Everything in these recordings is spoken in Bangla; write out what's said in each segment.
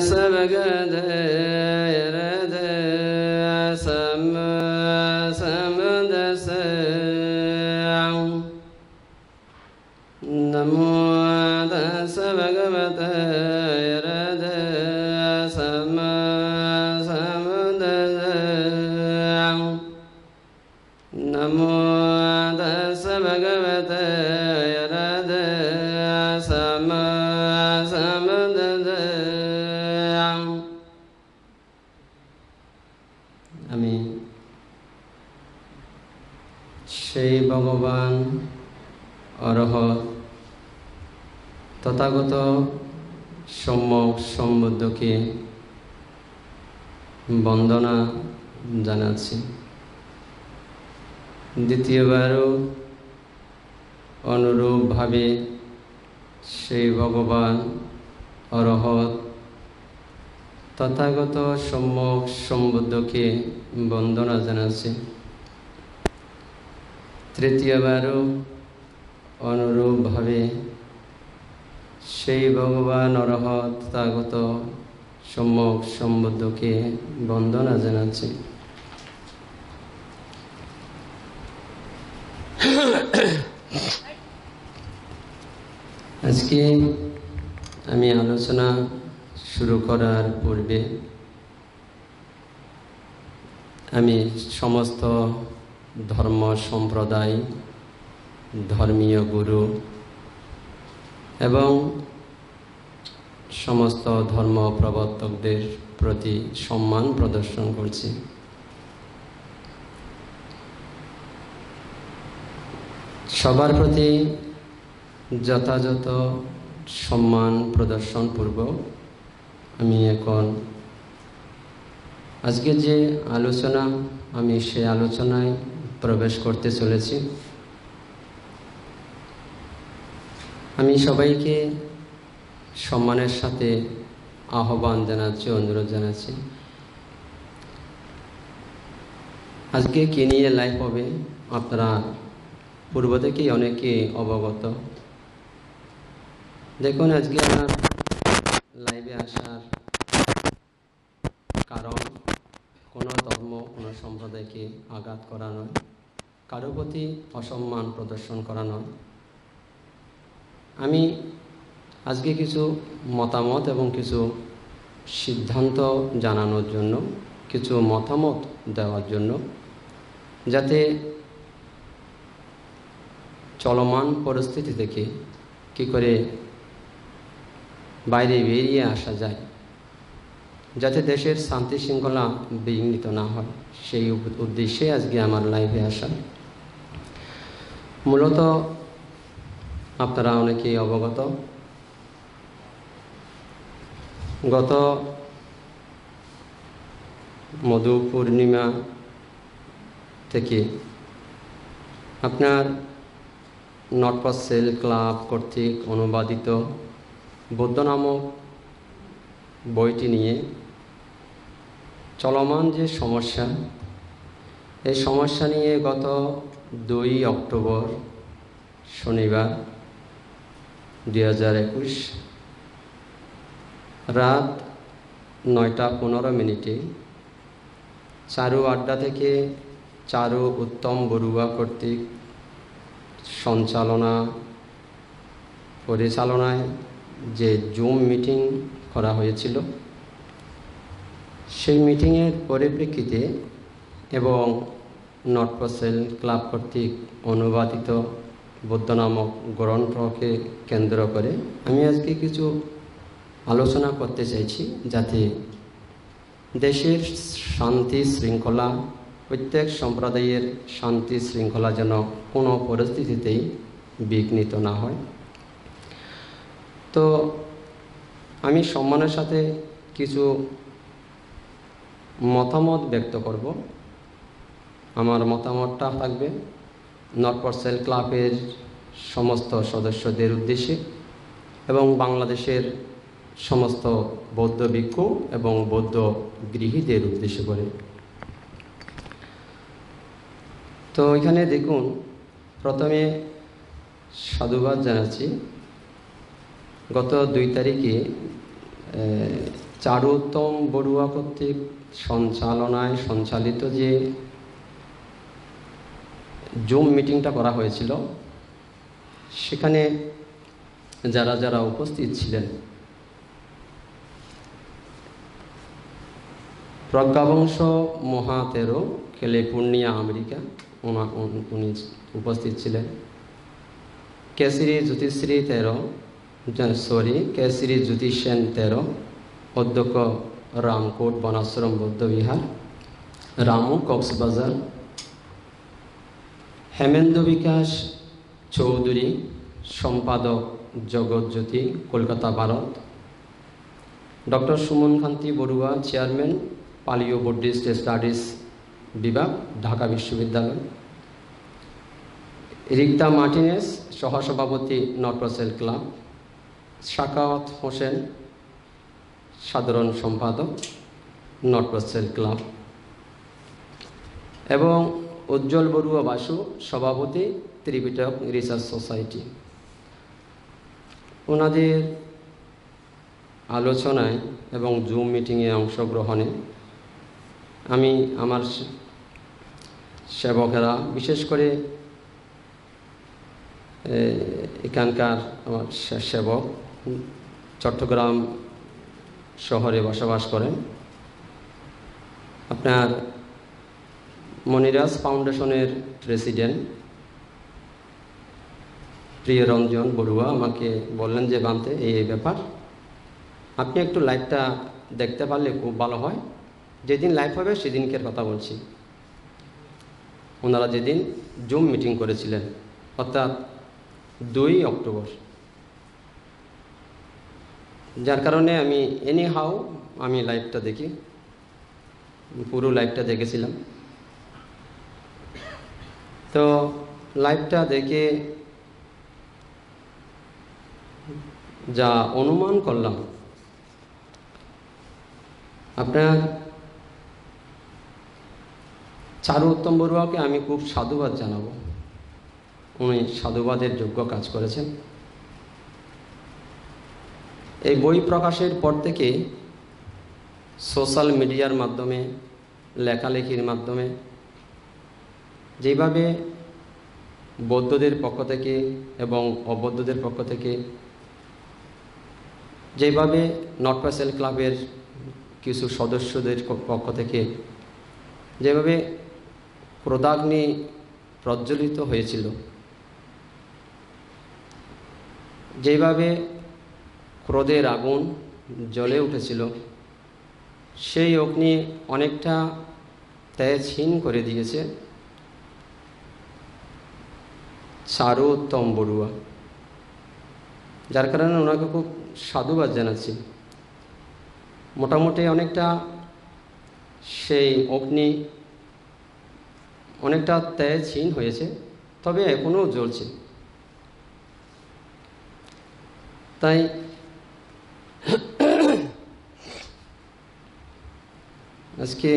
sabagade rade sam samdase namo tassa bhagavate rade sam samdase namo tassa bhagavate rade sam samdase আমি সেই ভগবান অরহত তথাগত সম্যক সম্বুদ্ধকে বন্দনা জানাচ্ছি। দ্বিতীয়বারও অনুরূপভাবে সেই ভগবান অরহত তথাগত সম্যক সম্বুদ্ধকে বন্দনা জানাচ্ছি। তৃতীয়বারও অনুরূপভাবে সেই ভগবান অরহত তথাগত সম্যক সম্বুদ্ধকে বন্দনা জানাচ্ছি। আজকে আমি আলোচনা শুরু করার পূর্বে আমি সমস্ত ধর্ম সম্প্রদায়, ধর্মীয় গুরু এবং সমস্ত ধর্ম প্রবর্তকদের প্রতি সম্মান প্রদর্শন করছি। সবার প্রতি যথাযথ সম্মান প্রদর্শন পূর্বক আমি এখন আজকে যে আলোচনা আমি সেই আলোচনায় প্রবেশ করতে চলেছি। আমি সবাইকে সম্মানের সাথে আহ্বান জানাচ্ছি, অনুরোধ জানাচ্ছি। আজকে কি নিয়ে লাইভ হবে আপনারা পূর্ব থেকেই অনেকে অবগত। দেখুন, আজকে আমার লাইভে আসার কারণ কোনো ধর্ম, কোনো সম্প্রদায়কে আঘাত করা নয়, কারো প্রতি অসম্মান প্রদর্শন করা নয়। আমি আজকে কিছু মতামত এবং কিছু সিদ্ধান্ত জানানোর জন্য, কিছু মতামত দেওয়ার জন্য, যাতে চলমান পরিস্থিতি থেকে কী করে বাইরে বেরিয়ে আসা যায়, যাতে দেশের শান্তি শৃঙ্খলা বিঘ্নিত না হয়, সেই উদ্দেশ্যে আজকে আমার লাইভে আসা। মূলত আপনারা অনেকেই অবগত, গত মধু পূর্ণিমা থেকে আপনার নটপথ সেল ক্লাব কর্তৃক অনুবাদিত বৌদ্ধ নামক বইটি নিয়ে চলমান যে সমস্যা, এই সমস্যা নিয়ে গত 2 অক্টোবর শনিবার 2021 রাত 9:15 চারু আড্ডা থেকে চারু উত্তম বড়ুয়া কর্তৃক পরিচালনায় যে জুম মিটিং করা হয়েছিল, সেই মিটিংয়ের পরিপ্রেক্ষিতে এবং নটপথ সেল ক্লাব কর্তৃক অনুবাদিত বৌদ্ধ নামক গ্রন্থকে কেন্দ্র করে আমি আজকে কিছু আলোচনা করতে চাইছি, যাতে দেশের শান্তি শৃঙ্খলা, প্রত্যেক সম্প্রদায়ের শান্তি শৃঙ্খলা যেন কোনো পরিস্থিতিতেই বিঘ্নিত না হয়। তো আমি সম্মানের সাথে কিছু মতামত ব্যক্ত করব। আমার মতামতটা থাকবে নটপথ সেল ক্লাবের সমস্ত সদস্যদের উদ্দেশ্যে এবং বাংলাদেশের সমস্ত বৌদ্ধ ভিক্ষু এবং বৌদ্ধ গৃহীদের উদ্দেশ্য করে। তো এখানে দেখুন, প্রথমে সাধুবাদ জানাচ্ছি। গত 2 তারিখে চারুত্তম বড়ুয়া কর্তৃক সঞ্চালনায় সঞ্চালিত যে জুম মিটিংটা করা হয়েছিল, সেখানে যারা যারা উপস্থিত ছিলেন, প্রজ্ঞাবংশ মহাতেরো, ক্যালিফোর্নিয়া, আমেরিকা, উনি উপস্থিত ছিলেন। কেশরী জ্যোতিশ্রী কেশরী জ্যোতি সেন 13, অধ্যক্ষ রামকোট বনাশ্রম বৌদ্ধবিহার, রামু, কক্সবাজার। হেমেন্দ্র বিকাশ চৌধুরী, সম্পাদক, জগৎজ্যোতি, কলকাতা, ভারত। ডক্টর সুমন কান্তি বড়ুয়া, চেয়ারম্যান, পালিও বুদ্ধিস্ট স্টাডিজ বিভাগ, ঢাকা বিশ্ববিদ্যালয়। রিক্তা মার্টিনেস, সহসভাপতি, north cell club. Sakawat Hossain, সাধারণ সম্পাদক, নর্থ সেল ক্লাব। এবং উজ্জ্বল বড়ুয়া বাসু, সভাপতি, ত্রিপিটক রিসার্চ সোসাইটি। ওনাদের আলোচনায় এবং জুম মিটিংয়ে অংশগ্রহণে আমি আমার সেবকেরা, বিশেষ করে এখানকার আমার সেবক চট্টগ্রাম শহরে বসবাস করেন, আপনার মনিরাজ ফাউন্ডেশনের প্রেসিডেন্ট প্রিয়রঞ্জন বড়ুয়া আমাকে বললেন যে বানতে এই ব্যাপার, আপনি একটু লাইভটা দেখতে পারলে খুব ভালো হয়। যেদিন লাইভ হবে সেদিনকের কথা বলছি। ওনারা যেদিন জুম মিটিং করেছিলেন, অর্থাৎ 2 অক্টোবর, যার কারণে আমি আমি লাইভটা দেখি, পুরো লাইভটা দেখেছিলাম। তো লাইভটা দেখে যা অনুমান করলাম, আপনার চারুত্তম বড়ুয়াকে আমি খুব সাধুবাদ জানাবো। উনি সাধুবাদের যোগ্য কাজ করেছেন। এই বই প্রকাশের পর থেকে সোশ্যাল মিডিয়ার মাধ্যমে, লেখালেখির মাধ্যমে যেভাবে বৌদ্ধদের পক্ষ থেকে এবং অবৌদ্ধদের পক্ষ থেকে, যেভাবে নর্থ সেল ক্লাবের কিছু সদস্যদের পক্ষ থেকে যেভাবে ক্রোধাগ্নি প্রজ্বলিত হয়েছিল, যেভাবে ক্রোধের আগুন জ্বলে উঠেছিল, সেই অগ্নি অনেকটা তেজহীন করে দিয়েছে চারুত্তম বড়ুয়া, যার কারণে ওনাকে খুব সাধুবাদ জানাচ্ছি। মোটামুটি অনেকটা সেই অগ্নি অনেকটা তেজহীন হয়েছে, তবে এখনও জ্বলছে। তাই আজকে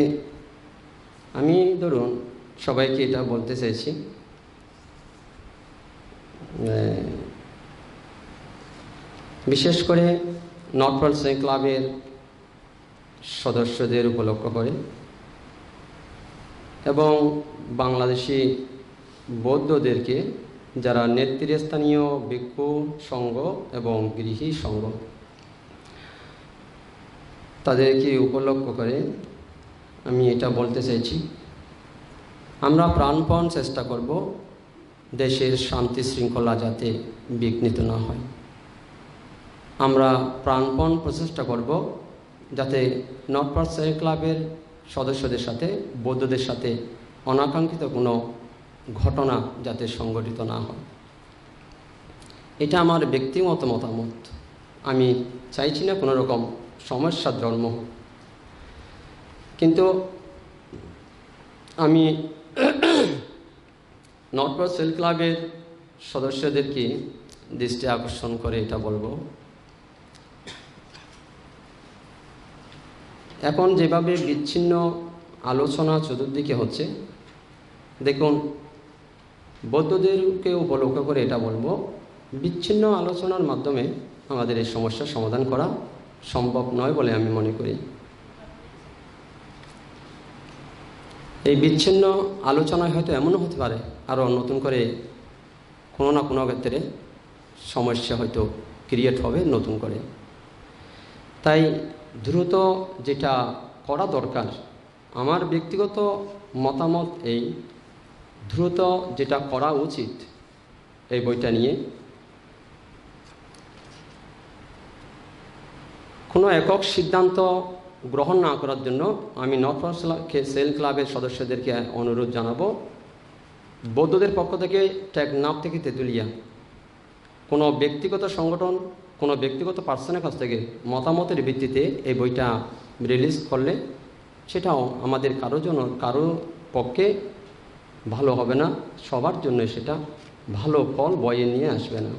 আমি ধরুন সবাইকে এটা বলতে চাইছি, বিশেষ করে নর্থ সেল ক্লাবের সদস্যদের উপলক্ষ করে এবং বাংলাদেশি বৌদ্ধদেরকে, যারা নেতৃস্থানীয় ভিক্ষু সংঘ এবং গৃহী সংঘ, তাদেরকে উপলক্ষ করে আমি এটা বলতে চাইছি, আমরা প্রাণপণ চেষ্টা করব দেশের শান্তি শৃঙ্খলা যাতে বিঘ্নিত না হয়। আমরা প্রাণপণ প্রচেষ্টা করব যাতে নর্থ সেল ক্লাবের সদস্যদের সাথে, বৌদ্ধদের সাথে অনাকাঙ্ক্ষিত কোনো ঘটনা যাতে সংঘটিত না হয়। এটা আমার ব্যক্তিগত মতামত। আমি চাইছি না কোনো রকম সমস্যার জন্ম হোক, কিন্তু আমি নর্থ সেল ক্লাবের সদস্যদেরকে দৃষ্টি আকর্ষণ করে এটা বলবো, এখন যেভাবে বিচ্ছিন্ন আলোচনা চতুর্দিকে হচ্ছে, দেখুন বৌদ্ধদেরকে উপলক্ষ করে এটা বলবো, বিচ্ছিন্ন আলোচনার মাধ্যমে আমাদের এই সমস্যার সমাধান করা সম্ভব নয় বলে আমি মনে করি। এই বিচ্ছিন্ন আলোচনায় হয়তো এমনও হতে পারে আরও নতুন করে কোনো না কোনো ক্ষেত্রে সমস্যা হয়তো ক্রিয়েট হবে নতুন করে। তাই দ্রুত যেটা করা দরকার, আমার ব্যক্তিগত মতামত এই, দ্রুত যেটা করা উচিত এই বইটা নিয়ে কোনো একক সিদ্ধান্ত গ্রহণ না করার জন্য আমি নর্থ সেল ক্লাবের সদস্যদেরকে অনুরোধ জানাবো, বৌদ্ধদের পক্ষ থেকে টেকনাফ থেকে তেঁতুলিয়া কোনো ব্যক্তিগত সংগঠন, কোনো ব্যক্তিগত পার্সনের কাছ থেকে মতামতের ভিত্তিতে এই বইটা রিলিজ করলে সেটাও আমাদের কারো পক্ষে ভালো হবে না, সবার জন্য সেটা ভালো ফল বয়ে নিয়ে আসবে না।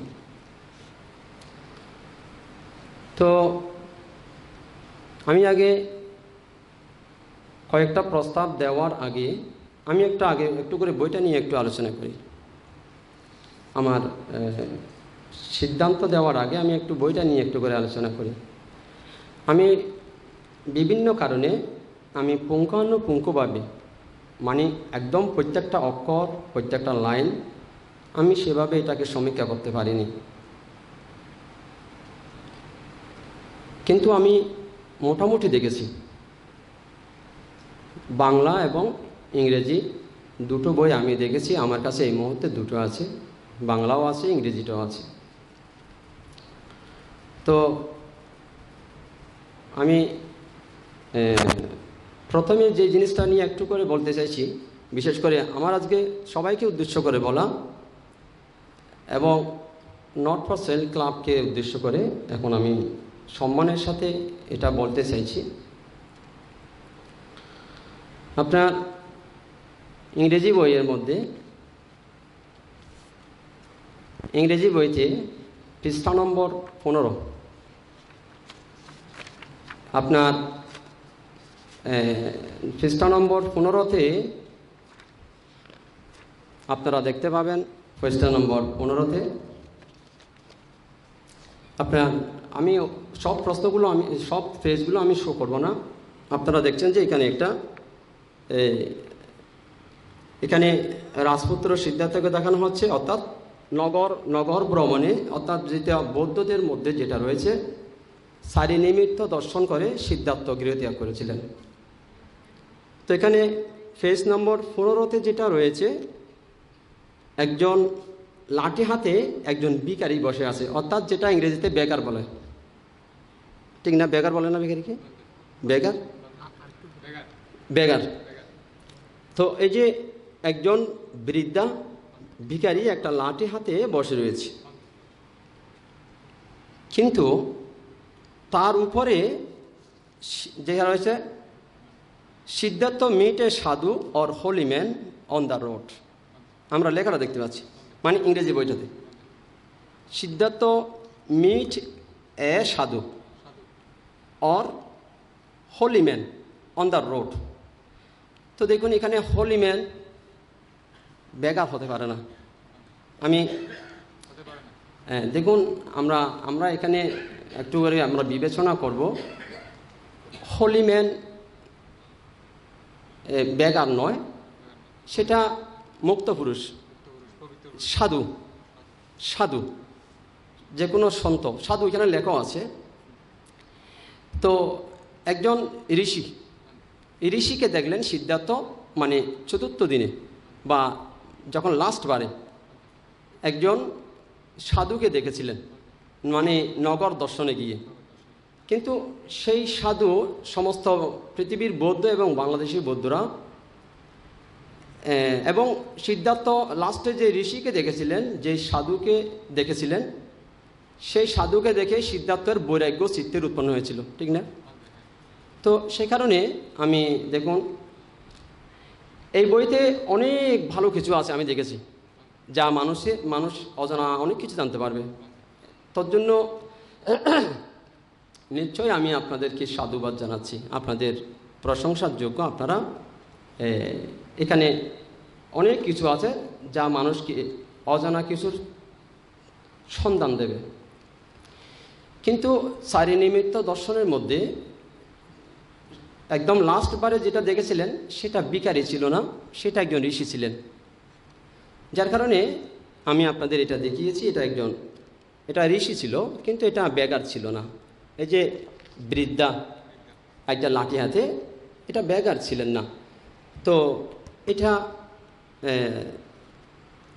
তো আমি আগে কয়েকটা প্রস্তাব দেওয়ার আগে আমি একটু করে বইটা নিয়ে একটু আলোচনা করি। আমার সিদ্ধান্ত দেওয়ার আগে আমি একটু বইটা নিয়ে একটু করে আলোচনা করি। আমি বিভিন্ন কারণে আমি পুঙ্খানুপুঙ্খভাবে মানে একদম প্রত্যেকটা অক্ষর, প্রত্যেকটা লাইন আমি সেভাবে এটাকে সমীক্ষা করতে পারিনি, কিন্তু আমি মোটামুটি দেখেছি। বাংলা এবং ইংরেজি দুটো বই আমি দেখেছি, আমার কাছে এই মুহূর্তে দুটো আছে, বাংলাও আছে ইংরেজিটাও আছে। তো আমি প্রথমে যে জিনিসটা নিয়ে একটু করে বলতে চাইছি, বিশেষ করে আমার আজকে সবাইকে উদ্দেশ্য করে বলা এবং নর্থ সেল ক্লাবকে উদ্দেশ্য করে এখন আমি সম্মানের সাথে এটা বলতে চাইছি। আপনার ইংরেজি বইয়ের মধ্যে, ইংরেজি বইতে পৃষ্ঠা নম্বর 15, আপনার পৃষ্ঠা নম্বর 15তে আপনারা দেখতে পাবেন, পৃষ্ঠা নম্বর 15তে আপনার, আমি সব প্রশ্নগুলো সব পেজগুলো আমি শো করব না। আপনারা দেখছেন যে এখানে রাজপুত্র সিদ্ধার্থকে দেখানো হচ্ছে, অর্থাৎ নগর ভ্রমণে, অর্থাৎ যেটা বৌদ্ধদের মধ্যে যেটা রয়েছে, সারি নিমিত্ত দর্শন করে সিদ্ধার্থ গৃহত্যাগ করেছিলেন। তো এখানে পেজ নম্বর 15তে যেটা রয়েছে, একজন লাঠি হাতে একজন ভিখারি বসে আছে, অর্থাৎ যেটা ইংরেজিতে বেগার বলে, ঠিক না? বেগার বলে না ভিখারিকে? বেগার। তো এই যে একজন বৃদ্ধা ভিখারি একটা লাঠি হাতে বসে রয়েছে, কিন্তু তার উপরে যে রয়েছে, Siddharth meet a sadhu or holy man on the road. আমরা লেখাটা দেখতে পাচ্ছি, মানে ইংরেজি বইটাতে Siddharth meet a sadhu or holy man on the road. তো দেখুন এখানে হোলি ম্যান বেগার হতে পারে না। দেখুন আমরা এখানে একটু করে আমরা বিবেচনা করব, হোলি ম্যান বেগার নয়, সেটা মুক্ত পুরুষ, সাধু, যে কোনো সন্ত সাধু এখানে লেখা আছে। তো একজন ঋষিকে দেখলেন সিদ্ধার্থ, মানে চতুর্থ দিনে বা যখন লাস্ট বারে একজন সাধুকে দেখেছিলেন, মানে নগর দর্শনে গিয়ে। কিন্তু সেই সাধু সমস্ত পৃথিবীর বৌদ্ধ এবং বাংলাদেশি বৌদ্ধরা এবং সিদ্ধার্থ লাস্টে যে ঋষিকে দেখেছিলেন, যে সাধুকে দেখেছিলেন, সেই সাধুকে দেখে সিদ্ধার্থের বৈরাগ্য চিত্তের উৎপন্ন হয়েছিল, ঠিক না? তো সে কারণে আমি দেখুন এই বইতে অনেক ভালো কিছু আছে আমি দেখেছি, যা মানুষ অজানা অনেক কিছু জানতে পারবে। তোর জন্য নিশ্চয়ই আমি আপনাদেরকে সাধুবাদ জানাচ্ছি, আপনাদের প্রশংসার যোগ্য। আপনারা এখানে অনেক কিছু আছে যা মানুষকে অজানা কিছুর সন্ধান দেবে। কিন্তু চারিনিমিত্ত দর্শনের মধ্যে একদম লাস্টবারে যেটা দেখেছিলেন সেটা বিকারী ছিল না, সেটা একজন ঋষি ছিলেন। যার কারণে আমি আপনাদের এটা দেখিয়েছি, এটা ঋষি ছিল, কিন্তু এটা বেগার ছিল না। এই যে বৃদ্ধা একটা লাঠি হাতে, এটা বেগার ছিলেন না। তো এটা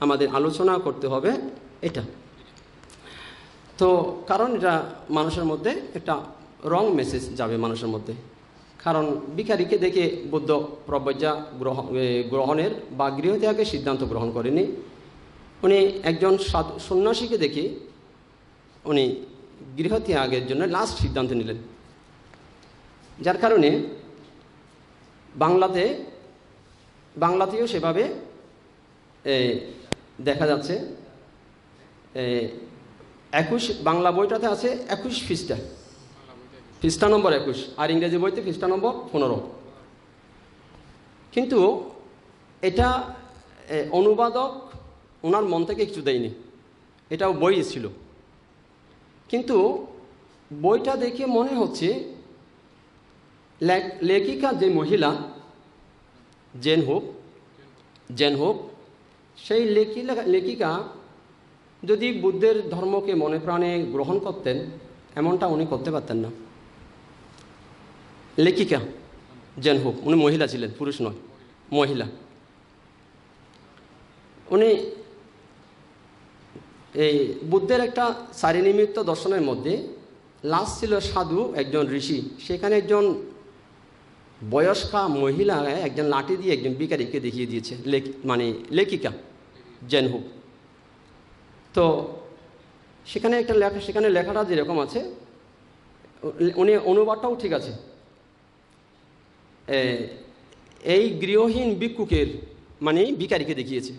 আমাদের আলোচনা করতে হবে এটা। তো কারণ এটা মানুষের মধ্যে একটা রং মেসেজ যাবে মানুষের মধ্যে। কারণ ভিখারিকে দেখে বুদ্ধ প্রব্রজ্ঞা গ্রহণের বা গৃহত্যাগের সিদ্ধান্ত গ্রহণ করেনি। উনি একজন সন্ন্যাসীকে দেখে উনি গৃহত্যাগের জন্য লাস্ট সিদ্ধান্ত নিলেন। যার কারণে বাংলাতেও সেভাবে দেখা যাচ্ছে। 21 বাংলা বইটাতে আছে 21 পৃষ্ঠা নম্বর 21, আর ইংরেজি বইতে পৃষ্ঠা নম্বর 15। কিন্তু এটা অনুবাদক ওনার মন থেকে কিছু দেয়নি, এটাও বই ছিল। কিন্তু বইটা দেখে মনে হচ্ছে লেখিকা যে মহিলা জেন হোপ, সেই লেখিকা যদি বুদ্ধের ধর্মকে মনে প্রাণে গ্রহণ করতেন, এমনটা উনি করতে পারতেন না। লেখিকা জেন হোপ, উনি মহিলা ছিলেন, পুরুষ নয়, মহিলা। উনি এই বুদ্ধের একটা চারিনিমিত্ত দর্শনের মধ্যে লাস্ট ছিল সাধু, একজন ঋষি। সেখানে একজন বয়স্কা মহিলা একজন লাঠি দিয়ে একজন ভিখারিকে দেখিয়ে দিয়েছে, মানে লেখিকা জেন হোপ। তো সেখানে একটা সেখানে লেখাটা যেরকম আছে, উনি অনুবাদটাও ঠিক আছে। এই গৃহহীন ভিক্ষুকের মানে ভিখারিকে দেখিয়েছে,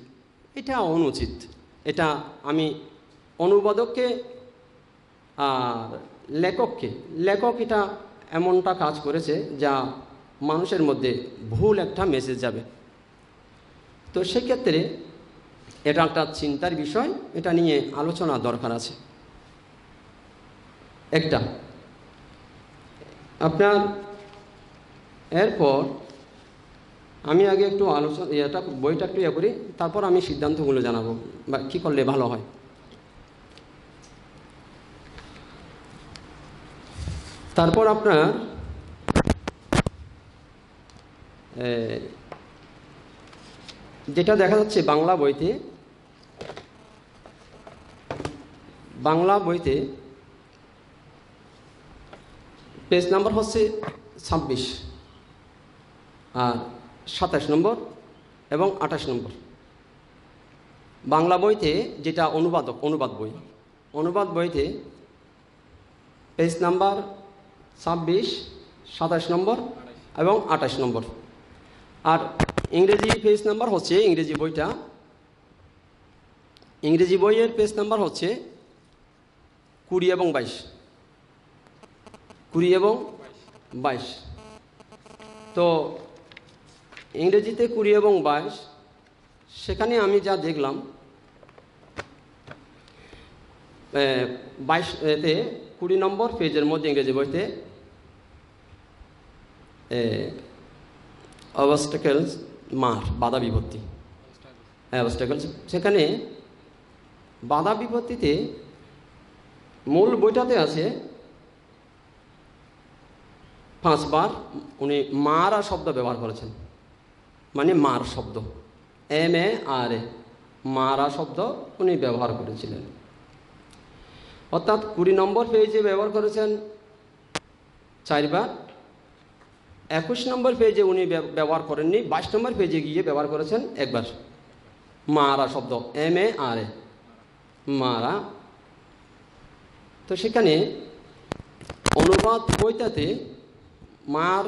এটা অনুচিত। এটা আমি অনুবাদককে আর লেখক এটা এমনটা কাজ করেছে যা মানুষের মধ্যে ভুল একটা মেসেজ যাবে। তো সেক্ষেত্রে এটা একটা চিন্তার বিষয়, এটা নিয়ে আলোচনা দরকার আছে। একটা আপনার এরপর আমি আগে একটু বইটা একটু করি, তারপর আমি সিদ্ধান্তগুলো জানাবো বা কী করলে ভালো হয়। তারপর আপনার যেটা দেখা যাচ্ছে বাংলা বইতে পেজ নাম্বার হচ্ছে 26 আর 27 নম্বর এবং 28 নম্বর। বাংলা বইতে যেটা অনুবাদ বইতে পেজ নাম্বার 26, 27 নম্বর এবং 28 নম্বর। আর ইংরেজি পেজ নাম্বার হচ্ছে, ইংরেজি বইয়ের পেজ নাম্বার হচ্ছে 20 এবং 22। তো ইংরেজিতে 20 এবং 22, সেখানে আমি যা দেখলাম 20 নম্বর পেজের মধ্যে ইংরেজি বইতে অবস্টাকেলস বাধা বিপত্তি, অবস্টাকেলস। সেখানে বাধা বিপত্তিতে মূল বইটাতে আছে 5 বার উনি মারা শব্দ ব্যবহার করেছেন, মানে মার শব্দ, MARA, মারা শব্দ উনি ব্যবহার করেছিলেন। অর্থাৎ 20 নম্বর পেজে ব্যবহার করেছেন 4 বার, 21 নম্বর পেজে উনি ব্যবহার করেননি, 22 নম্বর পেজে গিয়ে ব্যবহার করেছেন 1 বার মারা শব্দ, MARA, মারা। তো সেখানে অনুবাদ বইটাতে মার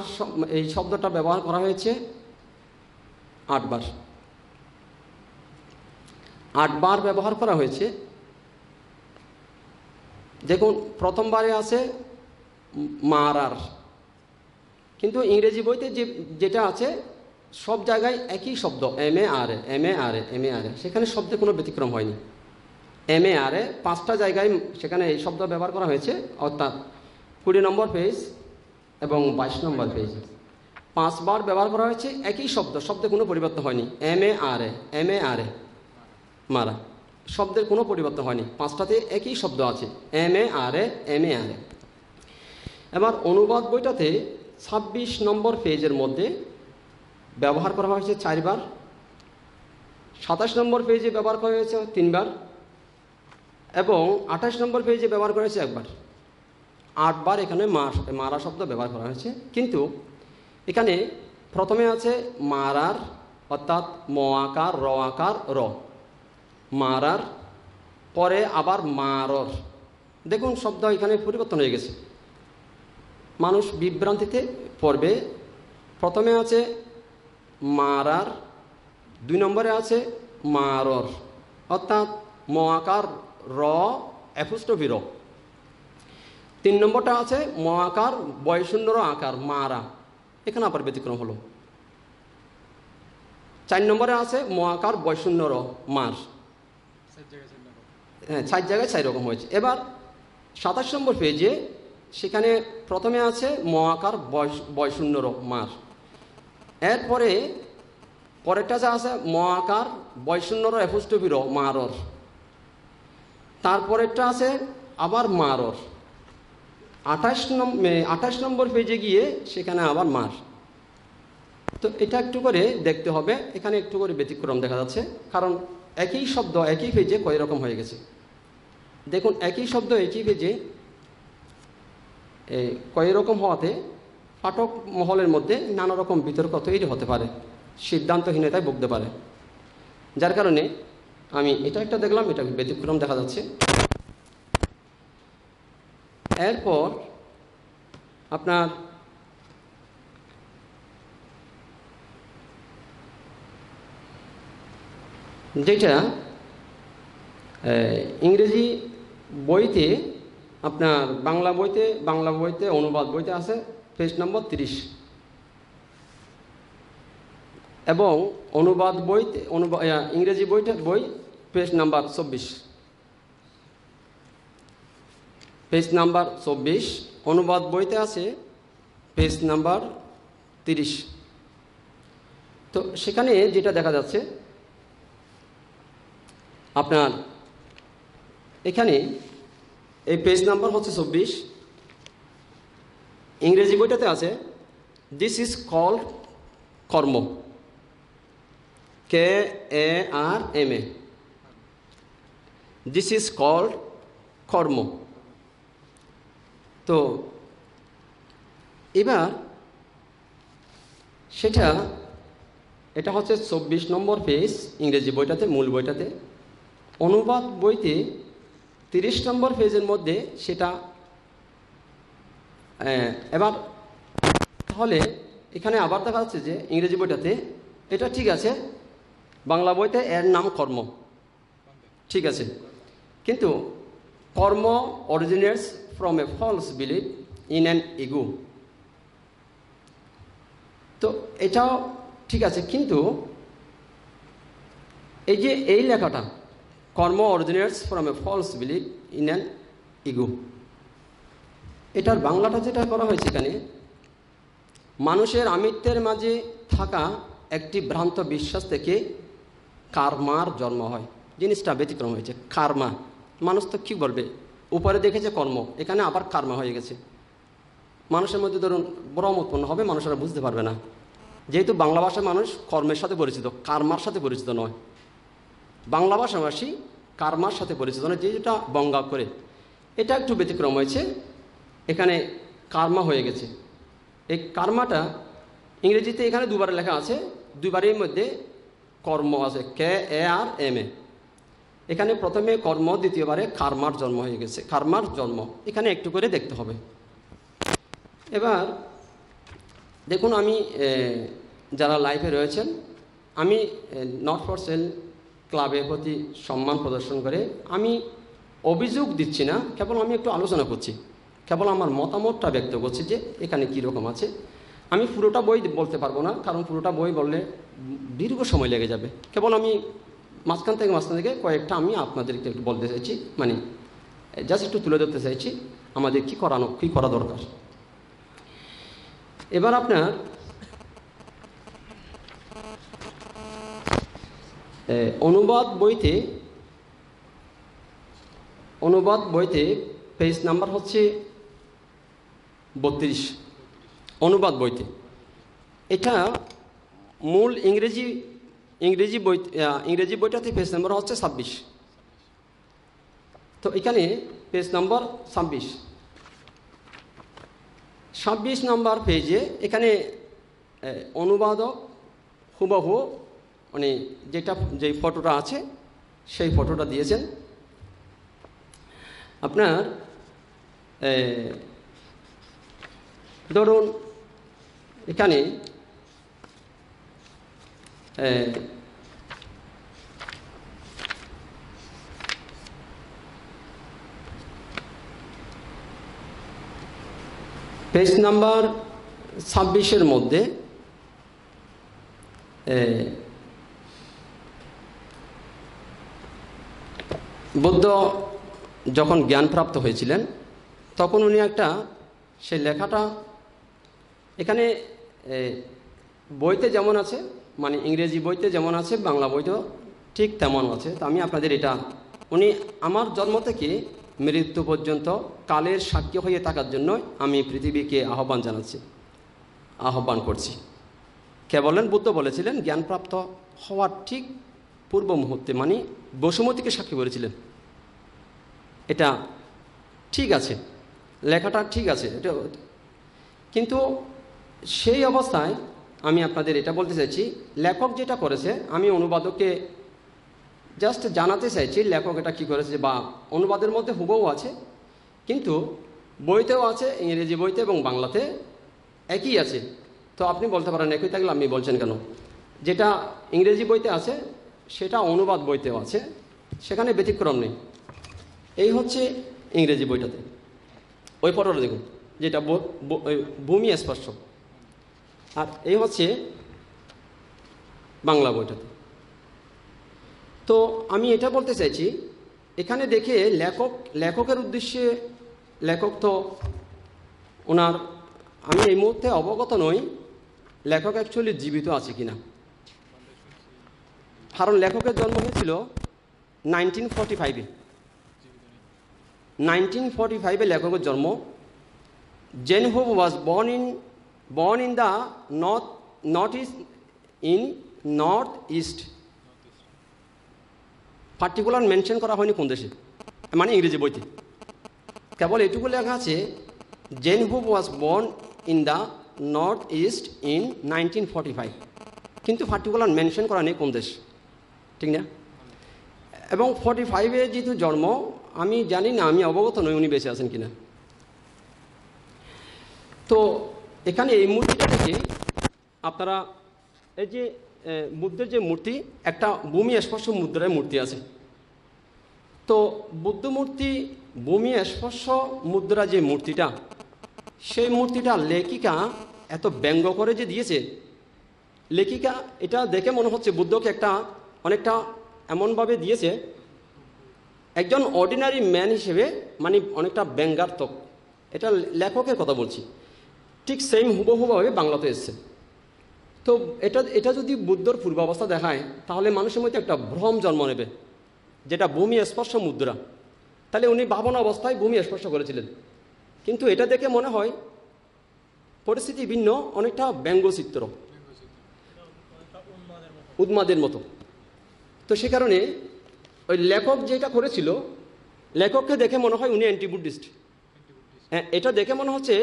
এই শব্দটা ব্যবহার করা হয়েছে 8 বার। 8 বার ব্যবহার করা হয়েছে। দেখুন, প্রথমবারে আছে মারার, কিন্তু ইংরেজি বইতে যেটা আছে সব জায়গায় একই শব্দ, MARA, সেখানে শব্দে কোনো ব্যতিক্রম হয়নি। MAR এ 5টা জায়গায় সেখানে এই শব্দ ব্যবহার করা হয়েছে, অর্থাৎ 20 নম্বর পেজ এবং 22 নম্বর পেজ 5 বার ব্যবহার করা হয়েছে একই শব্দ, শব্দে কোনো পরিবর্তন হয়নি। MAR এ মারা, শব্দের কোনো পরিবর্তন হয়নি, 5টাতে একই শব্দ আছে, MAR এ। এবার অনুবাদ বইটাতে 26 নম্বর পেজের মধ্যে ব্যবহার করা হয়েছে 4 বার, 27 নম্বর পেজে ব্যবহার করা হয়েছে 3 বার এবং 28 নম্বর পেজে ব্যবহার করা হয়েছে 1 বার। 8 বার এখানে মারা শব্দ ব্যবহার করা হয়েছে। কিন্তু এখানে প্রথমে আছে মারার, অর্থাৎ ম আকার র আকার র, মারার, পরে আবার মারর। দেখুন শব্দ এখানে পরিবর্তন হয়ে গেছে, মানুষ বিভ্রান্তিতে পড়বে। প্রথমে আছে মারার, 2 নম্বরে আছে মারর, অর্থাৎ ম আকার র অ্যাপোস্ট্রফি র। 3 নম্বরটা আছে ম আকার বয়শূন্য র আকার মারা, এখানে আবার ব্যতিক্রম হলো। 4 নম্বরে আছে ম আকার বয়শূন্য র মার, হ্যাঁ 4 জায়গায় 4 রকম হয়েছে। এবার 27 নম্বর পেজে সেখানে প্রথমে আছে ম আকার বয়শূন্য র মার, এরপরে পরেরটা যা আছে ম আকার বয়শূন্য র অ্যাপোস্ট্রফি র মারর, তারপরেরটা আছে আবার মারর। 28 নম্বর পেজে গিয়ে সেখানে আবার মার। তো এটা একটু করে দেখতে হবে, এখানে একটু করে ব্যতিক্রম দেখা যাচ্ছে, কারণ একই শব্দ একই পেজে কয় রকম হয়ে গেছে। দেখুন একই শব্দ একই পেজে কয় রকম হওয়াতে পাঠক মহলের মধ্যে নানা রকম বিতর্ক তৈরি হতে পারে, সিদ্ধান্তহীনতায় ভুগতে পারে। যার কারণে আমি এটা একটা দেখলাম, এটা ব্যতিক্রম দেখা যাচ্ছে। এরপর আপনার যেটা ইংরেজি বইতে, আপনার বাংলা বইতে অনুবাদ বইতে আছে পেজ নম্বর 30 এবং অনুবাদ বইতে ইংরেজি বই পেজ নাম্বার 24, পেজ নাম্বার 24। অনুবাদ বইতে আছে পেজ নাম্বার 30। তো সেখানে যেটা দেখা যাচ্ছে আপনার এখানে এই পেজ নাম্বার হচ্ছে 24, ইংরেজি বইটাতে আছে দিস ইজ কল্ড কর্ম, KARM, দিস ইজ কল্ড কর্ম। তো এবার এটা হচ্ছে 24 নম্বর পেজ ইংরেজি বইটাতে, মূল বইটাতে। অনুবাদ বইতে 30 নম্বর পেজের মধ্যে সেটা। এবার তাহলে এখানে আবার দেখা যাচ্ছে যে ইংরেজি বইটাতে এটা ঠিক আছে, বাংলা বইতে এর নাম কর্ম, ঠিক আছে, কিন্তু karma originates from a false belief in an ego. তো এটাও ঠিক আছে, কিন্তু এই যে এই লেখাটা karma originates from a false belief in an ego, এটার বাংলাটা যেটা করা হয়েছে এখানে, মানুষের আমিত্বের মাঝে থাকা একটি ভ্রান্ত বিশ্বাস থেকে কার্মার জন্ম হয়। জিনিসটা ব্যতিক্রম হয়েছে, কার্মা। মানুষ তো কী বলবে, উপরে দেখেছে কর্ম, এখানে আবার কার্মা হয়ে গেছে। মানুষের মধ্যে ধরুন ভ্রম উৎপন্ন হবে, মানুষেরা বুঝতে পারবে না, যেহেতু বাংলা ভাষায় মানুষ কর্মের সাথে পরিচিত, কার্মার সাথে পরিচিত নয়। বাংলা ভাষাভাষী কার্মার সাথে পরিচিত নয়, যেটা বঙ্গা করে, এটা একটু ব্যতিক্রম হয়েছে, এখানে কার্মা হয়ে গেছে। এই কার্মাটা ইংরেজিতে এখানে 2 বার লেখা আছে, 2 বারের মধ্যে কর্ম আছে, KARM। এখানে প্রথমে কর্ম, দ্বিতীয়বারে কার্মার জন্ম হয়ে গেছে, কার্মার জন্ম, এখানে একটু করে দেখতে হবে। এবার দেখুন, আমি যারা লাইভে রয়েছেন, আমি নট ফর সেল ক্লাবের প্রতি সম্মান প্রদর্শন করে আমি অভিযোগ দিচ্ছি না, কেবল আমি একটু আলোচনা করছি, কেবল আমার মতামতটা ব্যক্ত করছি যে এখানে কীরকম আছে। আমি পুরোটা বই বলতে পারবো না, কারণ পুরোটা বই বললে দীর্ঘ সময় লেগে যাবে। কেবল আমি মাঝখান থেকে কয়েকটা আমি আপনাদেরকে একটু বলতে চাইছি, মানে জাস্ট একটু তুলে ধরতে চাইছি আমাদের কী করা দরকার। এবার আপনার অনুবাদ বইতে পেজ নাম্বার হচ্ছে 32। অনুবাদ বইতে এটা মূল ইংরেজি বইটাতে পেজ নাম্বার হচ্ছে 26। তো এখানে পেজ নাম্বার 26 নম্বর পেজে এখানে অনুবাদক হুবহু মানে যে ফটোটা আছে সেই ফটোটা দিয়েছেন। আপনার ধরুন এখানে পেজ নাম্বার 26-এর মধ্যে বুদ্ধ যখন জ্ঞানপ্রাপ্ত হয়েছিলেন তখন উনি সেই লেখাটা এখানে বইতে যেমন আছে, মানে ইংরেজি বইতে যেমন আছে বাংলা বইতেও ঠিক তেমন আছে। তো আমি আপনাদের উনি আমার জন্ম থেকে মৃত্যু পর্যন্ত কালের সাক্ষী হয়ে থাকার জন্য আমি পৃথিবীকে আহ্বান করছি। কে বলেন? বুদ্ধ বলেছিলেন জ্ঞানপ্রাপ্ত হওয়ার ঠিক পূর্ব মুহূর্তে, মানে বসুমতীকে সাক্ষী করেছিলেন। এটা ঠিক আছে, লেখাটা ঠিক আছে এটা, কিন্তু সেই অবস্থায় আমি আপনাদের এটা বলতে চাইছি লেখক যেটা করেছে, আমি অনুবাদককে জাস্ট জানাতে চাইছি লেখক এটা কী করেছে, বা অনুবাদের মধ্যে হুবহু আছে কিন্তু বইতেও আছে, ইংরেজি বইতে এবং বাংলাতে একই আছে। তো আপনি বলতে পারেন একই থাকলে আপনি বলছেন কেন? যেটা ইংরেজি বইতে আছে সেটা অনুবাদ বইতেও আছে, সেখানে ব্যতিক্রম নেই। এই হচ্ছে ইংরেজি বইটাতে, ওই ফটোটা দেখুন যেটা ভূমি স্পর্শ, আর এই হচ্ছে বাংলা বইটাতে। তো আমি এটা বলতে চাইছি এখানে দেখে লেখকের উদ্দেশ্যে, লেখক তো ওনার, আমি এই মুহূর্তে অবগত নই লেখক অ্যাকচুয়ালি জীবিত আছে কিনা, কারণ লেখকের জন্ম হয়েছিল 1945-এ। 1945-এ লেখকের জন্ম। Jen who was born in the north east. Particular mention করা হয়নি কোন দেশে, মানে ইংরেজি বইতে কেবল এটুকু লেখা আছে Jen who was born in the north east in 1945, কিন্তু পার্টিকুলার মেনশন করা নেই কোন দেশ, ঠিক না? এবং 45-এ যেহেতু জন্ম, আমি জানি না, আমি অবগত নই উনি বেঁচে আছেন কিনা। তো এখানে এই মূর্তিটা থেকে আপনারা এই যে বুদ্ধের যে মূর্তি, একটা ভূমি স্পর্শ মুদ্রায় মূর্তি আছে। তো বুদ্ধ মূর্তি ভূমি স্পর্শ মুদ্রা যে মূর্তিটা, সেই মূর্তিটা লেখিকা এত ব্যঙ্গ করে যে দিয়েছে, লেখিকা এটা দেখে মনে হচ্ছে বুদ্ধকে অনেকটা এমনভাবে দিয়েছে একজন অর্ডিনারি ম্যান হিসেবে, মানে অনেকটা ব্যঙ্গাত্মক। এটা লেখকের কথা বলছি, ঠিক সেম হুবহুভাবে বাংলাতে এসছে। তো এটা যদি বুদ্ধর পূর্বাবস্থা দেখায় তাহলে মানুষের মধ্যে একটা ভ্রম জন্ম নেবে, যেটা ভূমি স্পর্শ মুদ্রা। তাহলে উনি ভাবনা অবস্থায় ভূমি স্পর্শ করেছিলেন, কিন্তু এটা দেখে মনে হয় পরিস্থিতি ভিন্ন, অনেকটা ব্যঙ্গচিত্র, উন্মাদের মতো। তো সে কারণে ওই লেখক যেটা করেছিল, লেখককে দেখে মনে হয় উনি অ্যান্টি বুদ্ধিস্ট। হ্যাঁ, এটা দেখে মনে হচ্ছে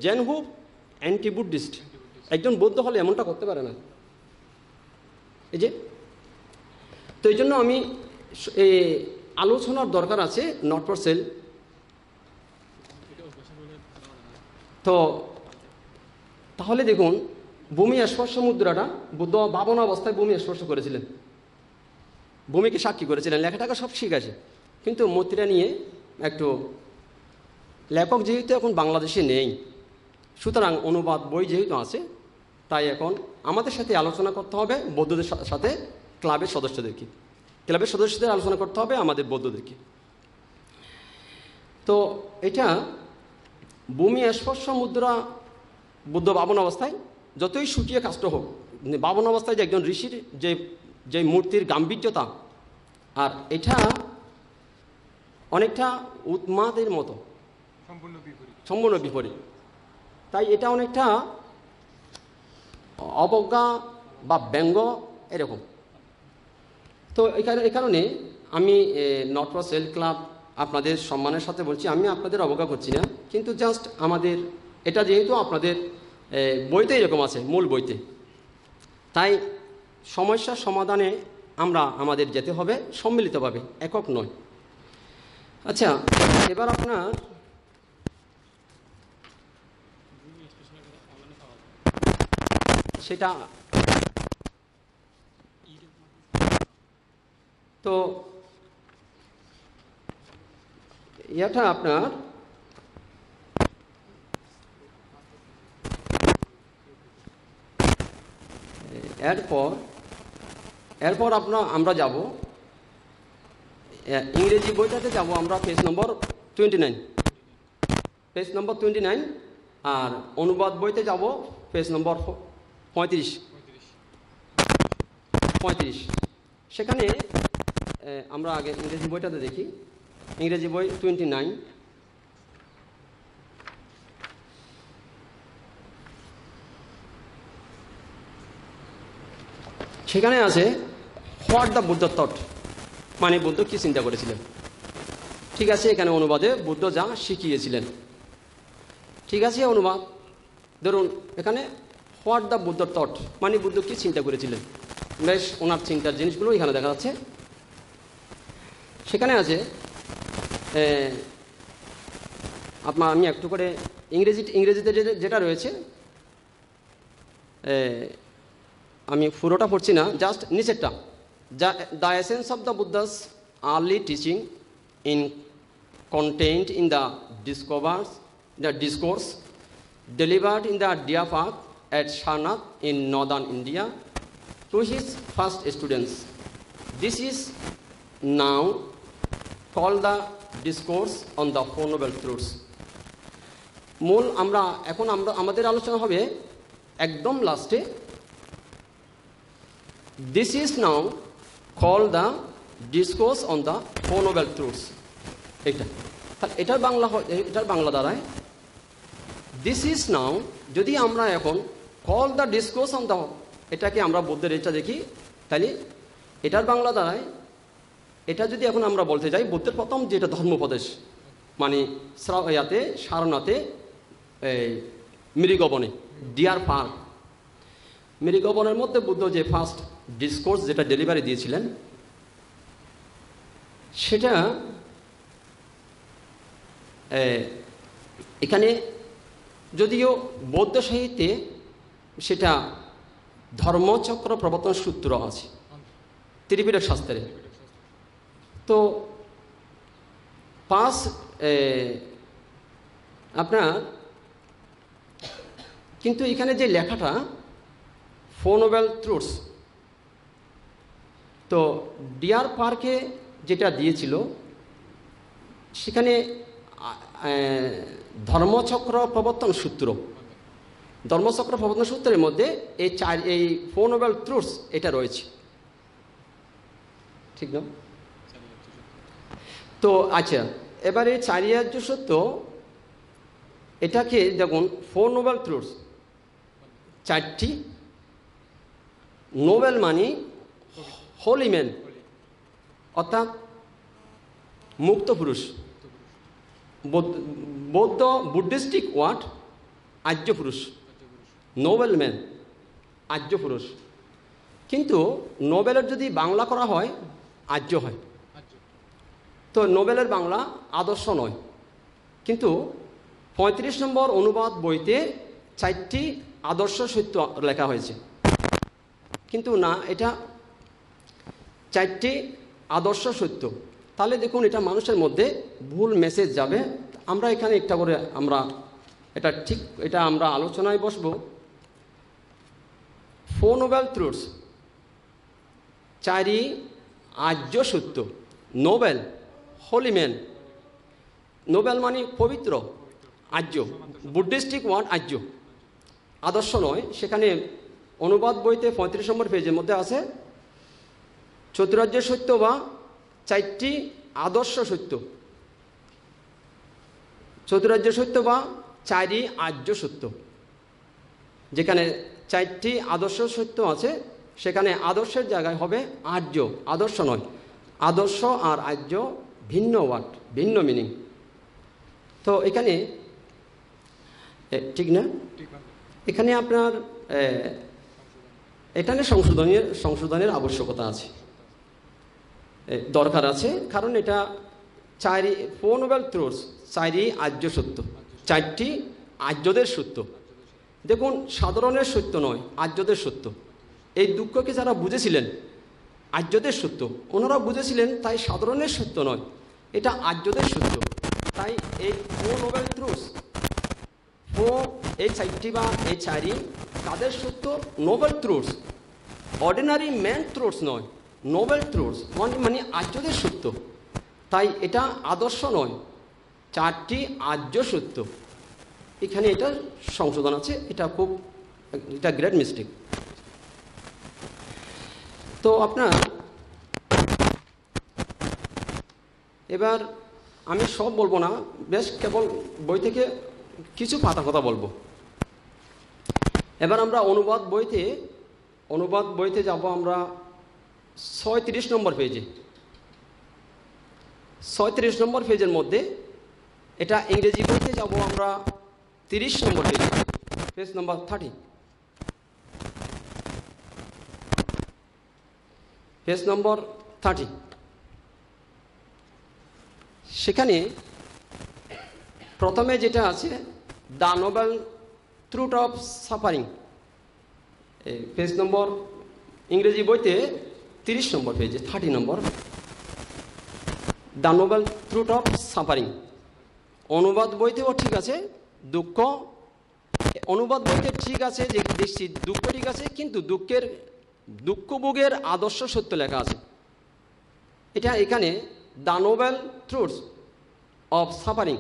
জেন হু অ্যান্টি বুদ্ধিস্ট। একজন বৌদ্ধ হলে এমনটা করতে পারে না। এই যে, তো এই জন্য আমি আলোচনার দরকার আছে, নট ফর সেল। তো তাহলে দেখুন ভূমি স্পর্শ মুদ্রাটা বুদ্ধ ভাবনা অবস্থায় ভূমি স্পর্শ করেছিলেন, ভূমিকে সাক্ষী করেছিলেন, লেখাটাকে সব ঠিক আছে, কিন্তু মূর্তিটা নিয়ে একটু, লেখক যেহেতু এখন বাংলাদেশে নেই, সুতরাং অনুবাদ বই যেহেতু আছে, তাই এখন আমাদের সাথে আলোচনা করতে হবে বৌদ্ধদের সাথে, ক্লাবের সদস্যদেরকে। ক্লাবের সদস্যদের আলোচনা করতে হবে আমাদের বৌদ্ধদেরকে। তো এটা ভূমি স্পর্শ মুদ্রা বুদ্ধ বাবন অবস্থায় যতই শুকিয়ে কাষ্ট হোক, বাবন অবস্থায় যে একজন ঋষির যে মূর্তির গাম্ভীর্যতা, আর এটা অনেকটা উন্মাদের মতো, সম্পূর্ণ বিপরীত। তাই এটা অনেকটা অবজ্ঞা বা ব্যঙ্গ এরকম। তো এই কারণে আমি নট ফর সেল ক্লাব আপনাদের সম্মানের সাথে বলছি, আমি আপনাদের অবজ্ঞা করছি না, কিন্তু জাস্ট আমাদের এটা যেহেতু আপনাদের বইতে এরকম আছে, মূল বইতে, তাই সমস্যার সমাধানে আমরা আমাদের যেতে হবে সম্মিলিতভাবে, একক নয়। আচ্ছা, এবার আপনার সেটা তো এটা আপনার এরপর আমরা যাব ইংরেজি বইটাতে যাব আমরা পেজ নম্বর 29, আর অনুবাদ বইতে যাব পেজ নম্বর 35। সেখানে আমরা আগে ইংরেজি বইটাতে দেখি, ইংরেজি বই 29। সেখানে আছে হোয়াট দ্য বুদ্ধ থট, মানে বুদ্ধ কি চিন্তা করেছিলেন। ঠিক আছে, এখানে অনুবাদে বুদ্ধ যা শিখিয়েছিলেন, ঠিক আছে অনুবাদ। ধরুন এখানে হোয়াট দ্য বুদ্ধ থট, মানে বুদ্ধ কি চিন্তা করেছিলেন, বেশ ওনার চিন্তার জিনিসগুলো এখানে দেখা যাচ্ছে। সেখানে আছে আমি একটু করে ইংরেজিতে যেটা রয়েছে, আমি পুরোটা পড়ছি না, জাস্ট নিচেরটা। The essence of the Buddha's early teaching in contained in the discourse delivered in the Deer Park at Sarnath in northern India to his first students. This is now called the Discourse on the Four Noble Truths. আমাদের আলোচনা হবে একদম লাস্টে, This is now called the Discourse on the Four Noble Truths. এটার বাংলা দাঁড়ায় দিস ইজ নাও। যদি আমরা এখন call the discourse on the, এটাকে আমরা বুদ্ধের এটা দেখি, তাহলে এটার বাংলা দাঁড়ায়, এটা যদি এখন আমরা বলতে যাই বুদ্ধের প্রথম যেটা ধর্মোপদেশ, মানে সারনাথে মৃগবনে, ডিয়ার পার্ক, মৃগবনের মধ্যে বুদ্ধ যে ফার্স্ট ডিসকোর্স যেটা ডেলিভারি দিয়েছিলেন, সেটা এখানে যদিও বৌদ্ধ সাহিত্যে সেটা ধর্মচক্র প্রবর্তন সূত্র আছে ত্রিপিটক শাস্ত্রে। তো আপনার কিন্তু এখানে যে লেখাটা ফোর নোবেল ট্রুথস, তো ডিয়ার পার্কে যেটা দিয়েছিল সেখানে ধর্মচক্র প্রবর্তন সূত্রের মধ্যে এই ফোর নোবেল ট্রুথস এটা রয়েছে, ঠিক না? তো আচ্ছা, এবারে চারিয়ার্য সত্য এটাকে দেখুন, ফোর নোবেল ট্রুথস, চারটি নোবেল মানে হোলি ম্যান, অর্থাৎ মুক্ত পুরুষ। বুদ্ধিস্টিক ওয়ার্ড আর্য পুরুষ, নোবেল ম্যান আর্য পুরুষ। কিন্তু নোবেলের যদি বাংলা করা হয় আর্য হয়, তো নোবেলের বাংলা আদর্শ নয়। কিন্তু 35 নম্বর অনুবাদ বইতে 4টি আদর্শ সত্য লেখা হয়েছে, কিন্তু না, এটা 4টি আদর্শ সত্য। তাহলে দেখুন এটা মানুষের মধ্যে ভুল মেসেজ যাবে। আমরা এখানে একটা করে এটা আমরা আলোচনায় বসব। ফোর নোবেল ট্রুথস, 4 আর্য সত্য, নোবেল, হোলিম্যান। নোবেল মানে পবিত্র, আর্য, বুদ্ধিস্টিক ওয়ার্ড আর্য, আদর্শ নয়। সেখানে অনুবাদ বইতে 35 নম্বর পেজের মধ্যে আছে চতুরার্য সত্য বা 4টি আদর্শ সত্য, চতুরার্য সত্য বা 4ই আর্য সত্য। যেখানে 4টি আদর্শ সত্য আছে সেখানে আদর্শের জায়গায় হবে আর্য, আদর্শ নয়। আদর্শ আর আর্য ভিন্ন ওয়ার্ড, ভিন্ন মিনিং। তো এখানে ঠিক না, এখানে আপনার এখানে সংশোধনের আবশ্যকতা আছে, দরকার আছে। কারণ এটা 4 নোবেল ট্রুথস, 4ই আর্য সত্য, 4টি আর্যদের সত্য। দেখুন, সাধারণের সত্য নয়, আর্যদের সত্য। এই দুঃখকে যারা বুঝেছিলেন আর্যদের সত্য, ওনারা বুঝেছিলেন, তাই সাধারণের সত্য নয়, এটা আর্যদের সত্য। তাই এই 4 নোবেল ট্রুথস, এই 4টি বা এই 4ই তাদের সত্য, Nobel truths, ordinary man truths নয়, নোবেল ট্রুথস মানে আর্যদের সত্য। তাই এটা আদর্শ নয়, 4টি আর্য সত্য। এখানে এটা সংশোধন আছে, এটা গ্রেট মিস্টেক। তো আপনার এবার আমি সব বলবো না, বেশ কেবল বই থেকে কিছু পাতা কথা বলবো। এবার আমরা অনুবাদ বইতে যাব আমরা 36 নম্বর পেজে। 36 নম্বর পেজের মধ্যে, এটা ইংরেজি বইতে যাব আমরা 30 নম্বর পেজ, পেজ নম্বর 30, পেজ নম্বর 30। সেখানে প্রথমে যেটা আছে, the noble truth of suffering, page নম্বর ইংরেজি বইতে 30 নম্বর পেজে, 30 নম্বর, the noble truth of suffering. অনুবাদ বইতেও ঠিক আছে, দুঃখ, অনুবাদ বইতে ঠিক আছে, যে দেখছি দুঃখ ঠিক আছে, কিন্তু দুঃখভোগের আদর্শ সত্য লেখা আছে। এটা এখানে the Nobel truths of suffering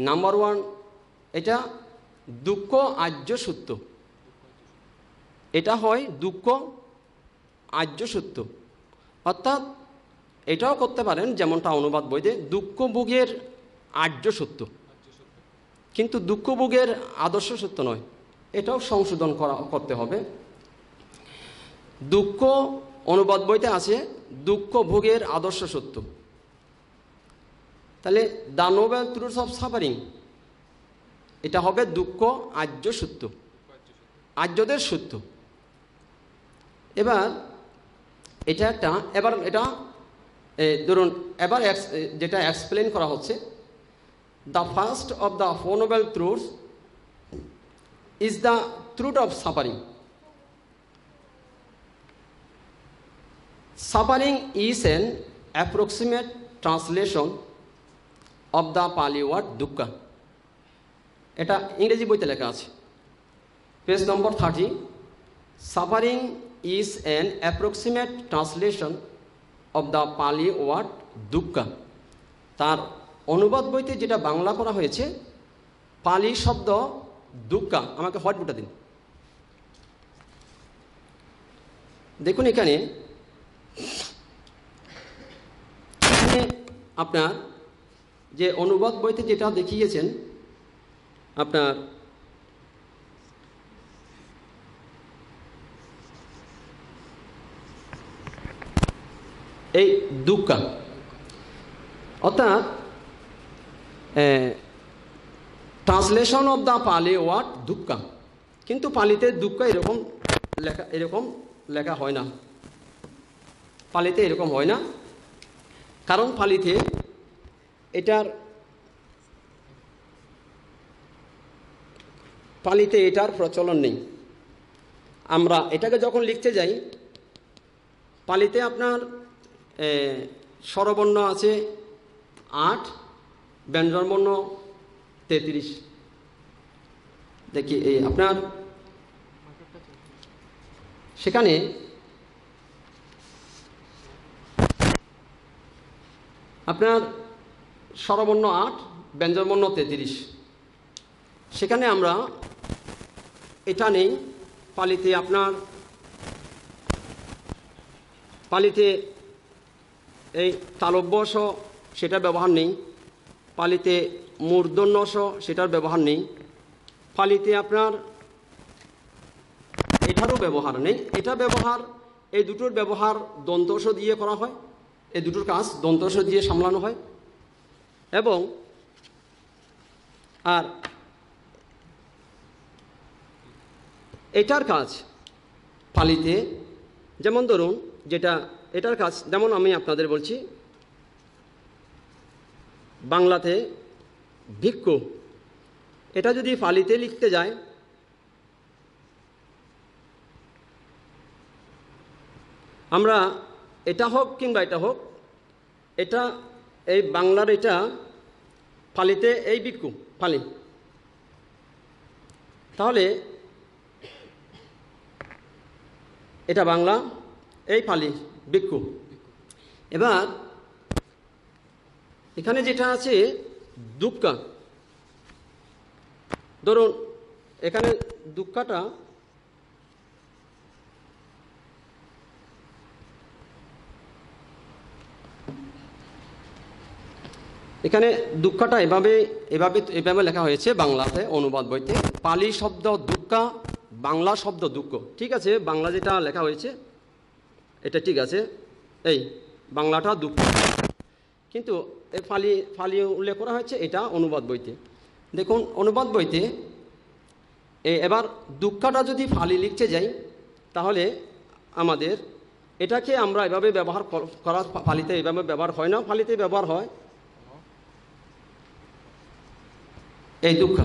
number 1, এটা দুঃখ আর্য সত্য। এটা হয় দুঃখ আর্য সত্য, অর্থাৎ এটাও করতে পারেন যেমনটা অনুবাদ বইতে দুঃখভোগের আর্য সত্য, কিন্তু দুঃখভোগের আদর্শ সত্য নয়। এটাও সংশোধন করতে হবে। দুঃখ অনুবাদ বইতে আছে দুঃখ ভোগের আদর্শ সত্য। তাহলে the Nobel truths of suffering, এটা হবে দুঃখ আর্য সত্য, আর্যদের সত্য। এবার এটা ধরুন, এবার যেটা এক্সপ্লেন করা হচ্ছে, the first of the 4 Nobel truths is the truth of suffering. Suffering is an approximate translation of the Pali word dukkha. এটা ইংরেজি বইতে লেখা আছে, পেজ নম্বর 30। Suffering is an approximate translation of the Pali word dukkha. তার অনুবাদ বইতে যেটা বাংলা করা হয়েছে, পালি শব্দ দুঃখা। আমাকে হোয়াইট বোর্ডটা দিন। দেখুন, এখানে আপনার যে অনুবাদ বইতে যেটা দেখিয়েছেন, আপনার এই দুঃখা, অর্থাৎ ট্রান্সলেশন অফ দ্য পালি ওয়ার্ড দুঃখা, কিন্তু পালিতে দুঃখা এরকম লেখা হয় না, পালিতে এরকম হয় না। কারণ পালিতে এটার প্রচলন নেই। আমরা এটাকে যখন লিখতে যাই, পালিতে আপনার স্বরবর্ণ আছে 8, ব্যঞ্জনবর্ণ 33। দেখি এই আপনার সেখানে আপনার স্বরবর্ণ 8, ব্যঞ্জনবর্ণ 33। সেখানে আমরা এটা নেই পালিতে, আপনার পালিতে এই তালব্য স সেটার ব্যবহার নেই, পালিতে মূর্ধন্য স সেটার ব্যবহার নেই, পালিতে আপনার এটারও ব্যবহার নেই। এটা ব্যবহার, এই দুটোর ব্যবহার দন্তস দিয়ে করা হয়, এই দুটোর কাজ দন্তস দিয়ে সামলানো হয়। এবং আর এটার কাজ পালিতে, যেমন ধরুন যেটা এটার কাজ, যেমন আমি আপনাদের বলছি বাংলাতে ভিক্ষু, এটা যদি পালিতে লিখতে যায় আমরা, এটা হোক কিংবা এটা হোক, এটা এই বাংলার এটা পালিতে এই ভিক্ষু পালি, তাহলে এটা বাংলা, এই পালি ভিক্ষু। এবার এখানে যেটা আছে দুক্কা, ধরুন এখানে দুক্কাটা এখানে দুঃখাটা এভাবে এভাবে এভাবে লেখা হয়েছে বাংলাতে অনুবাদ বইতে, পালি শব্দ দুঃখা, বাংলা শব্দ দুঃখ। ঠিক আছে, বাংলা যেটা লেখা হয়েছে এটা ঠিক আছে, এই বাংলাটা দুঃখ, কিন্তু এই ফালি উল্লেখ করা হয়েছে এটা অনুবাদ বইতে। দেখুন অনুবাদ বইতে এবার দুঃখাটা যদি ফালি লিখতে যাই তাহলে আমাদের এটাকে আমরা এভাবে ব্যবহার করা, ফালিতে এভাবে ব্যবহার হয় না, ফালিতে ব্যবহার হয় এই দুঃখ।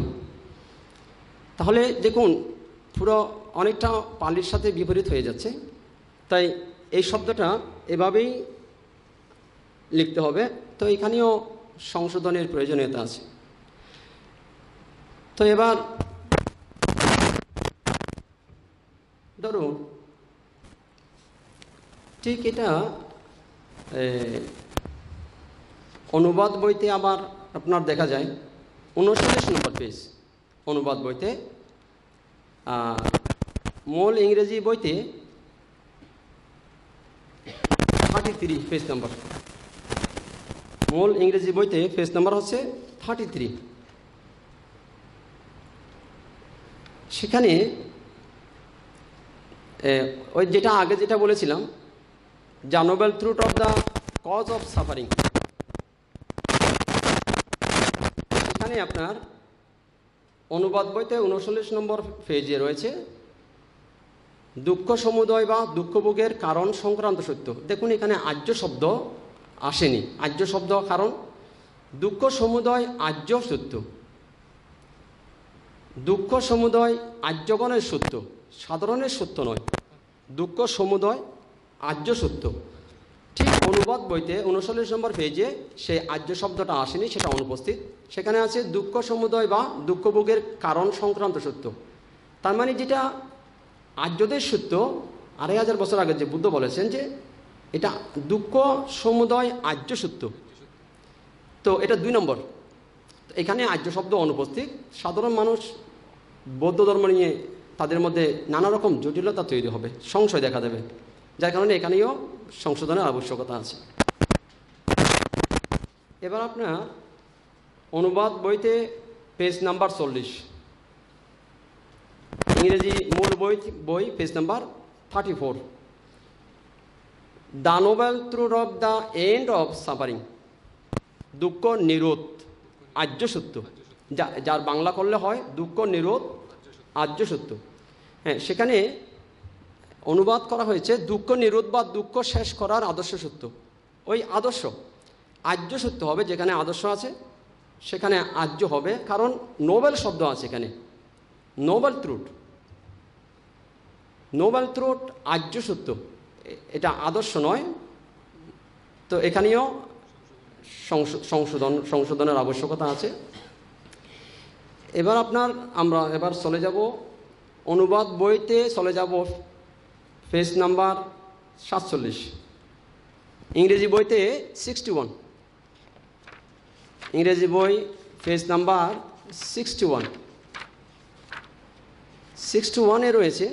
তাহলে দেখুন পুরো অনেকটা পালির সাথে বিপরীত হয়ে যাচ্ছে, তাই এই শব্দটা এভাবেই লিখতে হবে। তো এখানেও সংশোধনের প্রয়োজনীয়তা আছে। তো এবার ধরুন ঠিক এটা অনুবাদ বইতে আবার আপনার দেখা যায় 39 নম্বর পেজ অনুবাদ বইতে, মূল ইংরেজি বইতে 33 পেজ নাম্বার, মূল ইংরেজি বইতে পেজ নাম্বার হচ্ছে 33। সেখানে ওই যেটা আগে যেটা বলেছিলাম, the noble truth of the cause of suffering, সেখানে আপনার অনুবাদ বইতে 39 নম্বর পেজে রয়েছে দুঃখ সমুদয় বা দুঃখভোগের কারণ সংক্রান্ত সত্য। দেখুন এখানে আর্য শব্দ আসেনি, আর্য শব্দ, কারণ দুঃখ সমুদয় আর্য সত্য, দুঃখ সমুদয় আর্যগণের সত্য, সাধারণের সত্য নয়, দুঃখ সমুদয় আর্য সত্য। ঠিক অনুবাদ বইতে 39 নম্বর পেজে সেই আর্য শব্দটা আসেনি, সেটা অনুপস্থিত। সেখানে আছে দুঃখ সমুদয় বা দুঃখভোগের কারণ সংক্রান্ত সত্য। তার মানে যেটা আর্যদের সত্য 2500 বছর আগে যে বুদ্ধ বলেছেন যে এটা দুঃখ সমুদয় আর্য সত্য, তো এটা 2 নম্বর। এখানে আর্য শব্দ অনুপস্থিত। সাধারণ মানুষ বৌদ্ধ ধর্ম নিয়ে তাদের মধ্যে নানা রকম জটিলতা তৈরি হবে, সংশয় দেখা দেবে, যার কারণে এখানেও সংশোধনের আবশ্যকতা আছে। এবার আপনার অনুবাদ বইতে পেজ নাম্বার 40, ইংরেজি মূল বই page number 34, the noble truth of the end of suffering, দুঃখ নিরোধ আর্য সত্য, যার বাংলা করলে হয় দুঃখ নিরোধ আর্য সত্য। হ্যাঁ, সেখানে অনুবাদ করা হয়েছে দুঃখ নিরোধ বা দুঃখ শেষ করার আদর্শ সত্য। ওই আদর্শ আর্য সত্য হবে, যেখানে আদর্শ আছে সেখানে আর্য হবে, কারণ নোবেল শব্দ আছে এখানে, নোবেল ট্রুথ, নোবেল ট্রুথ আর্য সত্য, এটা আদর্শ নয়। তো এখানেও সংশোধনের আবশ্যকতা আছে। এবার আমরা এবার চলে যাব অনুবাদ বইতে, চলে যাব পেজ নাম্বার 47, ইংরেজি বইতে 61, ইংরেজি বই পেজ নাম্বার 61 রয়েছে।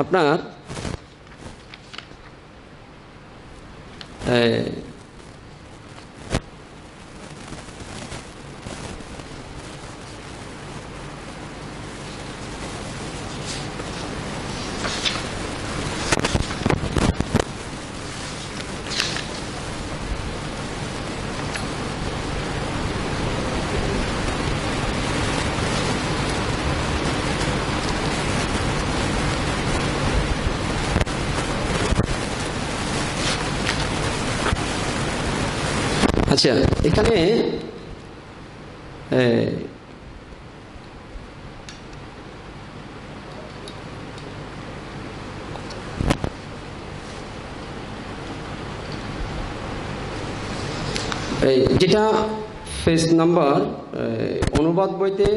আপনার আচ্ছা, এখানে যেটা পেজ নাম্বার অনুবাদ বইতে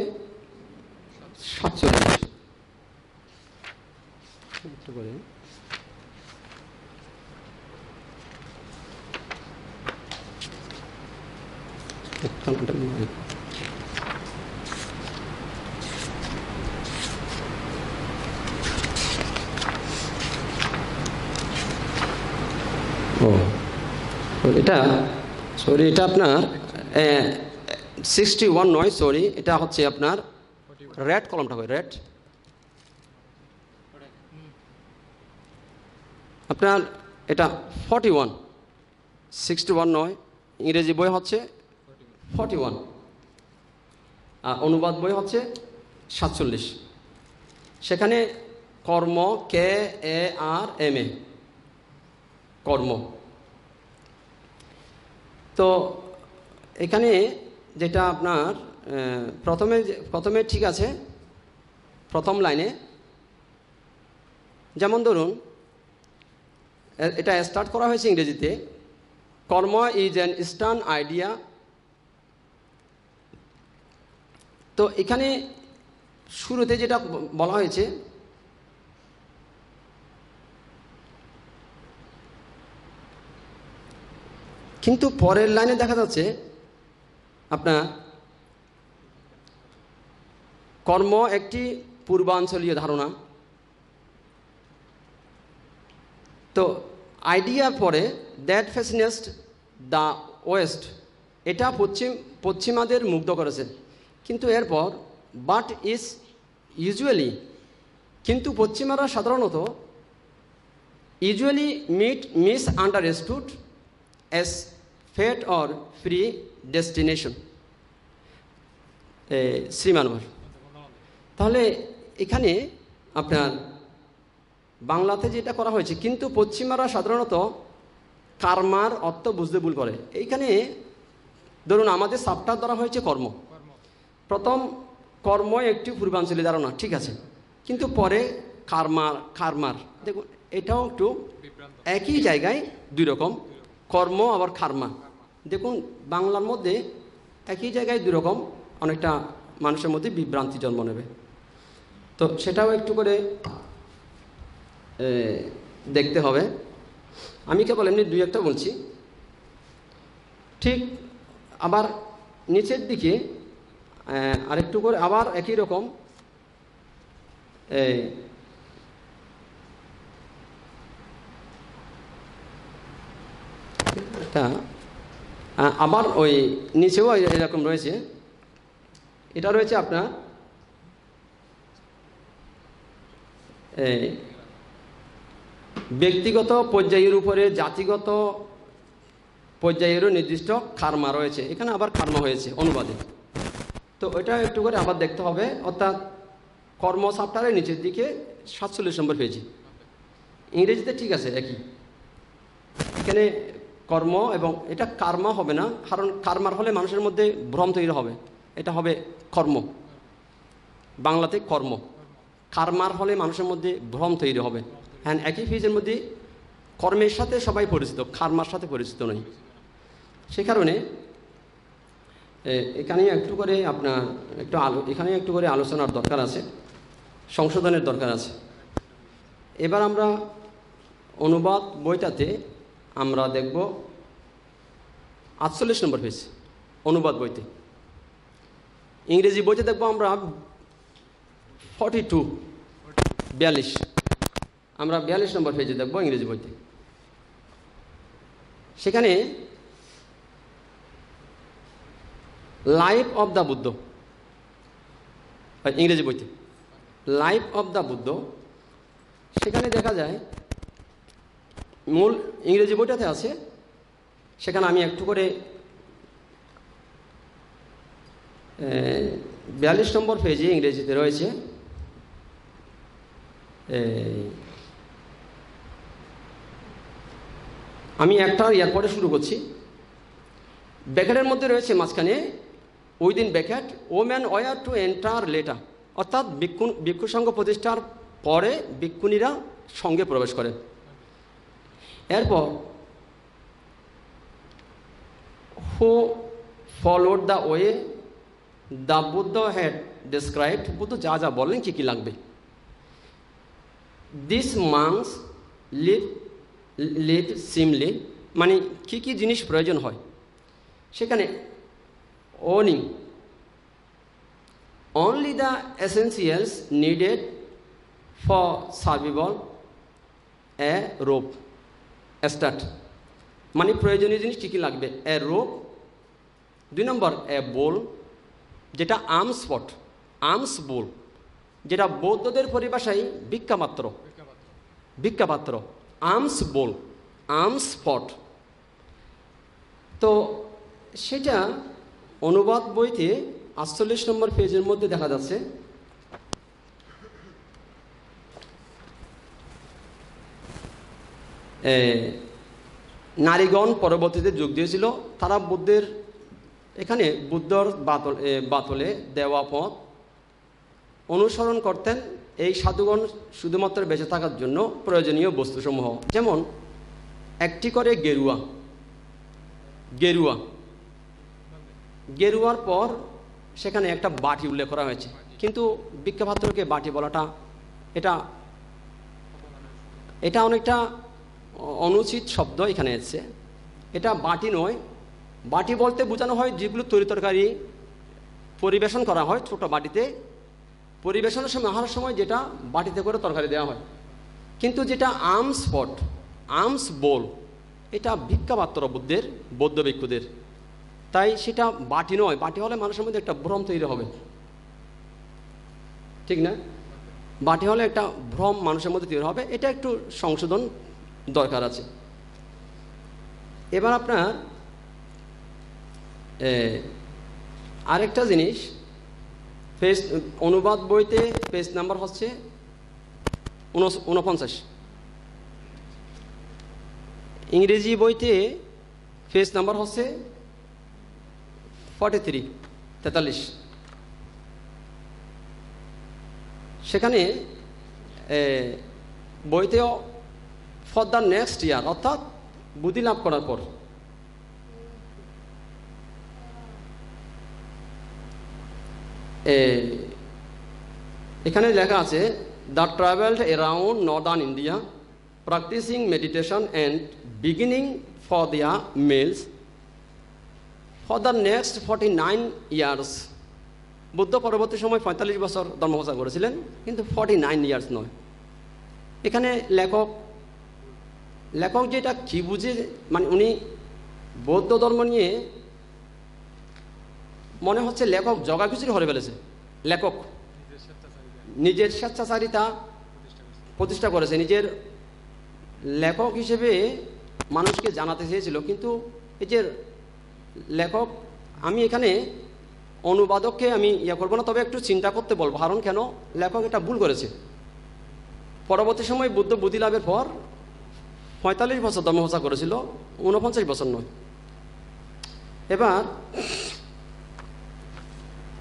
47 এটা সরি, এটা আপনার 61 নয়, সরি, এটা হচ্ছে আপনার রেড কলমটা হয়, রেড আপনার এটা 61 নয়, ইংরেজি বই হচ্ছে 41 আর অনুবাদ বই হচ্ছে 47। সেখানে কর্ম KARM কর্ম। তো এখানে যেটা আপনার প্রথমে ঠিক আছে, প্রথম লাইনে যেমন ধরুন এটা স্টার্ট করা হয়েছে ইংরেজিতে, কর্ম ইজ অ্যান ইস্টার্ন আইডিয়া। তো এখানে শুরুতে যেটা বলা হয়েছে কিন্তু পরের লাইনে দেখা যাচ্ছে আপনার কর্ম একটি পূর্বাঞ্চলীয় ধারণা। তো আইডিয়ার পরে দ্যাট ফ্যাসিনেটস দ্য ওয়েস্ট, এটা পশ্চিমাদের মুগ্ধ করেছে। কিন্তু এরপর বাট ইজ ইউজুয়ালি, কিন্তু পশ্চিমারা সাধারণত usually misunderstood as fate or predestination শ্রীমানবর। তাহলে এখানে আপনার বাংলাতে যেটা করা হয়েছে, কিন্তু পশ্চিমারা সাধারণত কার্মার অর্থ বুঝতে ভুল করে। এইখানে ধরুন আমাদের সাবটার ধরা হয়েছে কর্ম। প্রথম কর্ম একটি পূর্বাঞ্চলীয় ধারণা, ঠিক আছে, কিন্তু পরে কার্মার দেখুন এটাও একটু একই জায়গায় দুই রকম, কর্ম আবার কার্মা। দেখুন বাংলার মধ্যে একই জায়গায় দুই রকম, অনেকটা মানুষের মধ্যে বিভ্রান্তি জন্ম নেবে। তো সেটাও একটু করে দেখতে হবে। আমি কেবল এমনি দুই একটা বলছি। ঠিক আবার নিচের দিকে আরেকটু করে আবার একই রকম এটা আবার ওই নিচেও এরকম রয়েছে। এটা রয়েছে আপনার ব্যক্তিগত পর্যায়ের উপরে জাতিগত পর্যায়েরও নির্দিষ্ট কার্মা রয়েছে। এখানে আবার কার্মা হয়েছে অনুবাদে। তো ওইটা একটু করে আবার দেখতে হবে। অর্থাৎ কর্ম চ্যাপ্টারের নিচের দিকে 47 নম্বর পেয়েছি। ইংরেজিতে ঠিক আছে একই, এখানে কর্ম এবং এটা কার্মা হবে না, কারণ কার্মার হলে মানুষের মধ্যে ভ্রম তৈরি হবে। এটা হবে কর্ম, বাংলাতে কর্ম। কার্মার হলে মানুষের মধ্যে ভ্রম তৈরি হবে। হ্যাঁ, একই ফিজের মধ্যে কর্মের সাথে সবাই পরিচিত, কার্মার সাথে পরিচিত নয়। সে কারণে এখানে একটু করে আপনার এখানে একটু করে আলোচনার দরকার আছে, সংশোধনের দরকার আছে। এবার আমরা অনুবাদ বইটাতে আমরা দেখব 48 নম্বর পেজ অনুবাদ বইতে। ইংরেজি বইতে দেখব আমরা 42 আমরা 42 নম্বর পেজে দেখব ইংরেজি বইতে। সেখানে লাইফ অফ দ্য বুদ্ধ, ইংরেজি বইতে লাইফ অফ দ্য বুদ্ধ, সেখানে দেখা যায় মূল ইংরেজি বইটাতে আছে, সেখানে আমি একটু করে 42 নম্বর পেজে ইংরেজিতে রয়েছে। আমি একটা এরপরে শুরু করছি। ব্যাকেটের মধ্যে রয়েছে মাঝখানে within bracket woman were to enter later, অর্থাৎ ভিক্ষু সংঘ প্রতিষ্ঠার পরে ভিক্ষুণীরা সঙ্গে প্রবেশ করে। এরপর who followed the way the Buddha had described, Buddha যা যা বলেন কী কী লাগবে। দিস মাংস লিভ সিমলি, মানে কী কী জিনিস প্রয়োজন হয় সেখানে। Owning only the essentials needed for survival, a rope, a start, মানে প্রয়োজনীয় জিনিস কী কী লাগবে। এ রোপ, 2 নম্বর এ বোল, যেটা আর্মস বোল, যেটা বৌদ্ধদের পরিভাষায় ভিক্ষাপাত্র, আর্মস বোল, আর্মস পট। তো সেটা অনুবাদ বইতে 48 নম্বর পেজের মধ্যে দেখা যাচ্ছে। নারীগণ পরবর্তীতে যোগ দিয়েছিল, তারা বুদ্ধের এখানে বুদ্ধর বাতলে দেওয়া পথ অনুসরণ করতেন। এই সাধুগণ শুধুমাত্র বেঁচে থাকার জন্য প্রয়োজনীয় বস্তুসমূহ, যেমন একটি করে গেরুয়ার পর সেখানে একটা বাটি উল্লেখ করা হয়েছে, কিন্তু ভিক্ষাপাত্রকে বাটি বলাটা এটা অনেকটা অনুচিত শব্দ এখানে এসেছে। এটা বাটি নয়, বাটি বলতে বোঝানো হয় যেগুলো তরকারি পরিবেশন করা হয় ছোট বাটিতে, পরিবেশনের সময় আহার সময় যেটা বাটিতে করে তরকারি দেওয়া হয়। কিন্তু যেটা আর্মস বোল, এটা ভিক্ষাপাত্র বৌদ্ধ ভিক্ষুদের, তাই সেটা বাটি নয়। বাটি হলে মানুষের মধ্যে একটা ভ্রম তৈরি হবে, ঠিক না? বাটি হলে একটা ভ্রম মানুষের মধ্যে তৈরি হবে, এটা একটু সংশোধন দরকার আছে। এবার আপনার আরেকটা জিনিস, পেজ অনুবাদ বইতে পেজ নাম্বার হচ্ছে 49, ইংরেজি বইতে পেজ নাম্বার হচ্ছে 43। সেখানে বইতেও ফর দ্য নেক্সট ইয়ার, অর্থাৎ বুদ্ধি লাভ করার পর, এখানে লেখা আছে the travelled around northern India practising meditation and begging for their meals for the next 49 years. Buddha পরবর্তী সময় 45 বছর ধর্মপ্রচার করেছিলেন, কিন্তু 49 ইয়ার্স নয়। এখানে লেখক যেটা কি বুঝে, মানে উনি বৌদ্ধ ধর্ম নিয়ে মনে হচ্ছে লেখক জগাখিচুড়ি হরে ফেলেছে। লেখক নিজের স্বেচ্ছাচারিতা প্রতিষ্ঠা করেছে, নিজের লেখক হিসেবে মানুষকে জানাতে চেয়েছিল। কিন্তু এই যে লেখক, আমি এখানে অনুবাদককে আমি করবো না, তবে একটু চিন্তা করতে বলবো, কারণ কেন লেখক এটা ভুল করেছে। পরবর্তী সময় বুদ্ধ বুদ্ধি লাভের পর 45 বছর ধর্মপ্রচার করেছিল, 49 বছর নয়। এবার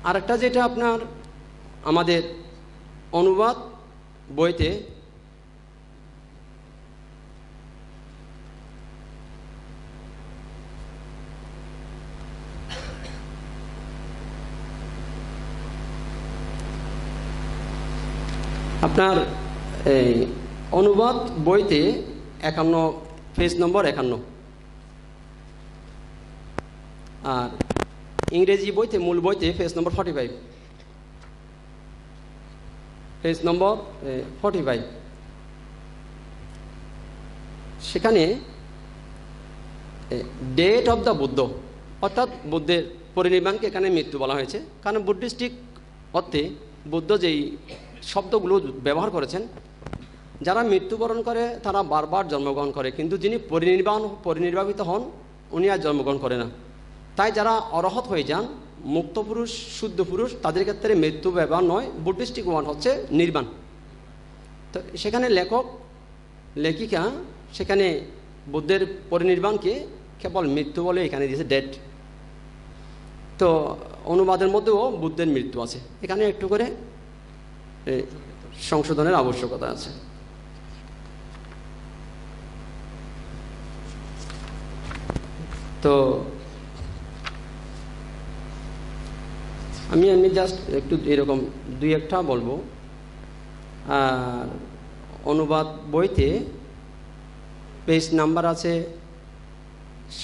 আরেকটা যেটা আপনার আমাদের অনুবাদ বইতে আপনার এই অনুবাদ বইতে 51 পেজ নম্বর 51, আর ইংরেজি বইতে মূল বইতে পেজ নম্বর 45, পেজ নম্বর 45। সেখানে ডেট অফ দ্য বুদ্ধ অর্থাৎ বুদ্ধের পরিনির্বাণকে এখানে মৃত্যু বলা হয়েছে, কারণ বুদ্ধিস্টিক অর্থে বুদ্ধ যেই শব্দগুলো ব্যবহার করেছেন, যারা মৃত্যুবরণ করে তারা বারবার জন্মগ্রহণ করে, কিন্তু যিনি পরিনির্বাপিত হন উনি আর জন্মগ্রহণ করে না। তাই যারা অরহত হয়ে যান, মুক্ত পুরুষ, শুদ্ধ পুরুষ, তাদের ক্ষেত্রে মৃত্যু ব্যবহার নয়, বুদ্ধিস্টিক ওয়ান হচ্ছে নির্বাণ। তো সেখানে লেখিকা সেখানে বুদ্ধের পরিনির্বাণকে কেবল মৃত্যু বলে এখানে দিয়েছে ডেট। তো অনুবাদের মধ্যেও বুদ্ধের মৃত্যু আছে, এখানে একটু করে সংশোধনের আবশ্যকতা আছে। তো আমি জাস্ট একটু এরকম দুই একটা বলবো। আর অনুবাদ বইতে পেজ নাম্বার আছে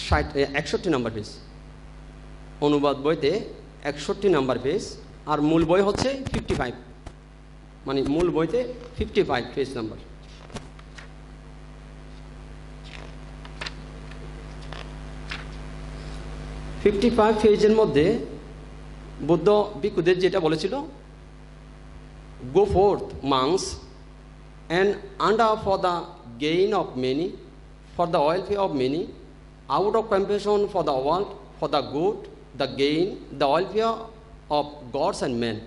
61 নাম্বার পেজ, অনুবাদ বইতে 61 নাম্বার পেজ, আর মূল বই হচ্ছে 55, মানে মূল বইতে 55 পেজ নাম্বার। পেজের মধ্যে বুদ্ধ ভিক্ষুদের যেটা বলেছিল, গো ফোর্থ মাংস and under for the gain of many, for the welfare of many, out of compassion for the world, for the good, the gain, the welfare of gods and men.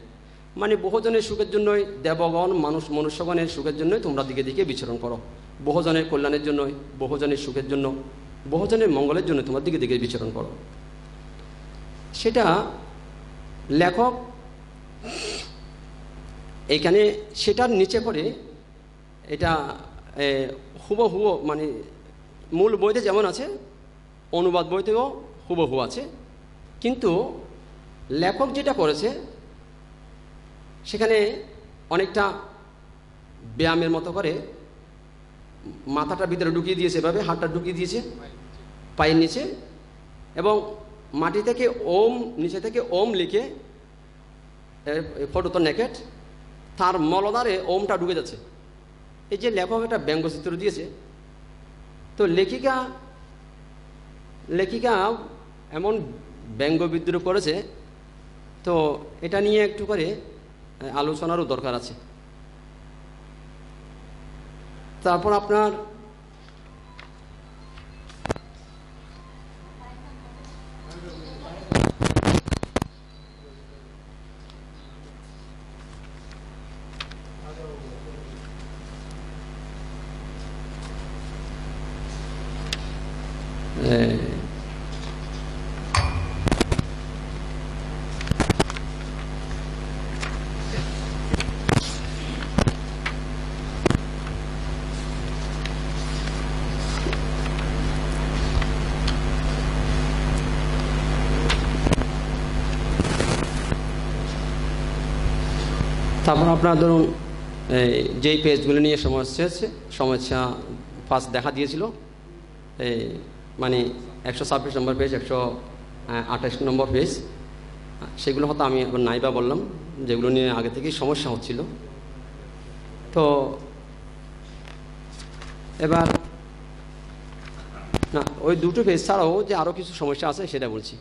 মানে বহুজনের সুখের জন্যই, দেবগণ মনুষ্যগণের সুখের জন্যই তোমরা দিকে দিকে বিচরণ করো, বহুজনের কল্যাণের জন্যই, বহুজনের সুখের জন্য, বহুজনের মঙ্গলের জন্য তোমরা দিকে দিকে বিচরণ করো। সেটা লেখক এখানে সেটার নিচে করে এটা হুবহু, মানে মূল বইতে যেমন আছে অনুবাদ বইতেও হুবহু আছে, কিন্তু লেখক যেটা করেছে সেখানে অনেকটা ব্যায়ামের মতো করে মাথাটা ভিতরে ঢুকিয়ে দিয়েছে, এভাবে হাতটা ঢুকিয়ে দিয়েছে পায়ের নিচে, এবং মাটি থেকে ওম, নিচে থেকে ওম লিখে, ফটো তো নেকেট, তার মলদারে ওমটা ঢুকে যাচ্ছে। এই যে লেখক একটা ব্যঙ্গচিত্র দিয়েছে, তো লেখিকা এমন ব্যঙ্গ বিদ্রোহ করেছে, তো এটা নিয়ে একটু করে আলোচনারও দরকার আছে। তারপর আপনার তারপর আপনার ধরুন যেই পেজগুলো নিয়ে সমস্যা ফার্স্ট দেখা দিয়েছিল, মানে 126 নম্বর পেজ, 128 নম্বর পেজ, সেগুলো হয়তো আমি এখন নাইবা বললাম, যেগুলো নিয়ে আগে থেকেই সমস্যা হচ্ছিল। তো এবার না, ওই দুটো পেজ ছাড়াও যে আরও কিছু সমস্যা আছে সেটা বলছি।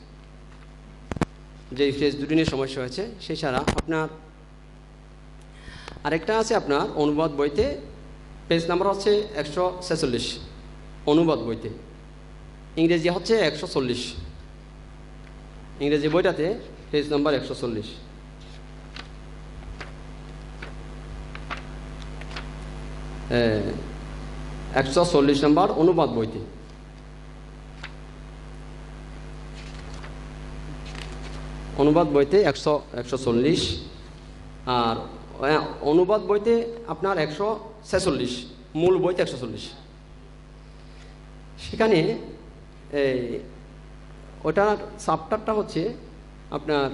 যে পেজ দুটো নিয়ে সমস্যা হয়েছে সেই ছাড়া আপনার আরেকটা আছে আপনার অনুবাদ বইতে, পেজ নাম্বার হচ্ছে 146, অনুবাদ বইতে, ইংরেজি হচ্ছে 140, ইংরেজি বইটাতে পেজ নাম্বার 140। হ্যাঁ, 140 নম্বর অনুবাদ বইতে। অনুবাদ বইতে 140, আর অনুবাদ বইতে আপনার 146, মূল বইতে 140। সেখানে ওটার চ্যাপ্টারটা হচ্ছে আপনার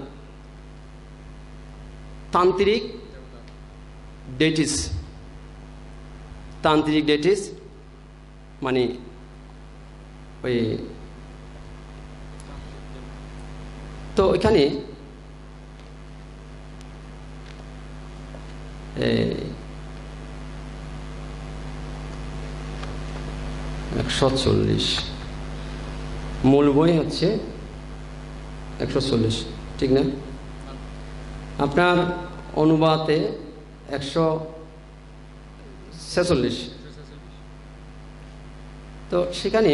তান্ত্রিক ডেটিস, তান্ত্রিক ডেটিস মানে ওই, তো এখানে 140 মূল বই হচ্ছে 140, ঠিক না? আপনার অনুবাদে 146। তো সেখানে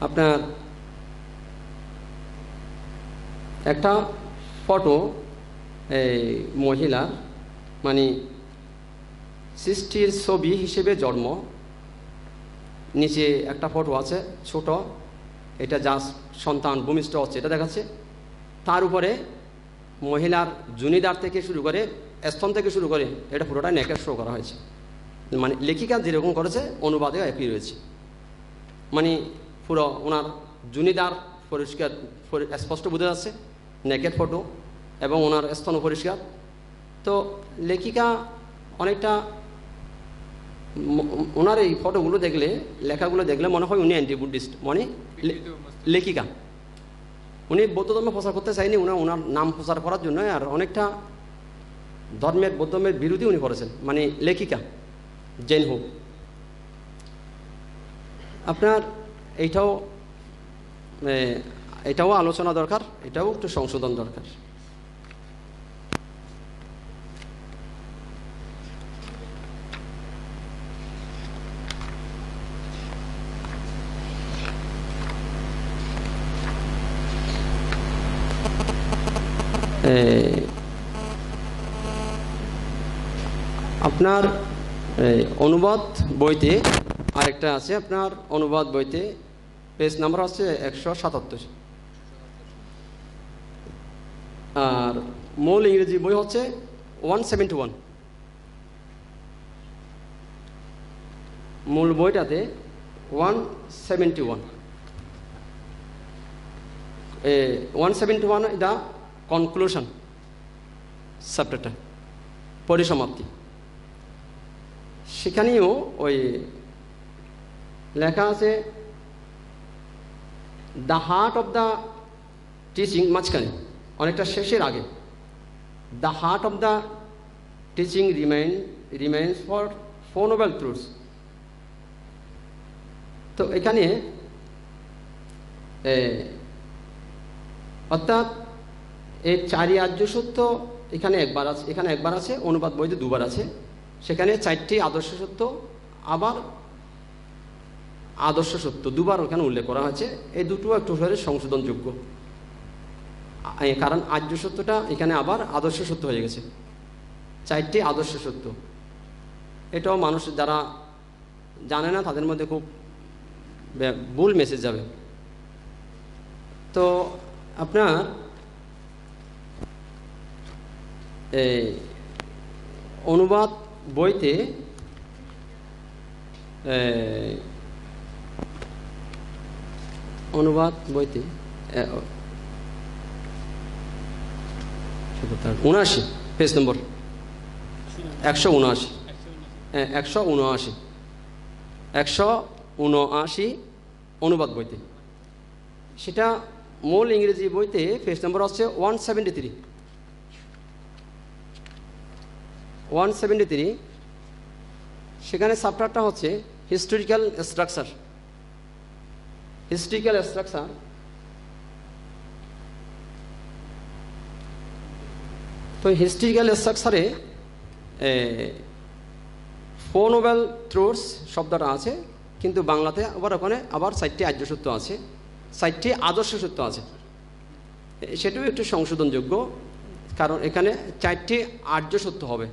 আপনার একটা ফটো এই মহিলা মানে সৃষ্টির ছবি হিসেবে জন্ম, নিচে একটা ফটো আছে ছোট, এটা যা সন্তান ভূমিষ্ঠ হচ্ছে এটা দেখাচ্ছে, তার উপরে মহিলার জুনিদার থেকে শুরু করে স্তন থেকে শুরু করে এটা পুরোটা নেকেট শো করা হয়েছে। মানে লেখিকা যেরকম করেছে অনুবাদে একই রয়েছে, মানে পুরো ওনার জুনিদার পরিষ্কার স্পষ্ট বোঝা যাচ্ছে, নেকেট ফটো, এবং ওনার স্তন পরিষ্কার। তো লেখিকা অনেকটা ওনার এই ফটোগুলো দেখলে, লেখাগুলো দেখলে মনে হয় উনি অ্যান্টি বুদ্ধিস্ট, মানে লেখিকা উনি বৌদ্ধ ধর্ম প্রচার করতে চাইনি, ওনার নাম প্রচার করার জন্য আর অনেকটা ধর্মের বৌদ্ধ ধর্মের বিরোধী উনি করেছেন, মানে লেখিকা জেন হোক। আপনার এটাও আলোচনা দরকার, এটাও একটু সংশোধন দরকার। আপনার অনুবাদ বইতে আরেকটা আছে, আপনার অনুবাদ বইতে পেজ নাম্বার হচ্ছে 177, আর মূল ইংরেজি বই হচ্ছে 171। মূল বইটাতে 171, 171 এটা কনক্লুশন চ্যাপ্টারটা, পরিসমাপ্তি। সেখানেও ওই লেখা আছে the heart of the teaching, মাঝখানে অনেকটা শেষের আগে, the heart of the teaching remains for 4 Nobel truths. তো এখানে অর্থাৎ এই 4ই আর্য সত্য এখানে একবার আছে, অনুবাদ বইতে 2বার আছে। সেখানে 4টি আদর্শ সত্য, আবার আদর্শ সত্য 2বার ওখানে উল্লেখ করা হয়েছে। এই দুটো একটু সংশোধনযোগ্য, কারণ আর্য সত্যটা এখানে আবার আদর্শ সত্য হয়ে গেছে। 4টি আদর্শ সত্য, এটাও মানুষ যারা জানে না তাদের মধ্যে খুব ভুল মেসেজ যাবে। তো আপনার অনুবাদ বইতে অনুবাদ বইতে 79 পেজ নম্বর 179, 179 অনুবাদ বইতে, সেটা মূল ইংরেজি বইতে পেজ নম্বর হচ্ছে 173। সেখানে চ্যাপ্টারটা হচ্ছে হিস্টোরিক্যাল স্ট্রাকচার। তো হিস্টোরিক্যাল স্ট্রাকচারে 4 নোবেল ট্রুথস শব্দটা আছে, কিন্তু বাংলাতে ওখানে 4টি আর্য সত্য আছে, 4টি আদর্শ সত্য আছে। সেটাও একটু সংশোধনযোগ্য, কারণ এখানে 4টি আর্য সত্য হবে,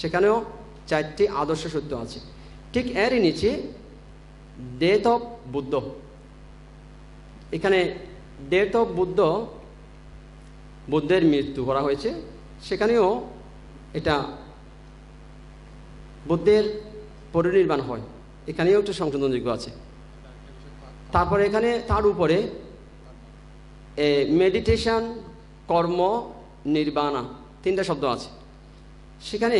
সেখানেও 4টি আদর্শ সত্য আছে। ঠিক এরই নিচে ডেথ অফ বুদ্ধ, এখানে ডেথ অফ বুদ্ধের মৃত্যু করা হয়েছে, সেখানেও এটা বুদ্ধের পরিনির্বাণ হয়, এখানেও একটু সংশোধনযোগ্য আছে। তারপরে এখানে তার উপরে মেডিটেশন, কর্ম, নির্বাণা 3টা শব্দ আছে। সেখানে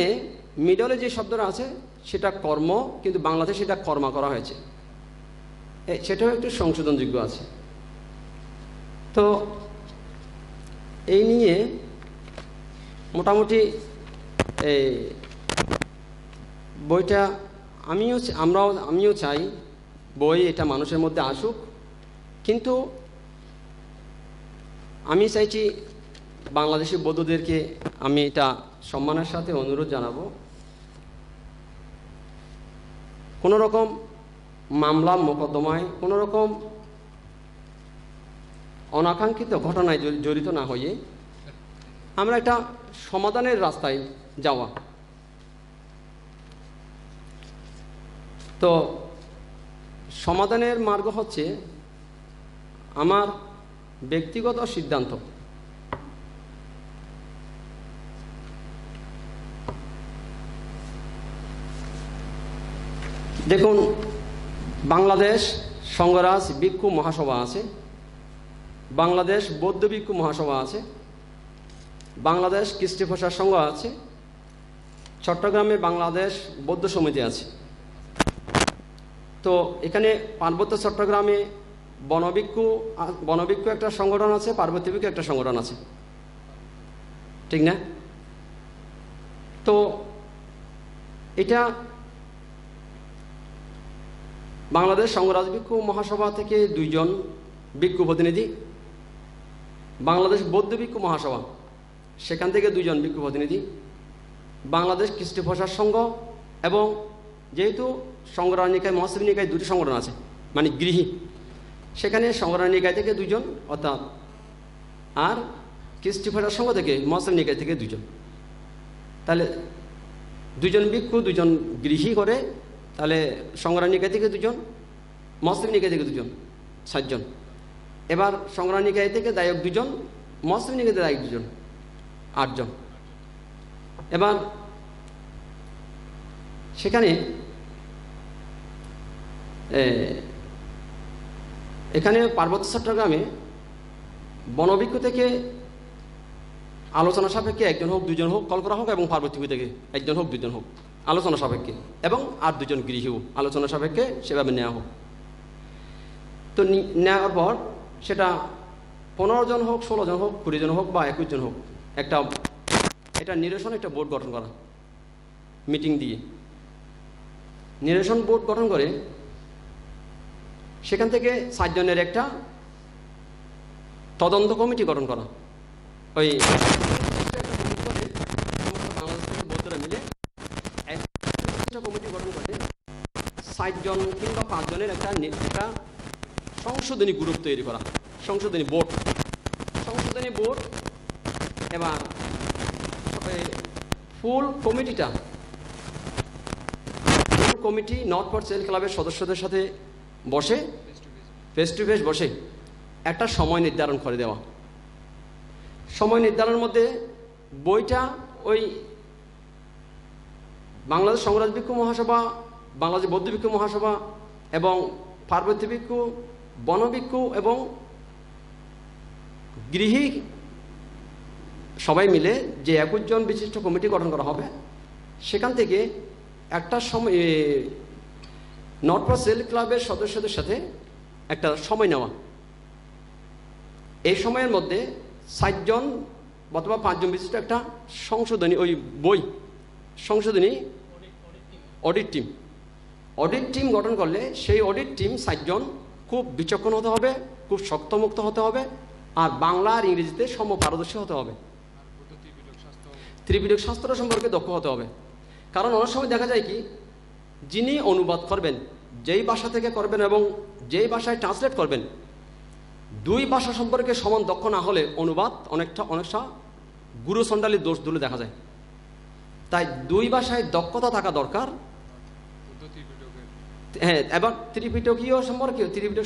মিডলে যে শব্দটা আছে সেটা কর্ম, কিন্তু বাংলাদেশে সেটা কর্মা করা হয়েছে, সেটাও একটু সংশোধনযোগ্য আছে। তো এই নিয়ে মোটামুটি এই বইটা আমিও চাই বই এটা মানুষের মধ্যে আসুক, কিন্তু আমি চাইছি বাংলাদেশি বৌদ্ধদেরকে আমি এটা সম্মানের সাথে অনুরোধ জানাবো, কোনো রকম মামলা মোকদ্দমায়, কোনো রকম অনাকাঙ্ক্ষিত ঘটনায় জড়িত না হয়ে আমরা একটা সমাধানের রাস্তায় যাওয়া। তো সমাধানের মার্গ হচ্ছে আমার ব্যক্তিগত সিদ্ধান্ত। দেখুন, বাংলাদেশ সংঘরাজ ভিক্ষু মহাসভা আছে, বাংলাদেশ বৌদ্ধ ভিক্ষু মহাসভা আছে, বাংলাদেশ কৃষ্টি প্রসার সংঘ আছে, চট্টগ্রামে বাংলাদেশ বৌদ্ধ সমিতি আছে। তো এখানে পার্বত্য চট্টগ্রামে বনভিক্ষু একটা সংগঠন আছে, পার্বত্য ভিক্ষু একটা সংগঠন আছে, ঠিক না? তো এটা বাংলাদেশ সংঘরাজ ভিক্ষু মহাসভা থেকে 2 জন ভিক্ষু প্রতিনিধি, বাংলাদেশ বৌদ্ধ ভিক্ষু মহাসভা সেখান থেকে 2 জন ভিক্ষু প্রতিনিধি, বাংলাদেশ কৃষ্টি প্রসার সংঘ, এবং যেহেতু সংগ্রাম নিকায় মহাসিব নিকায় 2টি সংগঠন আছে মানে গৃহী, সেখানে সংগ্রাম নিকায় থেকে 2 জন, অর্থাৎ আর কৃষ্টি প্রসার সংঘ থেকে মহাসিব নিকায় থেকে 2 জন। তাহলে 2 জন ভিক্ষু 2 জন গৃহী করে, তাহলে সংগ্রাম নিকায় থেকে 2 জন, মহাসিব নিকায় থেকে 2 জন, 7 জন। এবার সংগ্রাম নিকায় থেকে দায়ক 2 জন, মহাসিব নিকায় থেকে দায়ক 2 জন, 8 জন। এবার সেখানে এখানে পার্বত্য চট্টগ্রামে বনভিক্ষু থেকে আলোচনা সাপেক্ষে 1 জন হোক 2 জন হোক কল করা হোক, এবং পার্বত্য থেকে 1 জন হোক 2 জন হোক আলোচনা সাপেক্ষে, এবং আর 2 জন গৃহীও আলোচনা সাপেক্ষে সেভাবে নেওয়া হোক। তো নেওয়ার পর সেটা 15 জন হোক, 16 জন হোক, 20 জন হোক বা 21 জন হোক, এটা নিরসন একটা বোর্ড গঠন করা, মিটিং দিয়ে নিরসন বোর্ড গঠন করে সেখান থেকে 7 জনের একটা তদন্ত কমিটি গঠন করা। ওই বাংলাদেশের বৌদ্ধরা মিলে একটা কমিটি গঠন করে 7 জন কিংবা 5 জনের একটা সংশোধনী গ্রুপ তৈরি করা, সংশোধনী বোর্ড। এবার ফুল কমিটি নর্থ পয়েন্ট সেল ক্লাবের সদস্যদের সাথে বসে ফেস টু ফেস বসে একটা সময় নির্ধারণ করে দেওয়া। সময় নির্ধারণের মধ্যে বইটা ওই বাংলাদেশ সংঘরাজ ভিক্ষু মহাসভা, বাংলাদেশ বৌদ্ধ ভিক্ষু মহাসভা এবং পার্বত্য ভিক্ষু, বনভিক্ষু এবং গৃহী সবাই মিলে যে 21 জন বিশিষ্ট কমিটি গঠন করা হবে, সেখান থেকে একটা সময় নর্থ পয়েন্ট সেল ক্লাবের সদস্যদের সাথে একটা সময় নেওয়া। এই সময়ের মধ্যে 7 জন অথবা 5 জন বিশিষ্ট একটা সংশোধনী সংশোধনী অডিট টিম গঠন করলে সেই অডিট টিম 7 জন খুব বিচক্ষণ হতে হবে, খুব শক্তমুক্ত হতে হবে, আর বাংলা আর ইংরেজিতে সমপারদর্শী হতে হবে, ত্রিপিটক শাস্ত্র সম্পর্কে দক্ষ হতে হবে। কারণ অনেক সময় দেখা যায় কি, যিনি অনুবাদ করবেন, যেই ভাষা থেকে করবেন এবং যেই ভাষায় ট্রান্সলেট করবেন, 2 ভাষা সম্পর্কে সমান দক্ষ না হলে অনুবাদ অনেকটা গুরুচণ্ডালির দোষ দুলে দেখা যায়। তাই 2 ভাষায় দক্ষতা থাকা দরকার। হ্যাঁ, এবার ত্রিপিটক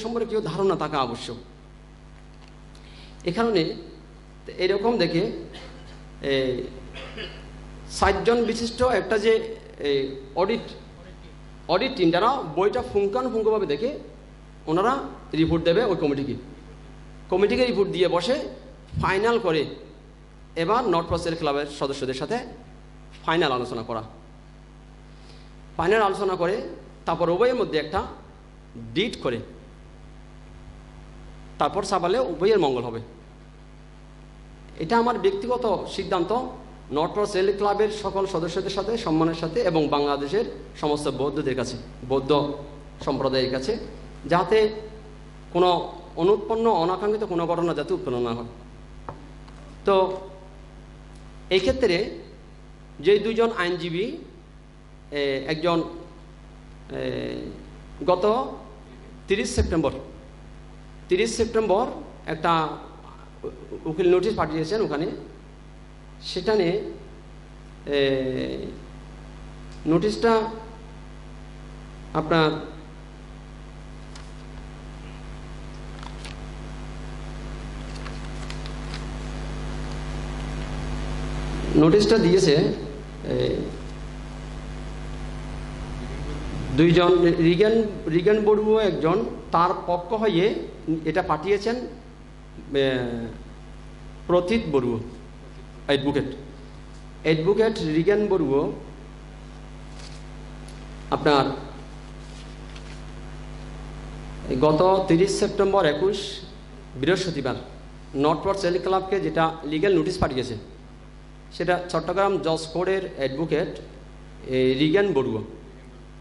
সম্পর্কে ধারণা থাকা আবশ্যক। এ কারণে এরকম দেখে 7 জন বিশিষ্ট একটা যে অডিট টিম, যারা বইটা পুঙ্খানুপুঙ্খভাবে দেখে ওনারা রিপোর্ট দেবে ওই কমিটিকে রিপোর্ট দিয়ে বসে ফাইনাল করে এবার নর্থ পয়েন্ট সেল ক্লাবের সদস্যদের সাথে ফাইনাল আলোচনা করা। ফাইনাল আলোচনা করে তারপর উভয়ের মধ্যে একটা ডিট করে তারপর সাবালে উভয়ের মঙ্গল হবে। এটা আমার ব্যক্তিগত সিদ্ধান্ত, নর্থ ওয়েস্ট রেল ক্লাবের সকল সদস্যদের সাথে সম্মানের সাথে এবং বাংলাদেশের সমস্ত বৌদ্ধদের কাছে, বৌদ্ধ সম্প্রদায়ের কাছে, যাতে কোনো অনুৎপন্ন অনাকাঙ্ক্ষিত কোনো ঘটনা যাতে উৎপন্ন না হয়। তো এই ক্ষেত্রে যে দুজন আইনজীবী, একজন গত 30 সেপ্টেম্বর একটা উকিল নোটিশ পাঠিয়েছেন ওখানে, সেখানে নোটিশটা আপনার দিয়েছে দুইজন, রিগেন বড়ুয়া একজন, তার পক্ষ হয়ে এটা পাঠিয়েছেন প্রতীত বড়ুয়া, অ্যাডভোকেট রিগেন বড়ুয়া আপনার গত 30 সেপ্টেম্বর 21 বৃহস্পতিবার নর্থ ওয়েস্ট রেল ক্লাবকে যেটা লিগ্যাল নোটিশ পাঠিয়েছে, সেটা চট্টগ্রাম জজ কোর্টের অ্যাডভোকেট রিগেন বড়ুয়া।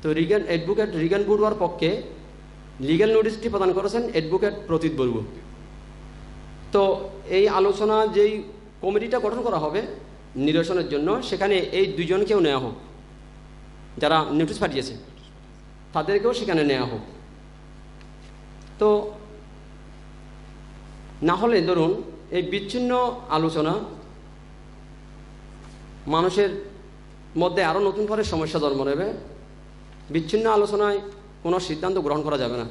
তো অ্যাডভোকেট রিগেন বড়ুয়ার পক্ষে লিগ্যাল নোটিশটি প্রদান করেছেন অ্যাডভোকেট প্রতীত বড়ুয়া। তো এই আলোচনা যেই কমিটিটা গঠন করা হবে নিরসনের জন্য, সেখানে এই দুজনকেও নেওয়া হোক, যারা নোটিশ পাঠিয়েছে তাদেরকেও সেখানে নেওয়া হোক। তো না হলে ধরুন এই বিচ্ছিন্ন আলোচনা মানুষের মধ্যে আরও নতুন করে সমস্যা জন্ম নেবে। বিচ্ছিন্ন আলোচনায় কোনো সিদ্ধান্ত গ্রহণ করা যাবে না,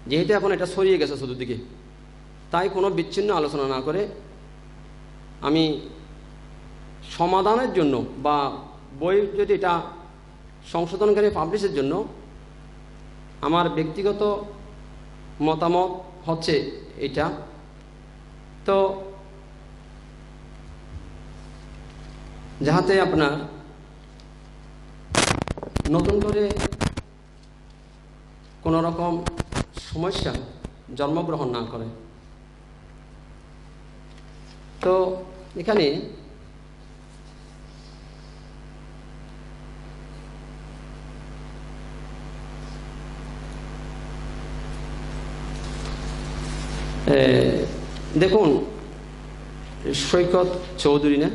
যেহেতু এখন এটা ছড়িয়ে গেছে চতুর্দিকে। তাই কোনো বিচ্ছিন্ন আলোচনা না করে আমি সমাধানের জন্য বা বই যদি এটা সংশোধনকারী পাবলিশের জন্য আমার ব্যক্তিগত মতামত হচ্ছে এটা। তো যাহাতে আপনার নতুন করে কোনো রকম সমস্যা জন্মগ্রহণ না করে। তো এখানে দেখুন সৈকত চৌধুরী, না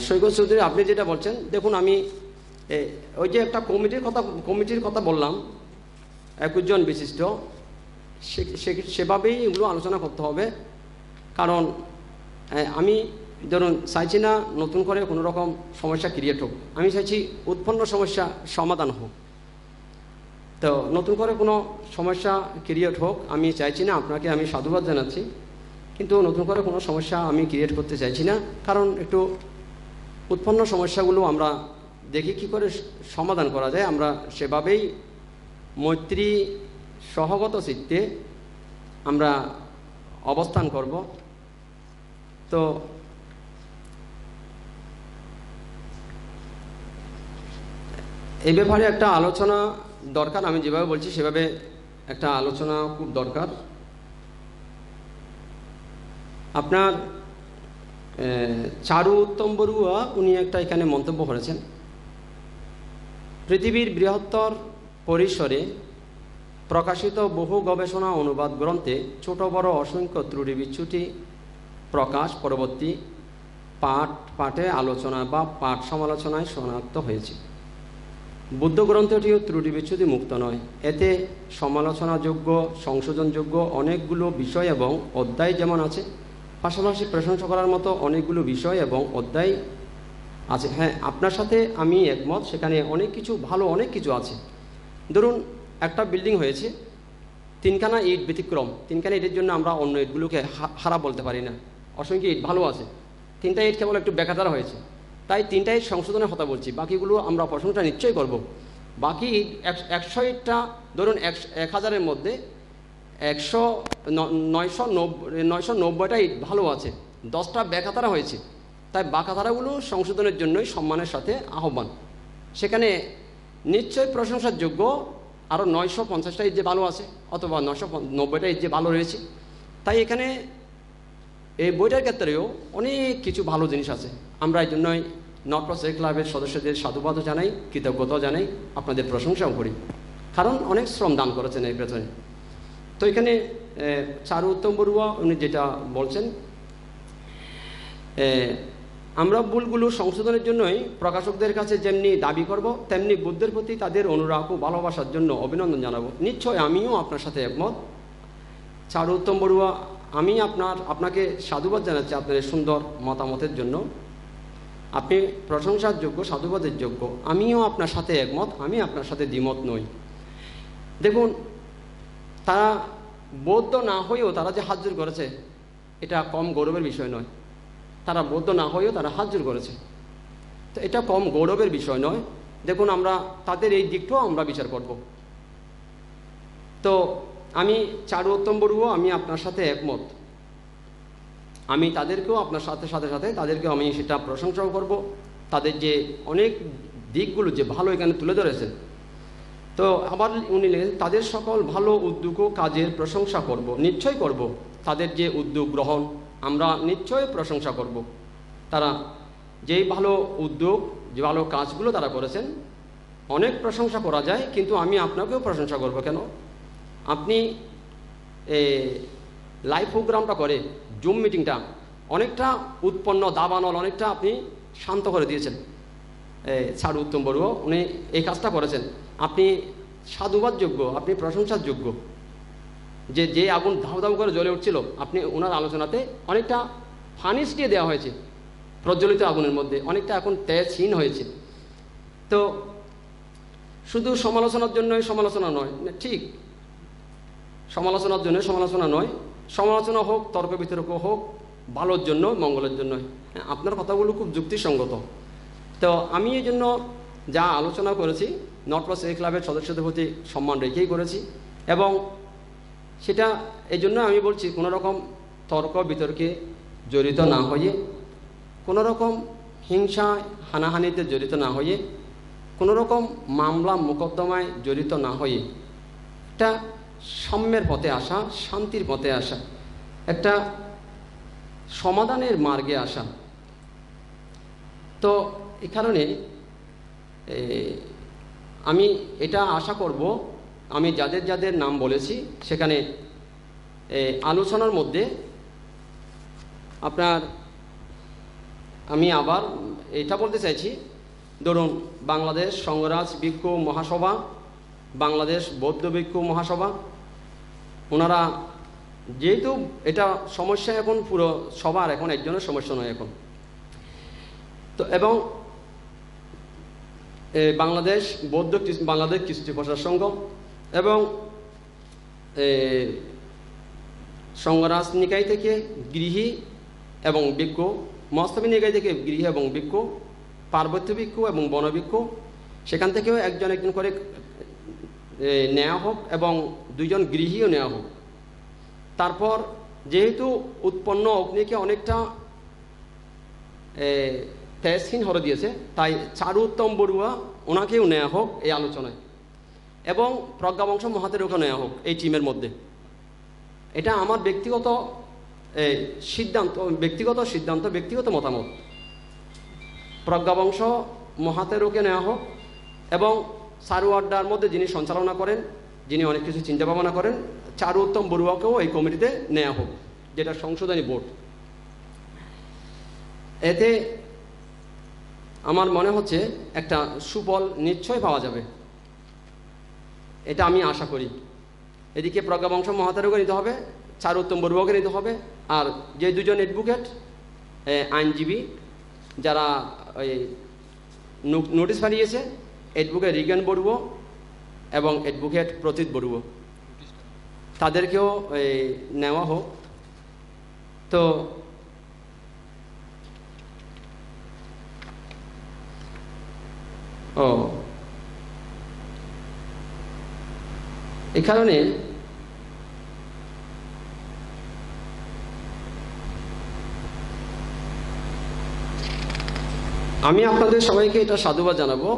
সৈকত চৌধুরী, আপনি যেটা বলছেন, দেখুন আমি ওই যে একটা কমিটির কথা বললাম 21 জন বিশিষ্ট, সেভাবেই এগুলো আলোচনা করতে হবে। কারণ আমি ধরুন চাইছি না নতুন করে কোনো রকম সমস্যা ক্রিয়েট হোক, আমি চাইছি উৎপন্ন সমস্যা সমাধান হোক। তো নতুন করে কোনো সমস্যা ক্রিয়েট হোক আমি চাইছি না, আপনাকে আমি সাধুবাদ জানাচ্ছি, কিন্তু নতুন করে কোনো সমস্যা আমি ক্রিয়েট করতে চাইছি না। কারণ একটু উৎপন্ন সমস্যাগুলো আমরা দেখি কী করে সমাধান করা যায়, আমরা সেভাবেই মৈত্রী সহগত চিত্তে আমরা অবস্থান করব। তো এই ব্যাপারে একটা আলোচনা দরকার, আমি যেভাবে বলছি সেভাবে একটা আলোচনা খুব দরকার। আপনার চারু উত্তম বড়ুয়া উনি একটা এখানে মন্তব্য করেছেন, পৃথিবীর বৃহত্তর পরিসরে প্রকাশিত বহু গবেষণা অনুবাদ গ্রন্থে ছোট বড় অসংখ্য ত্রুটি বিচ্যুতি প্রকাশ পরবর্তী পাঠে আলোচনা বা পাঠ সমালোচনায় শনাক্ত হয়েছে। বুদ্ধ গ্রন্থটিও ত্রুটি বিচ্যুতি মুক্ত নয়, এতে সমালোচনাযোগ্য সংশোধনযোগ্য অনেকগুলো বিষয় এবং অধ্যায় যেমন আছে, পাশাপাশি প্রশংসা করার মতো অনেকগুলো বিষয় এবং অধ্যায় আছে। হ্যাঁ, আপনার সাথে আমি একমত, সেখানে অনেক কিছু ভালো অনেক কিছু আছে। ধরুন একটা বিল্ডিং হয়েছে, 3খানা ইট ব্যতিক্রম, 3খানা ইটের জন্য আমরা অন্য ইটগুলোকে খারাপ বলতে পারি না। অসংখ্য ইট ভালো আছে, 3টা ইট কেবল একটু বেকাতারা হয়েছে, তাই 3টা ইট সংশোধনের কথা বলছি, বাকিগুলো আমরা প্রশংসা নিশ্চয়ই করব। বাকি ইট 100 ইটটা ধরুন 1000-এর মধ্যে 990টা ইট ভালো আছে, 10টা বেকাতারা হয়েছে, তাই বাকাতারাগুলো সংশোধনের জন্যই সম্মানের সাথে আহ্বান। সেখানে নিশ্চয়ই প্রশংসার যোগ্য আরও 950টা ইজ্জে ভালো আছে, অথবা 990টা ইজ্জে ভালো রয়েছে। তাই এখানে এই বইটার ক্ষেত্রেও অনেক কিছু ভালো জিনিস আছে। আমরা এই জন্যই নর্থ প্রসেক ক্লাবের সদস্যদের সাধুবাদও জানাই, কৃতজ্ঞতাও জানাই, আপনাদের প্রশংসাও করি, কারণ অনেক শ্রম দান করেছেন এর পেছনে। তো এখানে চারু উত্তম বড়ুয়া উনি যেটা বলছেন, আমরা ভুলগুলো সংশোধনের জন্যই প্রকাশকদের কাছে যেমনি দাবি করব, তেমনি বুদ্ধের প্রতি তাদের অনুরাগ ও ভালোবাসার জন্য অভিনন্দন জানাবো। নিশ্চয় আমিও আপনার সাথে একমত। চারু উত্তম বড়ুয়া, আমি আপনাকে সাধুবাদ জানাচ্ছি আপনার সুন্দর মতামতের জন্য। আপনি প্রশংসার যোগ্য, সাধুবাদের যোগ্য। আমিও আপনার সাথে একমত, আমি আপনার সাথে দ্বিমত নই। দেখুন, তারা বৌদ্ধ না হয়েও তারা যে হাত জোর করেছে, এটা কম গৌরবের বিষয় নয়। তারা বৌদ্ধ না হয়েও তারা হাত জোর করেছে, তো এটা কম গৌরবের বিষয় নয়। দেখুন, আমরা তাদের এই দিকটাও আমরা বিচার করব। তো আমি চারু উত্তম বড়ুয়া, আমি আপনার সাথে একমত। আমি তাদেরকেও আপনার সাথে তাদেরকেও আমি সেটা প্রশংসাও করব। তাদের যে অনেক দিকগুলো যে ভালো এখানে তুলে ধরেছেন। তো আবার উনি লিখেছেন, তাদের সকল ভালো উদ্যোগ ও কাজের প্রশংসা করব, নিশ্চয় করব। তাদের যে উদ্যোগ গ্রহণ আমরা নিশ্চয়ই প্রশংসা করব। তারা যেই ভালো উদ্যোগ, যে ভালো কাজগুলো তারা করেছেন, অনেক প্রশংসা করা যায়, কিন্তু আমি আপনাকেও প্রশংসা করব। কেন? আপনি লাইভ প্রোগ্রামটা করে জুম মিটিংটা অনেকটা উৎপন্ন দাবানল, অনেকটা আপনি শান্ত করে দিয়েছেন। চারু উত্তম বড়ুয়া উনি এই কাজটা করেছেন। আপনি সাধুবাদ যোগ্য, আপনি প্রশংসার যোগ্য। যে আগুন ধাউ ধাউ করে জ্বলে উঠছিল, আপনি ওনার আলোচনাতে অনেকটা ফানিশ দিয়ে দেওয়া হয়েছে। প্রজ্বলিত আগুনের মধ্যে অনেকটা এখন তেজহীন হয়েছে। তো শুধু সমালোচনার জন্যই সমালোচনা নয়, ঠিক, সমালোচনার জন্য সমালোচনা নয়, সমালোচনা হোক, তর্ক বিতর্ক হোক, ভালোর জন্য, মঙ্গলের জন্য। আপনার কথাগুলো খুব যুক্তিসঙ্গত। তো আমি এই জন্য যা আলোচনা করেছি নর্থ প্রসেক ক্লাবের সদস্যদের প্রতি সম্মান রেখেই করেছি, এবং সেটা এই জন্য আমি বলছি, কোনো রকম তর্ক বিতর্কে জড়িত না হয়ে, কোনো রকম হিংসা হানাহানিতে জড়িত না হয়ে, কোনো রকম মামলা মোকদ্দমায় জড়িত না হয়ে, একটা সাম্যের পথে আসা, শান্তির পথে আসা, একটা সমাধানের মার্গে আসা। তো এই কারণে আমি এটা আশা করব, আমি যাদের যাদের নাম বলেছি সেখানে আলোচনার মধ্যে আপনার আমি আবার এটা বলতে চাইছি, ধরুন বাংলাদেশ সংঘরাজ ভিক্ষু মহাসভা, বাংলাদেশ বৌদ্ধ ভিক্ষু মহাসভা, ওনারা যেহেতু এটা সমস্যা এখন পুরো সবার, এখন একজনের সমস্যা নয় এখন, তো এবং বাংলাদেশ বাংলাদেশ কৃষ্টি প্রচার সংঘ এবং সংঘরাজ নিকায় থেকে গৃহী এবং ভিক্ষু, মস্তবী নিকায় থেকে গৃহী এবং ভিক্ষু, পার্বত্য ভিক্ষু এবং বনভিক্ষু, সেখান থেকেও একজন একজন করে নেওয়া হোক এবং দুইজন গৃহীও নেওয়া হোক। তারপর যেহেতু উৎপন্ন অগ্নিকে অনেকটা তেজহীন হরে দিয়েছে, তাই চারু উত্তম বড়ুয়া ওনাকেও নেওয়া হোক এই আলোচনায়, এবং প্রজ্ঞাবংশ মহাতেরকে নেওয়া হোক এই টিমের মধ্যে। এটা আমার ব্যক্তিগত সিদ্ধান্ত, ব্যক্তিগত মতামত। প্রজ্ঞাবংশ মহাতেরকে নেওয়া হোক, এবং চারু আড্ডার মধ্যে যিনি সঞ্চালনা করেন, যিনি অনেক কিছু চিন্তা ভাবনা করেন, চারু উত্তম বড়ুয়াকেও এই কমিটিতে নেওয়া হোক, যেটা সংশোধনী বোর্ড। এতে আমার মনে হচ্ছে একটা সুফল নিশ্চয় পাওয়া যাবে, এটা আমি আশা করি। এদিকে প্রজ্ঞাবংশ মহাতেরকে নিতে হবে, চারু উত্তম বড়ুয়াকে নিতে হবে, আর যে দুজন অ্যাডভোকেট আইনজীবী যারা ওই নোটিশ পাঠিয়েছে, অ্যাডভোকেট রিগেন বড়ুয়া এবং অ্যাডভোকেট প্রতীত বড়ুয়া, তাদেরকেও নেওয়া হোক। তো এই কারণে আমি আপনাদের সবাইকে এটা সাধুবাদ জানাবো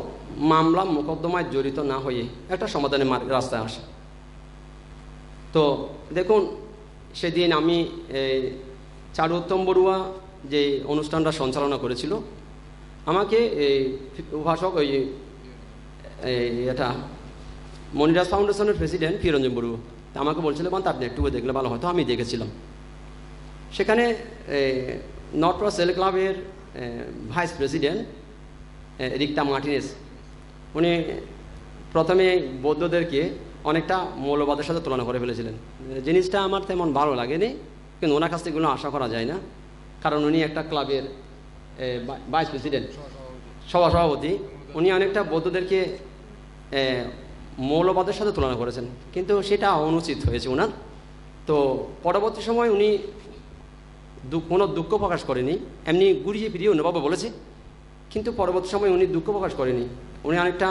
মামলা মোকদ্দমায় জড়িত না হয়ে একটা সমাধানের রাস্তায় আসে। তো দেখুন, সেদিন আমি চারু উত্তম বড়ুয়া যে অনুষ্ঠানটা সঞ্চালনা করেছিল, আমাকে উপাসক এটা মনিরাজ ফাউন্ডেশনের প্রেসিডেন্ট ফিরঞ্জন বড়ুয়া আমাকে বলছিল, আপনি একটু দেখলে ভালো হয়তো। আমি দেখেছিলাম সেখানে নর্থ সেল ক্লাবের ভাইস প্রেসিডেন্ট রিক্তা মার্টিনেস, উনি প্রথমে বৌদ্ধদেরকে অনেকটা মৌলবাদের সাথে তুলনা করে ফেলেছিলেন। জিনিসটা আমার তেমন ভালো লাগেনি, কিন্তু ওনার কাছ থেকে এগুলো আশা করা যায় না, কারণ উনি একটা ক্লাবের ভাইস প্রেসিডেন্ট, সভাপতি। উনি অনেকটা বৌদ্ধদেরকে মৌলবাদের সাথে তুলনা করেছেন, কিন্তু সেটা অনুচিত হয়েছে ওনার। তো পরবর্তী সময় উনি কোনো দুঃখ প্রকাশ করেনি, এমনি ঘুরিয়ে ফিরিয়ে অন্যভাবে বলেছে, কিন্তু পরবর্তী সময় উনি দুঃখ প্রকাশ করেনি। উনি অনেকটা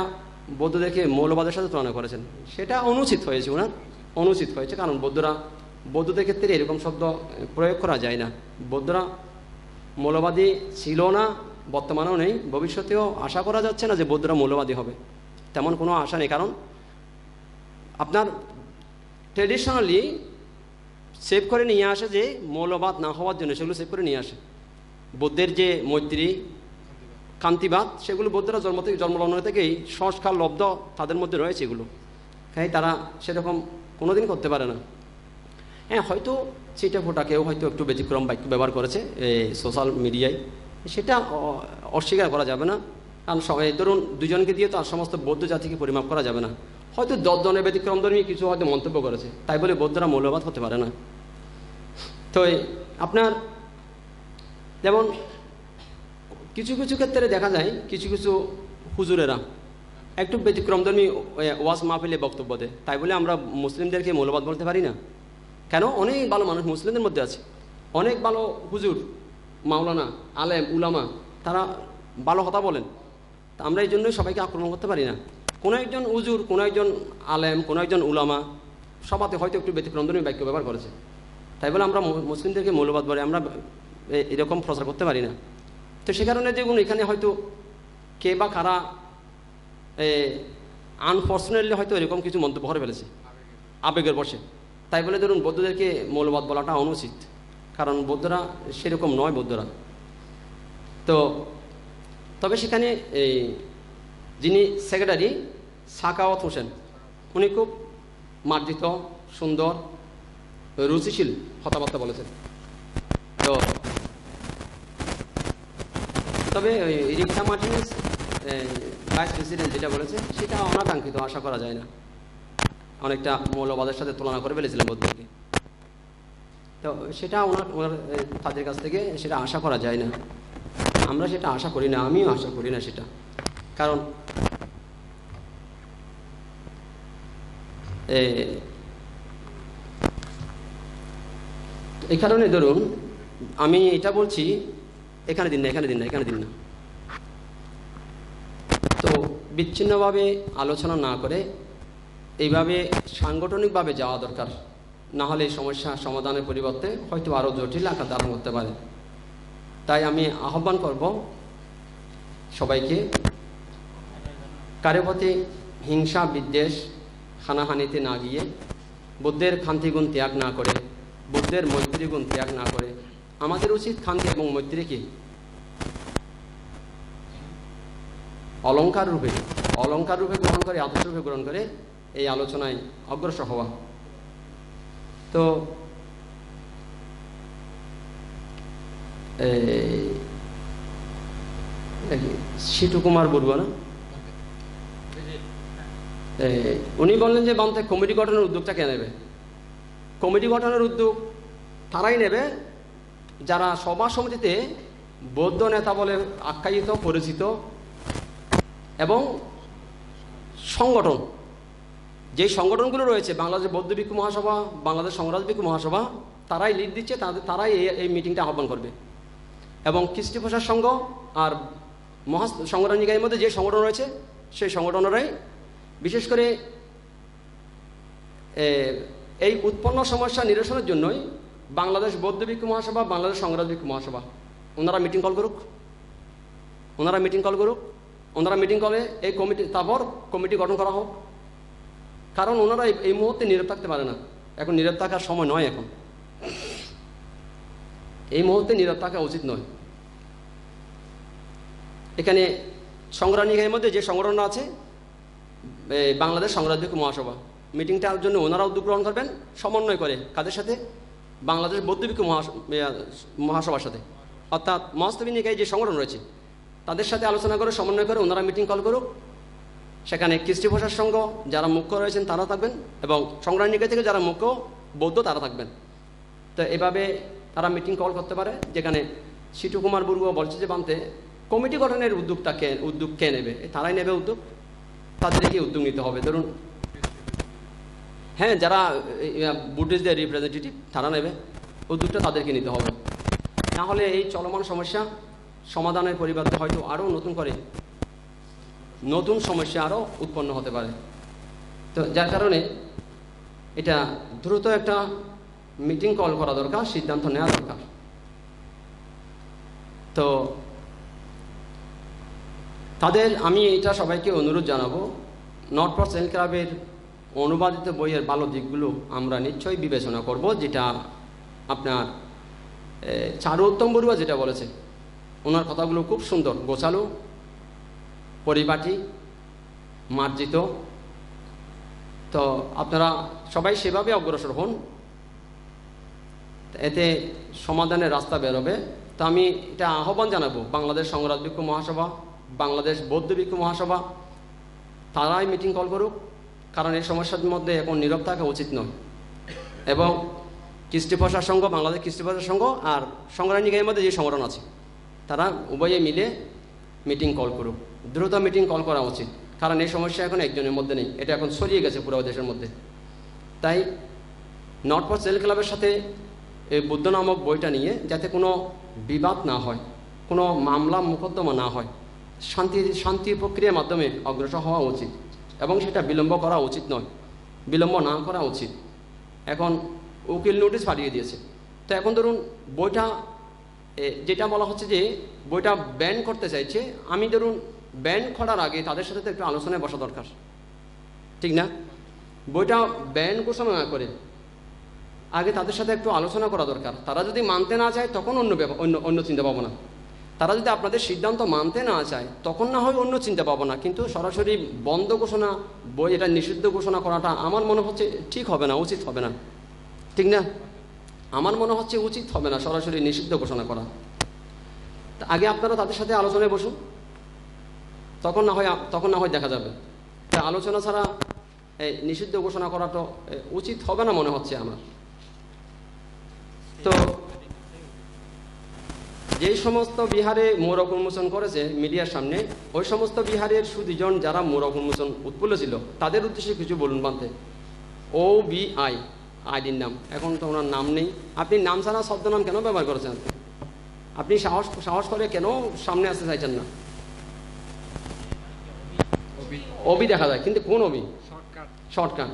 বৌদ্ধদেরকে মৌলবাদের সাথে তুলনা করেছেন, সেটা অনুচিত হয়েছে ওনার, অনুচিত হয়েছে। কারণ বৌদ্ধদের ক্ষেত্রে এরকম শব্দ প্রয়োগ করা যায় না। বৌদ্ধরা মৌলবাদী ছিল না, বর্তমানেও নেই, ভবিষ্যতেও আশা করা যাচ্ছে না যে বৌদ্ধরা মৌলবাদী হবে, তেমন কোনো আশা নেই। কারণ আপনার ট্রেডিশনালি সেভ করে নিয়ে আসে যে মৌলবাদ না হওয়ার জন্য, সেগুলো সেভ করে নিয়ে আসে। বৌদ্ধের যে মৈত্রী, কান্তিবাদ, সেগুলো বৌদ্ধরা জন্মলগ্ন থেকেই সংস্কার লব্ধ তাদের মধ্যে রয়েছে এগুলো, হ্যাঁ, তারা সেরকম কোনোদিন করতে পারে না। হ্যাঁ, হয়তো সেটা ফোটা কেউ হয়তো একটু ব্যতিক্রম বাক্য ব্যবহার করেছে সোশ্যাল মিডিয়ায়, সেটা অস্বীকার করা যাবে না। কারণ সবাই ধরুন দুজনকে দিয়ে তো আর সমস্ত বৌদ্ধ জাতিকে পরিমাপ করা যাবে না। হয়তো 10 জনের ব্যতিক্রমধর্মী কিছু হয়তো মন্তব্য করেছে, তাই বলে বৌদ্ধরা মৌলবাদ হতে পারে না। তো আপনার যেমন কিছু কিছু ক্ষেত্রে দেখা যায় কিছু কিছু হুজুরেরা একটু ব্যতিক্রমধর্মী ওয়াজ মাহফিলে বক্তব্য দেয়, তাই বলে আমরা মুসলিমদেরকে মৌলবাদ বলতে পারি না কেন? অনেক ভালো মানুষ মুসলিমদের মধ্যে আছে, অনেক ভালো হুজুর, মাওলানা, আলেম, উলামা, তারা ভালো কথা বলেন। তা আমরা এই জন্যই সবাইকে আক্রমণ করতে পারি না। কোনো একজন হুজুর, কোনো একজন আলেম, কোনো একজন উলামা সবাতে হয়তো একটু ব্যতিক্রমধর্মী বাক্য ব্যবহার করেছে, তাই বলে আমরা মুসলিমদেরকে মৌলবাদ বলে আমরা এরকম প্রচার করতে পারি না। তো সে কারণে দেখুন এখানে হয়তো কে বা কারা আনফর্চুনেটলি হয়তো এরকম কিছু মন্তব্য করে ফেলেছে আবেগের বসে, তাই বলে ধরুন বৌদ্ধদেরকে মৌলবাদ বলাটা অনুচিত, কারণ বৌদ্ধরা সেরকম নয় বৌদ্ধরা। তো তবে সেখানে যিনি সেক্রেটারি সাখাওয়াত হোসেন, উনি খুব মার্জিত, সুন্দর, রুচিশীল কথাবার্তা বলেছেন। তো তবে রিক্তা মার্টিনেস ভাইস প্রেসিডেন্ট যেটা বলেছে সেটা অনাকাঙ্ক্ষিত, আশা করা যায় না। অনেকটা মৌলবাদের সাথে তুলনা করে ফেলেছিলেন বৌদ্ধকে, তো সেটা ওনার তাদের কাছ থেকে সেটা আশা করা যায় না। আমরা সেটা আশা করি না, আমিও আশা করি না সেটা। কারণ এই কারণে ধরুন আমি এটা বলছি, এখানে দিন না। তো বিচ্ছিন্নভাবে আলোচনা না করে এইভাবে সাংগঠনিকভাবে যাওয়া দরকার, না হলে এই সমস্যা সমাধানের পরিবর্তে হয়তো আরও জটিল আকার ধারণ করতে পারে। তাই আমি আহ্বান করব সবাইকে, কারো প্রতি হিংসা, বিদ্বেষ, হানাহানিতে না গিয়ে, বুদ্ধের খান্তিগুণ ত্যাগ না করে, বুদ্ধের মৈত্রীগুণ ত্যাগ না করে, আমাদের উচিত খান্তি এবং মৈত্রীকে অলঙ্কার রূপে গ্রহণ করে, আদর্শ রূপে গ্রহণ করে এই আলোচনায় অগ্রসর হওয়া। তো সিটু কুমার বড়ুয়া না, উনি বললেন যে বামতে কমিটি গঠনের উদ্যোগটা কে নেবে? কমিটি গঠনের উদ্যোগ তারাই নেবে যারা সভা সমিতিতে বৌদ্ধ নেতা বলে আখ্যায়িত, পরিচিত, এবং সংগঠন, যেই সংগঠনগুলো রয়েছে, বাংলাদেশ বৌদ্ধ ভিক্ষু মহাসভা, বাংলাদেশ সংগ্রাম ভিক্ষু মহাসভা, তারাই লিড দিচ্ছে, তারাই এই মিটিংটা আহ্বান করবে। এবং কৃষ্টি প্রসার সংঘ আর সংগঠন নিকায়ের মধ্যে যে সংগঠন রয়েছে সেই সংগঠনেরাই বিশেষ করে এই উৎপন্ন সমস্যা নিরসনের জন্যই বাংলাদেশ বৌদ্ধ ভিক্ষু মহাসভা, বাংলাদেশ সংগ্রাম ভিক্ষু মহাসভা ওনারা মিটিং কল করুক, ওনারা মিটিং করে এই কমিটি, তারপর কমিটি গঠন করা হোক। কারণ ওনারা এই মুহূর্তে নীরব থাকতে পারে না, এখন নীরব থাকার সময় নয়, এখন এই মুহূর্তে নীরব থাকা উচিত নয়। এখানে সংগ্রামীদের মধ্যে যে সংগঠন আছে বাংলাদেশ সংগ্রামী মহাসভা, মিটিংটার জন্য ওনারা উদ্যোগ গ্রহণ করবেন সমন্বয় করে কাদের সাথে? বাংলাদেশ বৌদ্ধবিক্ষু মহাসভার সাথে, অর্থাৎ মহাস্তবী নিকায় যে সংগঠন রয়েছে তাদের সাথে আলোচনা করে সমন্বয় করে ওনারা মিটিং কল করুক। সেখানে কৃষ্টি ভাষার সংঘ যারা মুখ্য রয়েছেন তারা থাকবেন এবং সংগ্রামী নিকায় থেকে যারা মুখ্য বৌদ্ধ তারা থাকবেন। তো এভাবে তারা মিটিং কল করতে পারে, যেখানে সিটু কুমার বড়ুয়া বলছে যে বানতে কমিটি গঠনের উদ্যোগ কে নেবে? তারাই নেবে উদ্যোগ, তাদেরকে উদ্যোগ নিতে হবে। ধরুন হ্যাঁ, যারা বুদ্ধিস্টদের রিপ্রেজেন্টেটিভ তারা নেবে উদ্যোগটা, তাদেরকে নিতে হবে। না হলে এই চলমান সমস্যা সমাধানের পরিবর্তে হয়তো আরও নতুন সমস্যা আরও উৎপন্ন হতে পারে। তো যার কারণে এটা দ্রুত একটা মিটিং কল করা দরকার, সিদ্ধান্ত নেওয়া দরকার। তো আমি এটা সবাইকে অনুরোধ জানাবো, নর্থ ফর সেল ক্লাবের অনুবাদিত বইয়ের ভালো দিকগুলো আমরা নিশ্চয়ই বিবেচনা করব, যেটা আপনার চারু উত্তম বড়ুয়া যেটা বলেছে, ওনার কথাগুলো খুব সুন্দর, গোছালো, পরিপাটি, মার্জিত। তো আপনারা সবাই সেভাবে অগ্রসর হন, এতে সমাধানের রাস্তা বেরোবে। তো আমি এটা আহ্বান জানাবো বাংলাদেশ সংগ্রাম ভিক্ষু মহাসভা, বাংলাদেশ বৌদ্ধ ভিক্ষু মহাসভা, তারাই মিটিং কল করুক। কারণ এই সমস্যার মধ্যে এখন নীরব থাকা উচিত নয়। এবং কৃষ্টি ভাষার সংঘ, বাংলাদেশ কৃষ্টি ভাষার সংঘ আর সংগ্রামী নিকায়ের মধ্যে যে সংগঠন আছে তারা উভয়ে মিলে মিটিং কল করুক, দ্রুত মিটিং কল করা উচিত। কারণ এই সমস্যা এখন একজনের মধ্যে নেই, এটা এখন ছড়িয়ে গেছে পুরো দেশের মধ্যে। তাই নর্থ ফর সেল ক্লাবের সাথে এই বুদ্ধ নামক বইটা নিয়ে যাতে কোনো বিবাদ না হয়, কোনো মামলা মোকদ্দমা না হয়, শান্তি প্রক্রিয়ার মাধ্যমে অগ্রসর হওয়া উচিত এবং সেটা বিলম্ব করা উচিত নয়, বিলম্ব না করা উচিত। এখন উকিল নোটিশ পাঠিয়ে দিয়েছে। তো এখন ধরুন বইটা যেটা বলা হচ্ছে যে বইটা ব্যান করতে চাইছে, আমি ধরুন ব্যান করার আগে তাদের সাথে তো একটু আলোচনায় বসা দরকার, ঠিক না? বইটা ব্যান ঘোষণা না করে আগে তাদের সাথে একটু আলোচনা করা দরকার। তারা যদি মানতে না চায় তখন অন্য চিন্তা পাবো না। তারা যদি আপনাদের সিদ্ধান্ত মানতে না চায় তখন না হয় অন্য চিন্তা পাবো না, কিন্তু সরাসরি বন্ধ ঘোষণা, বই এটা নিষিদ্ধ ঘোষণা করাটা আমার মনে হচ্ছে ঠিক হবে না, উচিত হবে না, ঠিক না? আমার মনে হচ্ছে উচিত হবে না সরাসরি নিষিদ্ধ ঘোষণা করা। আগে আপনারা তাদের সাথে আলোচনায় বসুন, তখন না হয় দেখা যাবে। আলোচনা ছাড়া এই নিষিদ্ধ ঘোষণা করাটা উচিত হবে না মনে হচ্ছে আমার। তো যেই সমস্ত বিহারে মোরক উন্মোচন করেছে মিডিয়ার সামনে, ওই সমস্ত বিহারের সুদীজন যারা মোরক উন্মোচন উৎপন্ন ছিল তাদের উদ্দেশ্যে কিছু বলুন বানতে। OBI আইডির নাম, এখন তো ওনার নাম নেই। আপনি নাম ছাড়া শব্দনাম কেন ব্যবহার করেছেন? আপনি সাহস করে কেন সামনে আসতে চাইছেন না? ওবি দেখা যায়, কিন্তু কোন ওবি? শর্টকাট।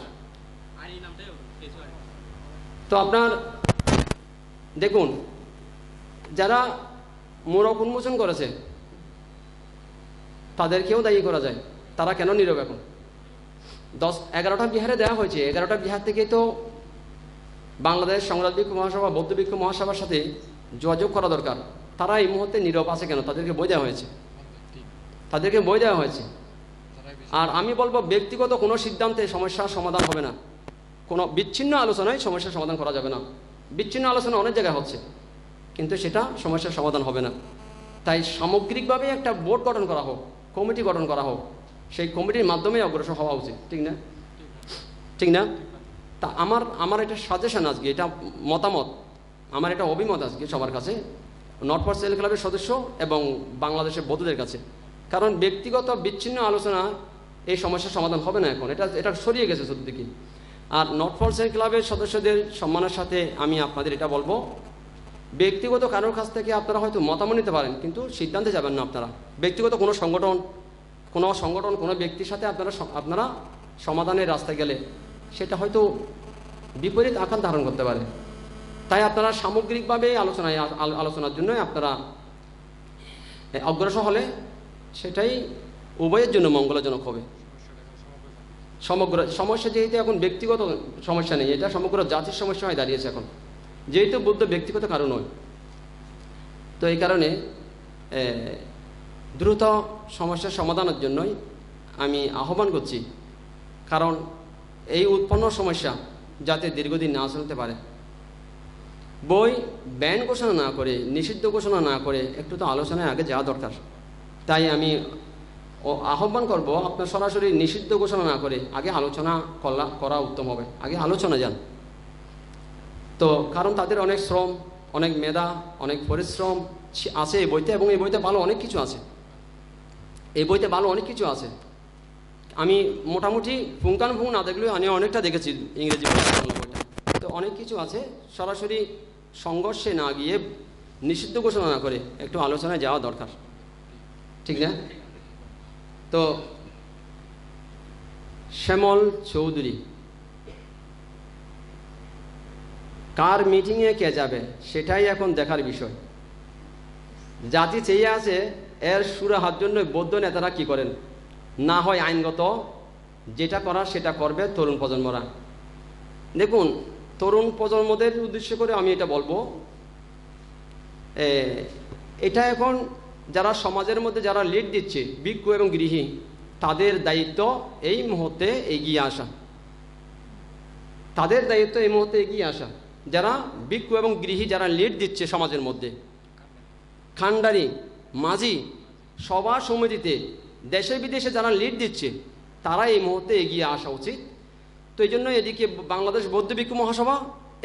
তো আপনার দেখুন, যারা মোরক উন্মোচন করেছে তাদেরকেও দায়ী করা যায়, তারা কেন নীরব? এখন 11টা বিহারে দেওয়া হয়েছে, 11টা বিহার থেকে তো বাংলাদেশ সংগ্রাম ভিক্ষু মহাসভা, বৌদ্ধ ভিক্ষু মহাসভার সাথে যোগাযোগ করা দরকার। তারা এই মুহূর্তে নীরব আছে কেন? তাদেরকে বই দেওয়া হয়েছে, আর আমি বলবো ব্যক্তিগত কোনো সিদ্ধান্তে সমস্যার সমাধান হবে না, কোনো বিচ্ছিন্ন আলোচনায় সমস্যার সমাধান করা যাবে না। বিচ্ছিন্ন আলোচনা অনেক জায়গায় হচ্ছে, কিন্তু সেটা সমস্যার সমাধান হবে না। তাই সামগ্রিকভাবে একটা বোর্ড গঠন করা হোক, কমিটি গঠন করা হোক, সেই কমিটির মাধ্যমে অগ্রসর হওয়া উচিত, ঠিক না? তা আমার এটা সাজেশন আজকে, এটা মতামত, আমার এটা অভিমত আজকে সবার কাছে, নর্থ ফর সেল ক্লাবের সদস্য এবং বাংলাদেশের বৌদ্ধদের কাছে। কারণ ব্যক্তিগত বিচ্ছিন্ন আলোচনা এই সমস্যার সমাধান হবে না, এখন এটা সরিয়ে গেছে চতুর্দিকে। আর নর্থ ফর সেল ক্লাবের সদস্যদের সম্মানের সাথে আমি আপনাদের এটা বলবো, ব্যক্তিগত কারোর কাছ থেকে আপনারা হয়তো মতামত নিতে পারেন, কিন্তু সিদ্ধান্তে যাবেন না আপনারা। ব্যক্তিগত কোনো সংগঠন কোনো ব্যক্তির সাথে আপনারা সমাধানের রাস্তায় গেলে সেটা হয়তো বিপরীত আকার ধারণ করতে পারে। তাই আপনারা সামগ্রিকভাবে আলোচনার জন্য আপনারা অগ্রসর হলে সেটাই উভয়ের জন্য মঙ্গলজনক হবে। সমগ্র সমস্যা যেহেতু এখন ব্যক্তিগত সমস্যা নেই, এটা সমগ্র জাতির সমস্যা হয়ে দাঁড়িয়েছে এখন, যেহেতু বুদ্ধ ব্যক্তিগত কারণ নয়। তো এই কারণে দ্রুত সমস্যার সমাধানের জন্যই আমি আহ্বান করছি, কারণ এই উৎপন্ন সমস্যা যাতে দীর্ঘদিন না চলতে পারে। বই ব্যান ঘোষণা না করে, নিষিদ্ধ ঘোষণা না করে একটু তো আলোচনায় আগে যাওয়া দরকার। তাই আমি আহ্বান করব, আপনার সরাসরি নিষিদ্ধ ঘোষণা না করে আগে আলোচনা করা উত্তম হবে। আগে আলোচনা যান। তো কারণ তাদের অনেক শ্রম, অনেক মেধা, অনেক পরিশ্রম আছে এই বইতে, এবং এই বইতে ভালো অনেক কিছু আছে। এই বইতে ভালো অনেক কিছু আছে। আমি মোটামুটি পুঙ্খানুপুঙ্খ না দেখলেও আমি অনেকটা দেখেছি ইংরেজি বইটা। তো অনেক কিছু আছে, সরাসরি সংঘর্ষে না গিয়ে নিষিদ্ধ ঘোষণা না করে একটু আলোচনায় যাওয়া দরকার, ঠিক না? তো শ্যামল চৌধুরী কার মিটিংয়ে কে যাবে সেটাই এখন দেখার বিষয়। জাতি চেয়ে আছে এর সুরাহার জন্য বৌদ্ধ নেতারা কি করেন, না হয় আইনগত যেটা করার সেটা করবে তরুণ প্রজন্মরা। দেখুন, তরুণ প্রজন্মদের উদ্দেশ্য করে আমি এটা বলবো, এটা এখন যারা সমাজের মধ্যে যারা লিড দিচ্ছে, ভিক্ষু এবং গৃহী, তাদের দায়িত্ব এই মুহূর্তে এগিয়ে আসা। তাদের দায়িত্ব এই মুহূর্তে এগিয়ে আসা। যারা ভিক্ষু এবং গৃহী যারা লিড দিচ্ছে সমাজের মধ্যে, খান্ডারি, মাঝি, সভা সমিতিতে, দেশে বিদেশে যারা লিড দিচ্ছে, তারা এই মুহূর্তে এগিয়ে আসা উচিত। তো এই জন্য এদিকে বাংলাদেশ বৌদ্ধ ভিক্ষু মহাসভা,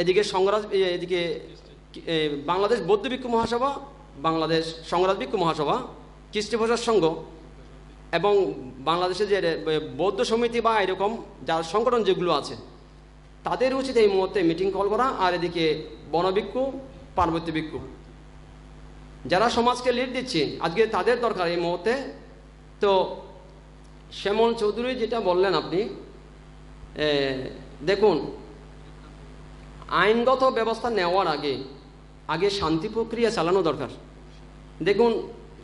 এদিকে বাংলাদেশ বৌদ্ধ ভিক্ষু মহাসভা, বাংলাদেশ সংগ্রাজ ভিক্ষু মহাসভা, কৃষ্টি প্রচার সংঘ এবং বাংলাদেশে যে বৌদ্ধ সমিতি বা এরকম যার সংগঠন যেগুলো আছে, তাদের উচিত এই মুহূর্তে মিটিং কল করা। আর এদিকে বনভিক্ষু, পার্বত্য ভিক্ষু যারা সমাজকে লিড দিচ্ছে, আজকে তাদের দরকার এই মুহূর্তে। তো শ্যামল চৌধুরী যেটা বললেন আপনি, দেখুন, আইনগত ব্যবস্থা নেওয়ার আগে শান্তি প্রক্রিয়া চালানো দরকার। দেখুন,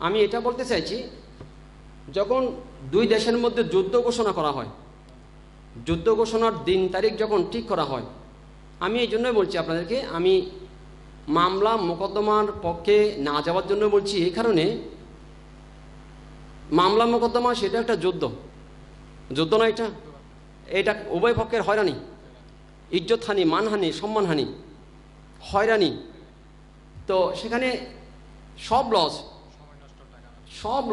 আমি এটা বলতে চাইছি, যখন দুই দেশের মধ্যে যুদ্ধ ঘোষণা করা হয়, যুদ্ধ ঘোষণার দিন তারিখ যখন ঠিক করা হয়, আমি এই জন্যই বলছি আপনাদেরকে, আমি মামলা মোকদ্দমার পক্ষে না যাওয়ার জন্য বলছি। এই কারণে, মামলা মোকদ্দমা সেটা একটা যুদ্ধ না, এটা উভয় পক্ষের হয়রানি, ইজ্জতহানি, মানহানি, সম্মানহানি, হয়রানি। তো সেখানে সব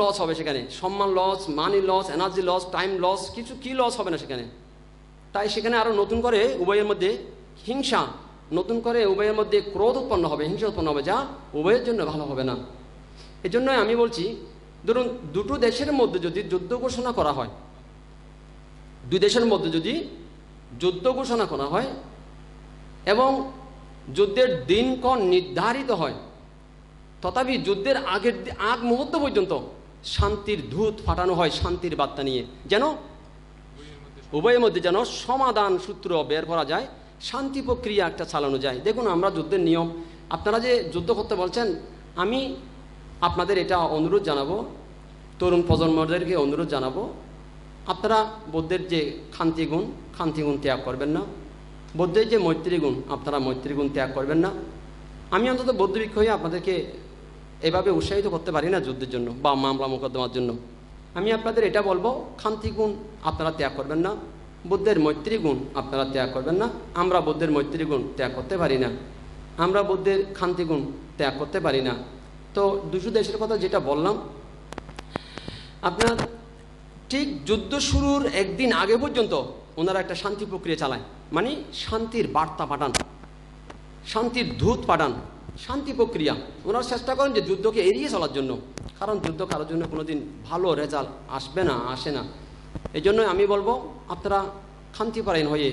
লস হবে, সেখানে সম্মান loss, money loss, energy loss, time loss, কিছু কি লস হবে না সেখানে। তাই সেখানে আরও নতুন করে উভয়ের মধ্যে হিংসা, নতুন করে উভয়ের মধ্যে ক্রোধ উৎপন্ন হবে, হিংসা উৎপন্ন হবে, যা উভয়ের জন্য ভালো হবে না। এই জন্য আমি বলছি, ধরুন দুটো দেশের মধ্যে যদি যুদ্ধ ঘোষণা করা হয়, দুই দেশের মধ্যে যদি যুদ্ধ ঘোষণা করা হয় এবং যুদ্ধের দিনক্ষণ নির্ধারিত হয়, তথাপি যুদ্ধের আগ মুহূর্ত পর্যন্ত শান্তির ধূত ফাটানো হয়, শান্তির বার্তা নিয়ে, যেন উভয়ের মধ্যে যেন সমাধান সূত্র বের করা যায়, শান্তি প্রক্রিয়া একটা চালানো যায়। দেখুন, আমরা যুদ্ধের নিয়ম, আপনারা যে যুদ্ধ করতে বলছেন, আমি আপনাদের এটা অনুরোধ জানাবো, তরুণ প্রজন্মদেরকে অনুরোধ জানাবো, আপনারা বৌদ্ধের যে খান্তিগুণ ত্যাগ করবেন না। বৌদ্ধের যে মৈত্রীগুণ, আপনারা মৈত্রীগুণ ত্যাগ করবেন না। আমি অন্তত বৌদ্ধ ভিক্ষু হয়ে আপনাদেরকে এভাবে উৎসাহিত করতে পারি না যুদ্ধের জন্য বা মামলা মোকদ্দমার জন্য। আমি আপনাদের এটা বলবো, খান্তিগুণ আপনারা ত্যাগ করবেন না, বুদ্ধের মৈত্রীগুণ আপনারা ত্যাগ করবেন না। আমরা বুদ্ধের মৈত্রীগুণ ত্যাগ করতে পারি না, আমরা বুদ্ধের খান্তিগুণ ত্যাগ করতে পারি না। তো দুশো দেশের কথা যেটা বললাম, আপনার ঠিক যুদ্ধ শুরুর একদিন আগে পর্যন্ত ওনারা একটা শান্তি প্রক্রিয়া চালায়, মানে শান্তির বার্তা পাঠান, শান্তির ধূত পাঠান, শান্তি প্রক্রিয়া। ওনারা চেষ্টা করেন যে যুদ্ধকে এড়িয়ে চলার জন্য, কারণ যুদ্ধ কারোর জন্য কোনোদিন ভালো রেজাল্ট আসে না। এই জন্য আমি বলবো, আপনারা শান্তিপরায়ণ হয়ে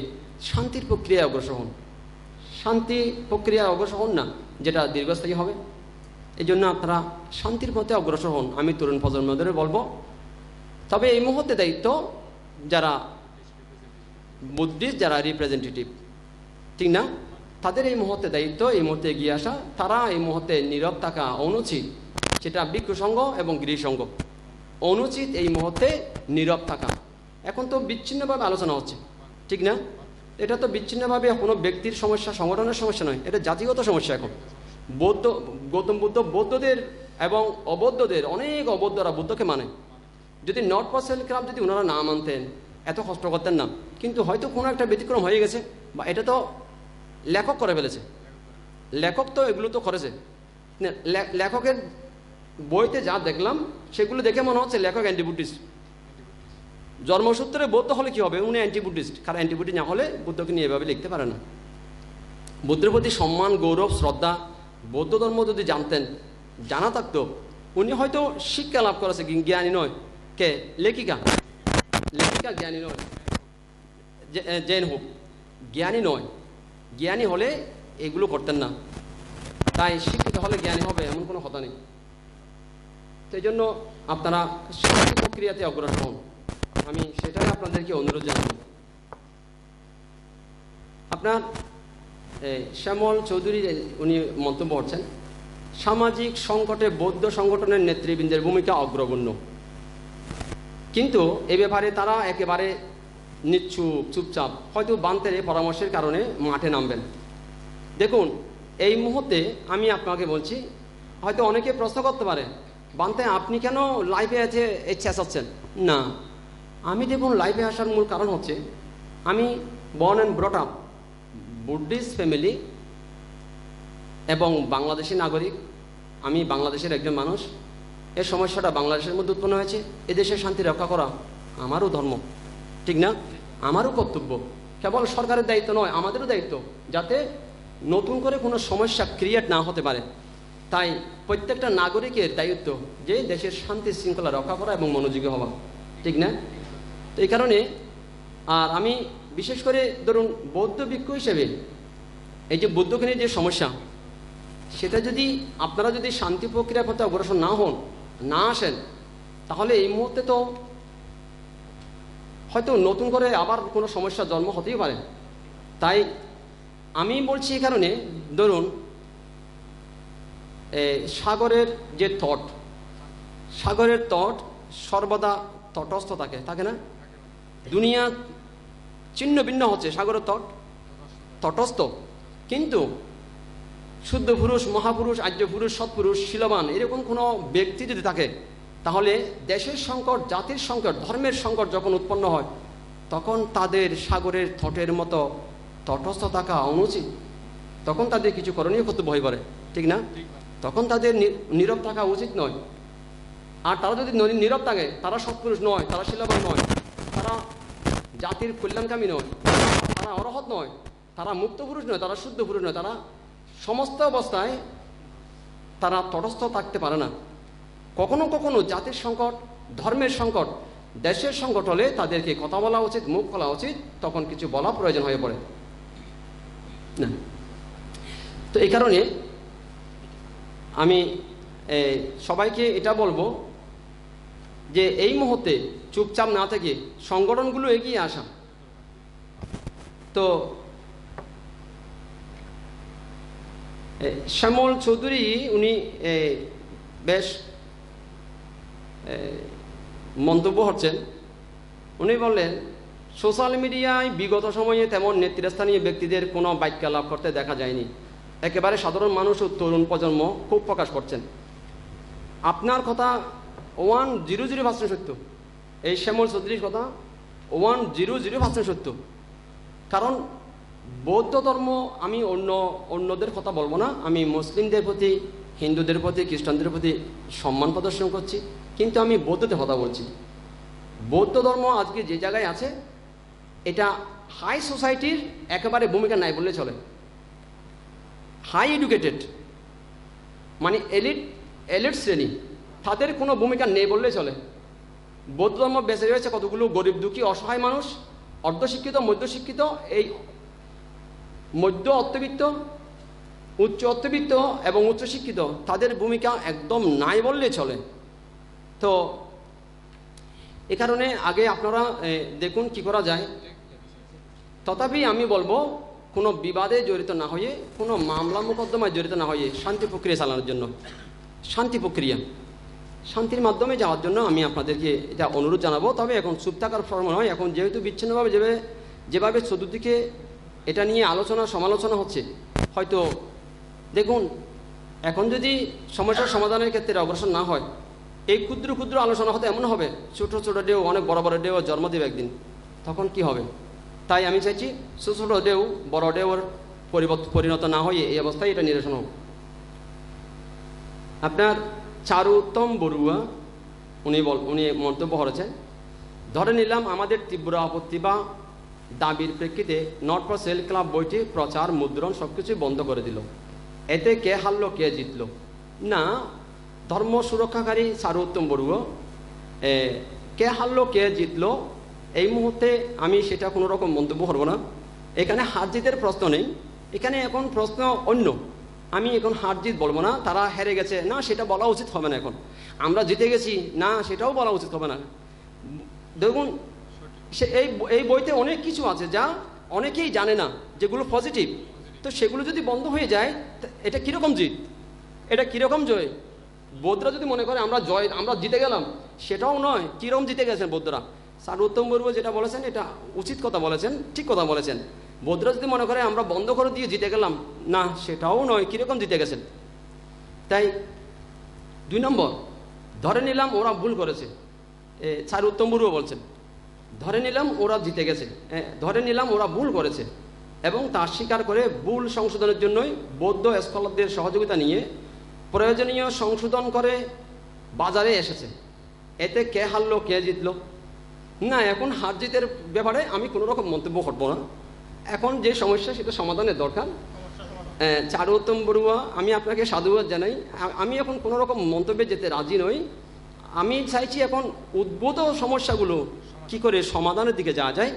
শান্তির প্রক্রিয়ায় অগ্রসর হন, শান্তি প্রক্রিয়ায় অগ্রসর হন না যেটা দীর্ঘস্থায়ী হবে। এই জন্য আপনারা শান্তির পথে অগ্রসর হন, আমি তরুণ প্রজন্মদের বলবো। তবে এই মুহূর্তে দায়িত্ব যারা বুদ্ধিস্ট, যারা রিপ্রেজেন্টেটিভ, ঠিক না, তাদের এই মুহূর্তে দায়িত্ব এই মুহূর্তে এগিয়ে আসা। তারা এই মুহূর্তে নীরব থাকা অনুচিত, সেটা ভিক্ষু সংঘ এবং গৃহী সংঘ। অনুচিত এই মুহূর্তে নীরব থাকা। এখন তো বিচ্ছিন্নভাবে আলোচনা হচ্ছে, ঠিক না? এটা তো বিচ্ছিন্নভাবে কোনো ব্যক্তির সমস্যা, সংগঠনের সমস্যা নয়, এটা জাতিগত সমস্যা। এখন গৌতম বুদ্ধ বৌদ্ধদের এবং অবৌদ্ধদের অনেক অবৌদ্ধরা বুদ্ধকে মানে। যদি নট ফর সেলফ ক্লাব যদি ওনারা না মানতেন এত কষ্ট করতেন না, কিন্তু হয়তো কোনো একটা ব্যতিক্রম হয়ে গেছে, বা এটা তো লেখক করে ফেলেছে। লেখক তো এগুলো তো করেছে। লেখকের বইতে যা দেখলাম সেগুলো দেখে মনে হচ্ছে লেখক অ্যান্টি বুদ্ধিস্ট। জন্মসূত্রে বৌদ্ধ হলে কি হবে, উনি অ্যান্টি বুদ্ধিস্ট। কারণ অ্যান্টি বুদ্ধিস্ট না হলে বুদ্ধকে নিয়ে এভাবে লিখতে পারে না। বুদ্ধের প্রতি সম্মান, গৌরব, শ্রদ্ধা, বৌদ্ধ ধর্ম যদি জানতেন, জানা থাকতো, উনি হয়তো শিক্ষা লাভ করেছে, জ্ঞানী নয়। কে? লেখিকা জ্ঞানী নয়, জেন হোক, জ্ঞানী নয়। জ্ঞানী হলে এগুলো করতেন না। তাই শিক্ষিত হলে জ্ঞানী হবে এমন কোনো কথা নেই। তো এই জন্য আপনারা শান্তি প্রক্রিয়াতে অগ্রসর হন, আমি সেটাই আপনাদেরকে অনুরোধ জানাব। আপনার শ্যামল চৌধুরী উনি মন্তব্য করছেন, সামাজিক সংকটে বৌদ্ধ সংগঠনের নেতৃবৃন্দের ভূমিকা অগ্রগণ্য, কিন্তু এ ব্যাপারে তারা একেবারে নিচ্ছুপ, চুপচাপ, হয়তো বান্তের পরামর্শের কারণে মাঠে নামবেন। দেখুন, এই মুহূর্তে আমি আপনাকে বলছি, হয়তো অনেকে প্রশ্ন করতে পারে, বান্তে আপনি কেন লাইভে আছে এই চেঁচাচ্ছেন? না, আমি দেখুন লাইভে আসার মূল কারণ হচ্ছে আমি born and brought up Buddhist family এবং বাংলাদেশি নাগরিক। আমি বাংলাদেশের একজন মানুষ। এই সমস্যাটা বাংলাদেশের মধ্যে উৎপন্ন হয়েছে। এদেশের শান্তি রক্ষা করা আমারও ধর্ম, ঠিক না? আমারও কর্তব্য। কেবল সরকারের দায়িত্ব নয়, আমাদেরও দায়িত্ব, যাতে নতুন করে কোনো সমস্যা ক্রিয়েট না হতে পারে। তাই প্রত্যেকটা নাগরিকের দায়িত্ব যে দেশের শান্তি শৃঙ্খলা রক্ষা করা এবং মনোযোগী হওয়া, ঠিক না? তো এই কারণে আর আমি বিশেষ করে ধরুন বৌদ্ধ ভিক্ষু হিসেবে এই যে বৌদ্ধকে নিয়ে যে সমস্যা, সেটা যদি আপনারা যদি শান্তি প্রক্রিয়ার পথে অগ্রসর না হন, না আসেন, তাহলে এই মুহূর্তে তো হয়তো নতুন করে আবার কোনো সমস্যার জন্ম হতেই পারে। তাই আমি বলছি এই কারণে, ধরুন সাগরের যে তট, সাগরের তট সর্বদা তটস্থ থাকে না? দুনিয়া ছিন্ন ভিন্ন হচ্ছে, সাগরের তট তটস্থ, কিন্তু শুদ্ধ পুরুষ, মহাপুরুষ, আর্য পুরুষ, সৎপুরুষ, শীলবান এরকম কোনো ব্যক্তি যদি থাকে, তাহলে দেশের সংকট, জাতির সংকট, ধর্মের সংকট যখন উৎপন্ন হয়, তখন তাদের সাগরের তটের মতো তটস্থ থাকা অনুচিত। তখন তাদের কিছু করণীয় কর্তব্য হয়ে পড়ে, ঠিক না? তখন তাদের নীরব থাকা উচিত নয়। আর তারা যদি নীরব থাকে, তারা সৎপুরুষ নয়, তারা শীলবান নয়, তারা জাতির কল্যাণকামী নয়, তারা অরহৎ নয়, তারা মুক্ত পুরুষ নয়, তারা শুদ্ধ পুরুষ নয়, তারা সমস্ত অবস্থায় তারা তটস্থ থাকতে পারে না। কখনো কখনো জাতির সংকট, ধর্মের সংকট, দেশের সংকট হলে তাদেরকে কথা বলা উচিত, মুখ খোলা উচিত, তখন কিছু বলা প্রয়োজন হয়ে পড়ে না। তো এই কারণে আমি সবাইকে এটা বলবো যে এই মুহূর্তে চুপচাপ না থেকে সংগঠনগুলো এগিয়ে আসা। তো শ্যামল চৌধুরী উনি বেশ মন্তব্য হচ্ছেন। উনি বললেন, সোশ্যাল মিডিয়ায় বিগত সময়ে তেমন নেতৃস্থানীয় ব্যক্তিদের কোনো বাক্যালাপ করতে দেখা যায়নি। একেবারে সাধারণ মানুষ ও তরুণ প্রজন্ম খুব প্রকাশ করছেন। আপনার কথা 100% সত্য। এই শ্যামল চৌধুরীর কথা 100% সত্য। কারণ বৌদ্ধ ধর্ম, আমি অন্যদের কথা বলবো না, আমি মুসলিমদের প্রতি, হিন্দুদের প্রতি, খ্রিস্টানদের প্রতি সম্মান প্রদর্শন করছি, কিন্তু আমি বৌদ্ধদের কথা বলছি। বৌদ্ধ ধর্ম আজকে যে জায়গায় আছে, এটা হাই সোসাইটির একেবারে ভূমিকা নাই বললে চলে। হাই এডুকেটেড মানে এলিট শ্রেণী, তাদের কোনো ভূমিকা নেই বললে চলে। বৌদ্ধ ধর্ম বেঁচে রয়েছে কতগুলো গরিব, দুঃখী, অসহায় মানুষ, অর্ধশিক্ষিত, মধ্যশিক্ষিত, এই মধ্য অর্থবিত্ত, উচ্চ অর্থবিত্ত এবং উচ্চশিক্ষিত, তাদের ভূমিকা একদম নাই বললে চলে। তো এ কারণে আগে আপনারা দেখুন কি করা যায়। তথাপি আমি বলবো, কোনো বিবাদে জড়িত না হয়ে, কোনো মামলা মোকদ্দমায় জড়িত না হয়ে শান্তি প্রক্রিয়া চালানোর জন্য। শান্তি প্রক্রিয়া শান্তির মাধ্যমে যাওয়ার জন্য আমি আপনাদেরকে এটা অনুরোধ জানাবো। তবে এখন চুপ থাকার ফর্ম নয়, এখন যেহেতু বিচ্ছিন্নভাবে যেভাবে চতুর্দিকে এটা নিয়ে আলোচনা সমালোচনা হচ্ছে, হয়তো দেখুন এখন যদি সমস্যার সমাধানের ক্ষেত্রে অগ্রসর না হয়, এই ক্ষুদ্র ক্ষুদ্র আলোচনা হতে এমন হবে ছোটো ছোটো ঢেউ অনেক বড় বড় ঢেউ জন্ম দেবে একদিন, তখন কি হবে? তাই আমি চাইছি ছোটো ছোটো ঢেউ বড় ঢেউর পরিণত না হয়ে এই অবস্থায় এটা নিরসন হোক। আপনার চারুত্তম বড়ুয়া উনি মন্তব্য করেছেন, ধরে নিলাম আমাদের তীব্র আপত্তি বা দাবির প্রেক্ষিতে নট ফর সেল ক্লাব বইটি প্রচার মুদ্রণ সব কিছুই বন্ধ করে দিল, এতে কে হারলো কে জিতলো? না, ধর্ম সুরক্ষাকারী চারুত্তম বড়ুয়া কে হারলো কে জিতলো এই মুহূর্তে আমি সেটা কোনো রকম মন্তব্য করবো না। এখানে হার জিতের প্রশ্ন নেই, এখানে এখন প্রশ্ন অন্য। আমি এখন হার জিত বলবো না, তারা হেরে গেছে না সেটা বলা উচিত হবে না, এখন আমরা জিতে গেছি না সেটাও বলা উচিত হবে না। দেখুন এই বইতে অনেক কিছু আছে যা অনেকেই জানে না, যেগুলো পজিটিভ, তো সেগুলো যদি বন্ধ হয়ে যায় এটা কীরকম জিত, এটা কীরকম জয়? বৌদ্ধরা যদি মনে করে আমরা জিতে গেলাম, সেটাও নয়। কীরকম জিতে গেছেন বৌদ্ধরা? চারুত্তম বড়ুয়া যেটা বলেছেন এটা উচিত কথা বলেছেন, ঠিক কথা বলেছেন। বৌদ্ধরা যদি মনে করে আমরা বন্ধ করে দিয়ে জিতে গেলাম, না সেটাও নয়, কীরকম জিতে গেছেন। তাই 2 নম্বর, ধরে নিলাম ওরা ভুল করেছে, চারুত্তম বড়ুয়া বলছেন ধরে নিলাম ওরা জিতে গেছে, ধরে নিলাম ওরা ভুল করেছে এবং তা স্বীকার করে ভুল সংশোধনের জন্যই বৌদ্ধ স্কলারদের সহযোগিতা নিয়ে প্রয়োজনীয় সংশোধন করে বাজারে এসেছে, এতে কে হারলো কে জিতলো? না, এখন হার জিতের ব্যাপারে আমি কোনো রকম মন্তব্য করবো না। এখন যে সমস্যা সেটা সমাধানের দরকার। চারুত্তম বড়ুয়া আমি আপনাকে সাধুবাদ জানাই, আমি এখন কোনো রকম মন্তব্যে যেতে রাজি নই। আমি চাইছি এখন উদ্ভূত সমস্যাগুলো কি করে সমাধানের দিকে যাওয়া যায়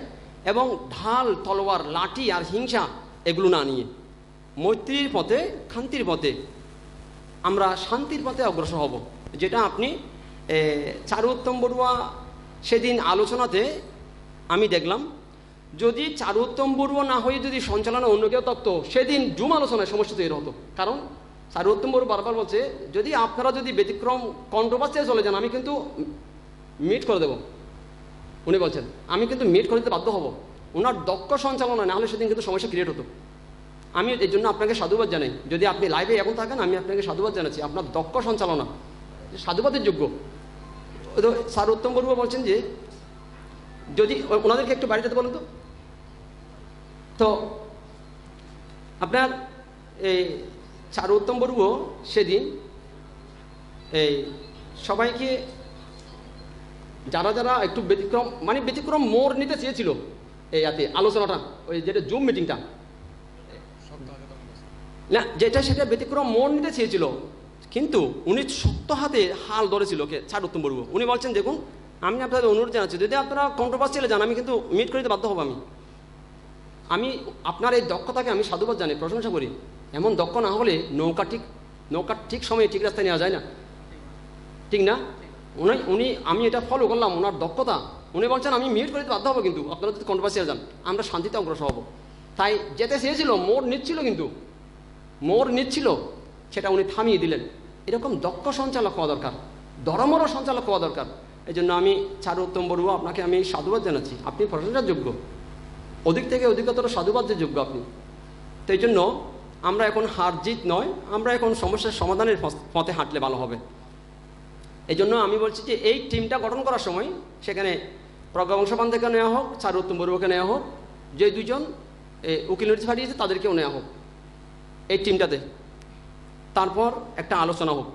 এবং ঢাল তলোয়ার লাঠি আর হিংসা এগুলো না নিয়ে মৈত্রীর পথে শান্তির পথে আমরা শান্তির পথে অগ্রসর হব। যেটা আপনি চারুত্তম বড়ুয়া সেদিন আলোচনাতে আমি দেখলাম, যদি চারুত্তম বড়ুয়া না হয়ে যদি সঞ্চালনা অন্য কেউ থাকতো সেদিন জুম আলোচনায় সমস্যা তৈরি হতো। কারণ চারুত্তম বড়ুয়া বারবার বলছে যদি আপনারা যদি ব্যতিক্রম কন্ট্রোভার্সিতে চলে যান আমি কিন্তু মিট করে দেবো। উনি বলছেন আমি কিন্তু মিট করে দিতে বাধ্য হব, ওনার দক্ষ সঞ্চালনা না হলে সেদিন কিন্তু সমস্যা ক্রিয়েট হতো। আমি এই জন্য আপনাকে সাধুবাদ জানাই, যদি আপনি লাইভে এখন থাকেন আমি আপনাকে সাধুবাদ জানাচ্ছি, আপনার দক্ষ সঞ্চালনা সাধুবাদের যোগ্য। চারুত্তম বড়ুয়া বলছেন যে যদি ওনাদেরকে একটু বাড়ি যেতে বলুন তো আপনার এই চারুত্তম বড়ুয়া সেদিন এই সবাইকে যারা যারা একটু ব্যতিক্রম মোড় নিতে চেয়েছিল এই আলোচনাটা, ওই যেটা জুম মিটিংটা না যেটা সেটা ব্যতিক্রম মোড় নিতে চেয়েছিল, কিন্তু উনি শক্ত হাতে হাল ধরেছিল কে? চারুত্তম বড়ুয়া। উনি বলছেন দেখুন আমি আপনাদের অনুরোধ জানাচ্ছি যদি আপনারা কন্ট্রোভার্সিয়ালে যান আমি কিন্তু মিট করে দিতে বাধ্য হব। আমি আপনার এই দক্ষতাকে আমি সাধুবাদ জানি, প্রশংসা করি। এমন দক্ষ না হলে নৌকা ঠিক সময়ে ঠিক রাস্তায় নেওয়া যায় না, ঠিক না? উনি আমি এটা ফলো করলাম ওনার দক্ষতা। উনি বলছেন আমি মিট করে দিতে বাধ্য হবো, কিন্তু আপনারা যদি কন্ট্রোভার্সিয়ালে যান আমরা শান্তিতে অগ্রসর হব। তাই যেতে চেয়েছিল মোড় নিচ্ছিল, কিন্তু মোড় নিচ্ছিল সেটা উনি থামিয়ে দিলেন। এরকম দক্ষ সঞ্চালক হওয়া দরকার, দরমরা সঞ্চালক হওয়া দরকার। এই জন্য আমি চারুত্তম বড়ুয়া আপনাকে আমি সাধুবাদ জানাচ্ছি, আপনি প্রশংসার যোগ্য, অধিক থেকে অধিকতর সাধুবাদের যোগ্য আপনি। তো এই জন্য আমরা এখন হার জিত নয়, আমরা এখন সমস্যার সমাধানের পথে হাঁটলে ভালো হবে। এই জন্য আমি বলছি যে এই টিমটা গঠন করার সময় সেখানে প্রজ্ঞাবংশপান থেকে নেওয়া হোক, চারুত্তম বড়ুয়াকে নেওয়া হোক, যে 2 জন উকিল নোটিশ পাঠিয়েছে তাদেরকেও নেওয়া হোক এই টিমটাতে। তারপর একটা আলোচনা হোক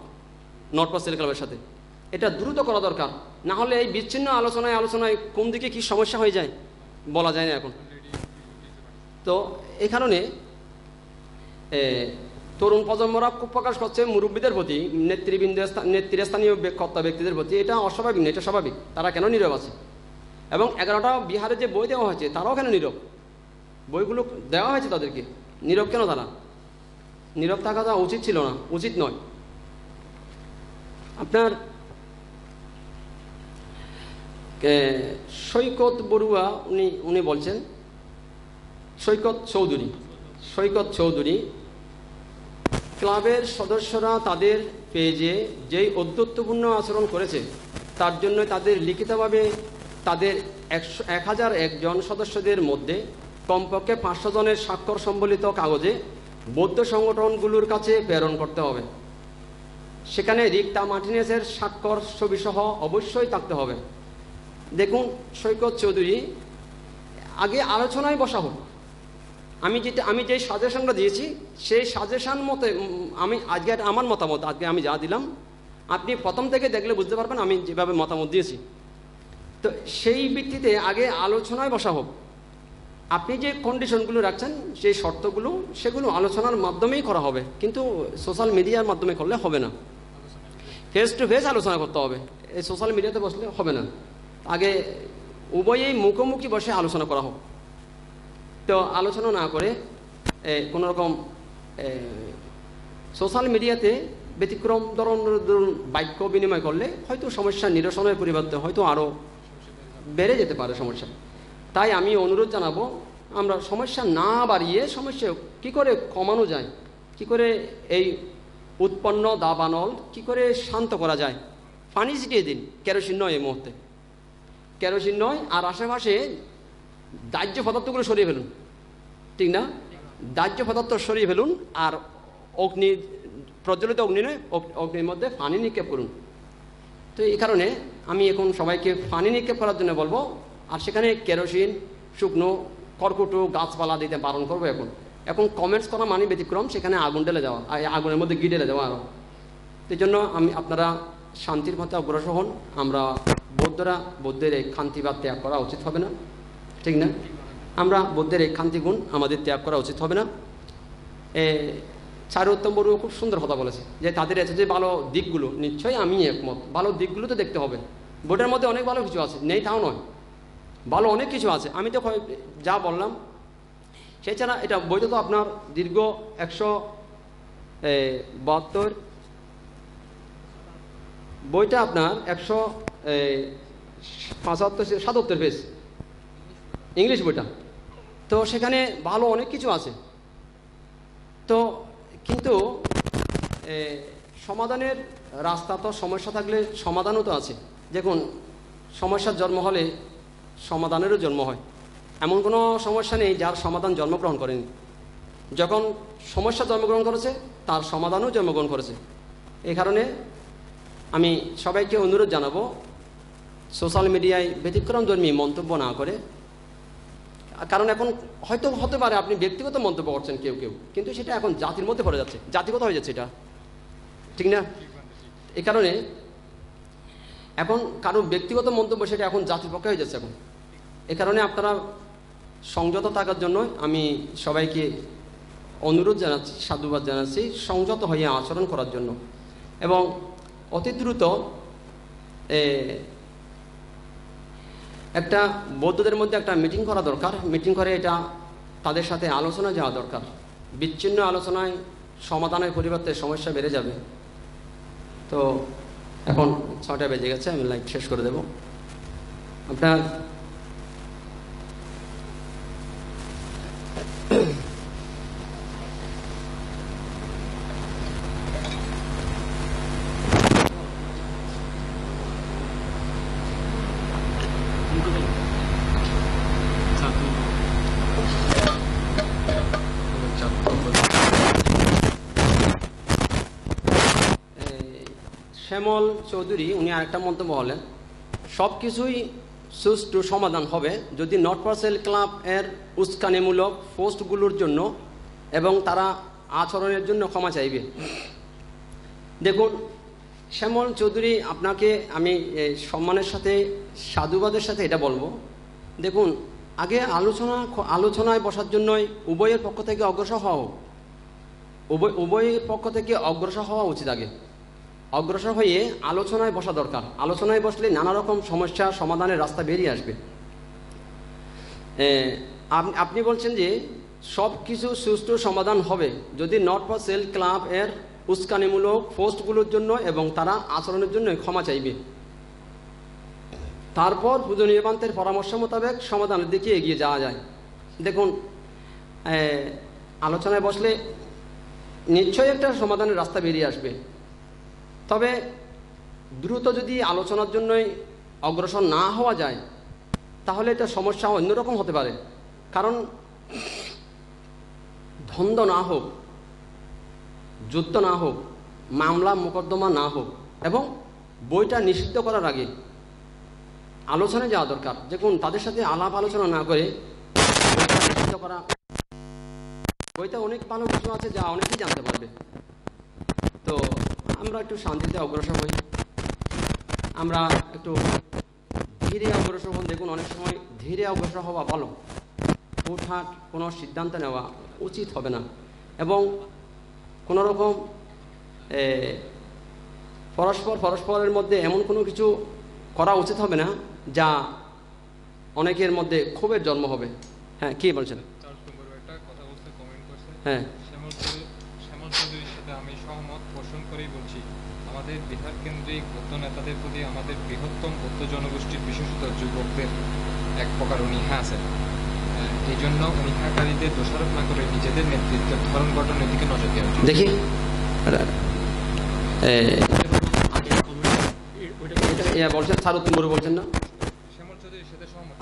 নর্থ পাস সেল ক্লাবের সাথে, এটা দ্রুত করা দরকার। না হলে এই বিচ্ছিন্ন আলোচনায় কোন দিকে কি সমস্যা হয়ে যায় বলা যায় না এখন। তো এই কারণে তরুণ প্রজন্মরা খুব প্রকাশ করছে মুরব্বীদের প্রতি, নেতৃস্থানীয় কর্তা ব্যক্তিদের প্রতি। এটা অস্বাভাবিক না, এটা স্বাভাবিক। তারা কেন নীরব আছে? এবং 11টা বিহারে যে বই দেওয়া হয়েছে তারাও কেন নীরব? বইগুলো দেওয়া হয়েছে তাদেরকে, নীরব কেন তারা? নীরব থাকা উচিত ছিল না, উচিত নয়। আপনার সৈকত বড়ুয়া উনি বলছেন, সৈকত চৌধুরী ক্লাবের সদস্যরা তাদের পেজে যেই ঔদ্ধত্যপূর্ণ আচরণ করেছে তার জন্য তাদের লিখিতভাবে তাদের 1001 জন সদস্যদের মধ্যে কমপক্ষে 500 জনের স্বাক্ষর সম্বলিত কাগজে বৌদ্ধ সংগঠনগুলোর কাছে প্রেরণ করতে হবে। সেখানে রিক্তা মার্টিনেজের স্বাক্ষর ছবিসহ অবশ্যই থাকতে হবে। দেখুন সৈকত চৌধুরী, আগে আলোচনায় বসা হোক। আমি যে সাজেশনটা দিয়েছি সেই সাজেশন মতে আমি আজকে আমার মতামত আজকে আমি যা দিলাম, আপনি প্রথম থেকে দেখলে বুঝতে পারবেন আমি যেভাবে মতামত দিয়েছি। তো সেই ভিত্তিতে আগে আলোচনায় বসা হোক। আপনি যে কন্ডিশনগুলো রাখছেন সেই শর্তগুলো সেগুলো আলোচনার মাধ্যমেই করা হবে, কিন্তু সোশ্যাল মিডিয়ার মাধ্যমে করলে হবে না। ফেস টু ফেস আলোচনা করতে হবে, এই সোশ্যাল মিডিয়াতে বসলে হবে না। আগে উভয়েই মুখোমুখি বসে আলোচনা করা হোক। তো আলোচনা না করে কোনো রকম সোশ্যাল মিডিয়াতে ব্যতিক্রম ধরনের বাক্য বিনিময় করলে হয়তো সমস্যা নিরসনের পরিবর্তে হয়তো আরও বেড়ে যেতে পারে সমস্যা। তাই আমি অনুরোধ জানাবো, আমরা সমস্যা না বাড়িয়ে সমস্যা কী করে কমানো যায়, কি করে এই উৎপন্ন দাবানল কি করে শান্ত করা যায়। পানি ছিটিয়ে দিন, কেরোসিন নয় এই মুহূর্তে, কেরোসিন নয়। আর আশেপাশে দাহ্য পদার্থগুলো সরিয়ে ফেলুন, ঠিক না? দাহ্য পদার্থ সরিয়ে ফেলুন আর অগ্নি প্রজ্বলিত অগ্নি নয়, অগ্নির মধ্যে পানি নিক্ষেপ করুন। তো এই কারণে আমি এখন সবাইকে পানি নিক্ষেপ করার জন্য বলবো, আর সেখানে কেরোসিন, শুকনো কর্কট গাছপালা দিতে বারণ করবো। এখন কমেন্টস করা মানে ব্যতিক্রম, সেখানে আগুন ঢেলে দেওয়া, আগুনের মধ্যে ঘি ঢেলে দেওয়া আরও। এই জন্য আপনারা শান্তির পথে অগ্রসর হন। আমরা বৌদ্ধের এই খান্তিবাদ ত্যাগ করা উচিত হবে না, ঠিক না? আমরা বৌদ্ধের এই খান্তিগুণ আমাদের ত্যাগ করা উচিত হবে না। চারুত্তম বড়ুও খুব সুন্দর কথা বলেছে যে তাদের এত যে ভালো দিকগুলো, নিশ্চয়ই আমি একমত, ভালো দিকগুলো তো দেখতে হবে। বইটার মধ্যে অনেক ভালো কিছু আছে, নেই তাও নয়, ভালো অনেক কিছু আছে। আমি তো যা বললাম সেছাড়া এটা বইটা তো আপনার দীর্ঘ 172, বইটা আপনার 175-77 পেজ ইংলিশ বইটা। তো সেখানে ভালো অনেক কিছু আছে। তো কিন্তু সমাধানের রাস্তা তো, সমস্যা থাকলে সমাধানও তো আছে। দেখুন, সমস্যার জন্ম হলে সমাধানেরও জন্ম হয়। এমন কোনো সমস্যা নেই যার সমাধান জন্মগ্রহণ করেনি। যখন সমস্যা জন্মগ্রহণ করেছে তার সমাধানও জন্মগ্রহণ করেছে। এই কারণে আমি সবাইকে অনুরোধ জানাবো, সোশ্যাল মিডিয়ায় ব্যতিক্রমধর্মী মন্তব্য না করে। কারণ এখন হয়তো হতে পারে আপনি ব্যক্তিগত মন্তব্য করছেন কেউ, কিন্তু সেটা এখন জাতির মধ্যে পড়ে যাচ্ছে, জাতিগত হয়ে যাচ্ছে, এটা ঠিক না? এই কারণে এখন কারণ ব্যক্তিগত মন্তব্য সেটা এখন জাতির পক্ষে হয়ে যাচ্ছে এখন। এ কারণে আপনারা সংযত থাকার জন্য আমি সবাইকে অনুরোধ জানাচ্ছি, সাধুবাদ জানাচ্ছি সংযত হয়ে আচরণ করার জন্য। এবং অতি দ্রুত একটা বৌদ্ধদের মধ্যে একটা মিটিং করা দরকার। মিটিং করে এটা তাদের সাথে আলোচনা যাওয়া দরকার। বিচ্ছিন্ন আলোচনায় সমাধানের পরিবর্তে সমস্যা বেড়ে যাবে। তো এখন 6টা বেজে গেছে, আমি লাইভ শেষ করে দেব। আপনার শ্যামল চৌধুরী উনি আরেকটা মন্তব্য বলেন, সব কিছুই সুষ্ঠু সমাধান হবে যদি নর্থ পার্সেল ক্লাব এর উস্কানিমূলক পোস্টগুলোর জন্য এবং তারা আচরণের জন্য ক্ষমা চাইবে। দেখুন শ্যামল চৌধুরী, আপনাকে আমি সম্মানের সাথে সাধুবাদের সাথে এটা বলবো, দেখুন আগে আলোচনায় বসার জন্যই উভয়ের পক্ষ থেকে অগ্রসর হওয়া হোক। উভয়ের পক্ষ থেকে অগ্রসর হওয়া উচিত। আগে অগ্রসর হয়ে আলোচনায় বসা দরকার। আলোচনায় বসলে নানা রকম সমস্যা সমাধানের রাস্তা বেরিয়ে আসবে। আপনি বলছেন যে সব কিছু সুষ্ঠু সমাধান হবে যদি নর্থ পার্সেল ক্লাব এর উস্কানিমূলক পোস্টগুলোর জন্য এবং তারা আচরণের জন্য ক্ষমা চাইবে, তারপর পূজনীয় পান্থের পরামর্শ মোতাবেক সমাধানের দিকে এগিয়ে যাওয়া যায়। দেখুন আলোচনায় বসলে নিশ্চয়ই একটা সমাধানের রাস্তা বেরিয়ে আসবে। তবে দ্রুত যদি আলোচনার জন্যই অগ্রসর না হওয়া যায় তাহলে এটা সমস্যা অন্যরকম হতে পারে। কারণ দ্বন্দ্ব না হোক, যুদ্ধ না হোক, মামলা মোকদ্দমা না হোক, এবং বইটা নিষিদ্ধ করার আগে আলোচনায় যাওয়া দরকার। দেখুন, তাদের সাথে আলাপ আলোচনা না করে বইটা নিষিদ্ধ করা, বইটা অনেক ভালো কিছু আছে যা অনেকেই জানতে পারবে। তো আমরা একটু শান্তিতে অগ্রসর হই, আমরা একটু ধীরে অগ্রসর হন। দেখুন, অনেক সময় ধীরে অগ্রসর হওয়া ভালো, হুটহাট কোনো সিদ্ধান্ত নেওয়া উচিত হবে না, এবং কোনো রকম পরস্পরের মধ্যে এমন কোনো কিছু করা উচিত হবে না যা অনেকের মধ্যে ক্ষোভের জন্ম হবে। হ্যাঁ, কি বলছেন? হ্যাঁ, আমি সহমত পোষণ করেই বলছি, আমাদের বিহার কেন্দ্রিক বৌদ্ধ নেতাদের প্রতি আমাদের বৃহত্তম বৌদ্ধ জনগোষ্ঠীর বিশেষত যুবকদের এক প্রকার অনীহা আছে। এই জন্য অনীহাকারীদের দোষারোপ না করে নিজেদের নেতৃত্বের ধরন গঠনের দিকে নজর দেওয়া উচিত। দেখি বলছেন স্যার উত্তম বড়ুয়া বলছেন না?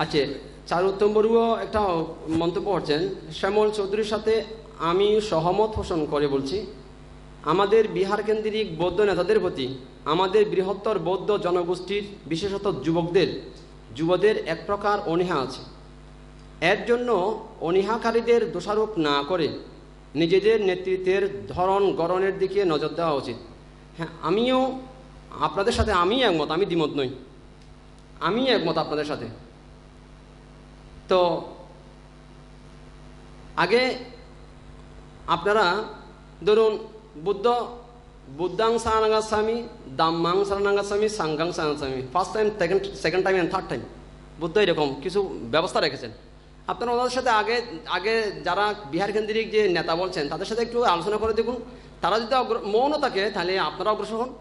আচ্ছা, স্যার উত্তম বড়ুয়া একটা মন্তব্য করছেন, শ্যামল চৌধুরীর সাথে আমি সহমত পোষণ করে বলছি, আমাদের বিহার কেন্দ্রিক বৌদ্ধ নেতাদের প্রতি আমাদের বৃহত্তর বৌদ্ধ জনগোষ্ঠীর বিশেষত যুবদের এক প্রকার অনীহা আছে। এর জন্য অনীহাকারীদের দোষারোপ না করে নিজেদের নেতৃত্বের ধরন গড়নের দিকে নজর দেওয়া উচিত। হ্যাঁ, আমিও আপনাদের সাথে আমি একমত, আমি দ্বিমত নই, আমি একমত আপনাদের সাথে। তো আগে আপনারা ধরুন বুদ্ধাং শরণাগচ্ছামি, দাম্মাং শরণাগচ্ছামি, সাংঘাং শরণাগচ্ছামি, first time, second time and third time Buddha এরকম কিছু ব্যবস্থা রেখেছেন। আপনারা ওনাদের সাথে আগে যারা বিহার কেন্দ্রিক যে নেতা বলছেন তাদের সাথে একটু আলোচনা করে দেখুন। তারা যদি মৌন থাকে তাহলে আপনারা অগ্রসর হন।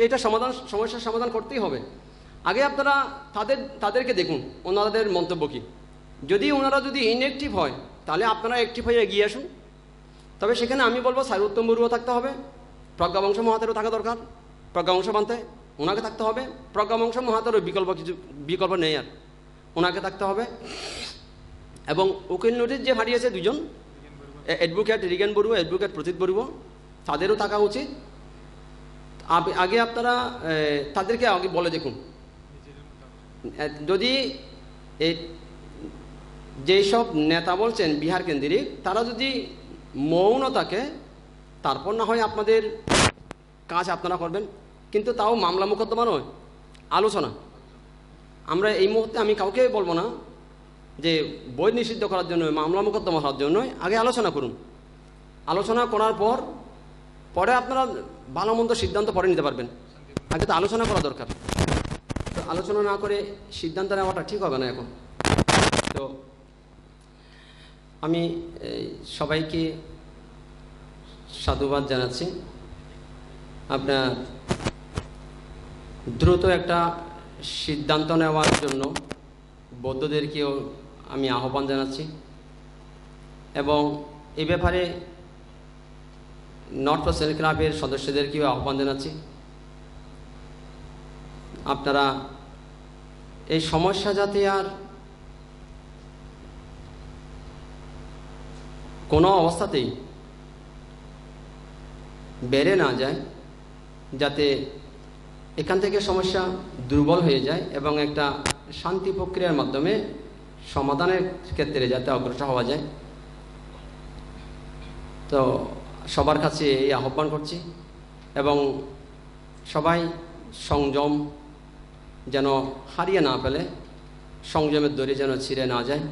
এটা সমস্যার সমাধান করতেই হবে। আগে আপনারা তাদেরকে দেখুন ওনাদের মন্তব্য কী। ওনারা যদি ইনঅ্যাক্টিভ হয় তাহলে আপনারা অ্যাক্টিভ হয়ে এগিয়ে আসুন। তবে সেখানে আমি বলবো স্যার উত্তম বড়ুয়া থাকতে হবে, প্রজ্ঞাবংশ মহাতেরও থাকা দরকার, প্রজ্ঞাবংশ বানতে ওনাকে থাকতে হবে, প্রজ্ঞাবংশ মহাতেরও বিকল্প নেই, আর ওনাকে থাকতে হবে। এবং উকিল নোটিশ যে হারিয়েছে দুজন, অ্যাডভোকেট রিগেন বড়ুয়া, অ্যাডভোকেট প্রতীক বড়ুয়া, তাদেরও থাকা উচিত। আগে আপনারা তাদেরকে আগে বলে দেখুন, যদি যেসব নেতা বলছেন বিহার কেন্দ্রিক তারা যদি মৌন থাকে তারপর না হয় আপনাদের কাজ আপনারা করবেন, কিন্তু তাও মামলা মোকদ্দমা নয়, আলোচনা। আমরা এই মুহূর্তে আমি কাউকে বলবো না যে বই নিষিদ্ধ করার জন্য, মামলা মোকদ্দমা হওয়ার জন্য। আগে আলোচনা করুন, আলোচনা করার পরে আপনারা ভালো মন্দ সিদ্ধান্ত পরে নিতে পারবেন। আগে তো আলোচনা করা দরকার। তো আলোচনা না করে সিদ্ধান্ত নেওয়াটা ঠিক হবে না এখন। তো আমি সবাইকে সাধুবাদ জানাচ্ছি। আপনার দ্রুত একটা সিদ্ধান্ত নেওয়ার জন্য বৌদ্ধদেরকেও আমি আহ্বান জানাচ্ছি, এবং এই ব্যাপারে নর্থ ওয়েস্ট ক্লাবের সদস্যদেরকেও আহ্বান জানাচ্ছি। আপনারা এই সমস্যা যাতে আর কোনো অবস্থাতেই বেড়ে না যায়, যাতে এখান থেকে সমস্যা দুর্বল হয়ে যায় এবং একটা শান্তি প্রক্রিয়ার মাধ্যমে সমাধানের ক্ষেত্রে যাতে অগ্রসর হওয়া যায়। তো সবার কাছে এই আহ্বান করছি, এবং সবাই সংযম যেন হারিয়ে না ফেলে, সংযমের দড়ি যেন ছিঁড়ে না যায়,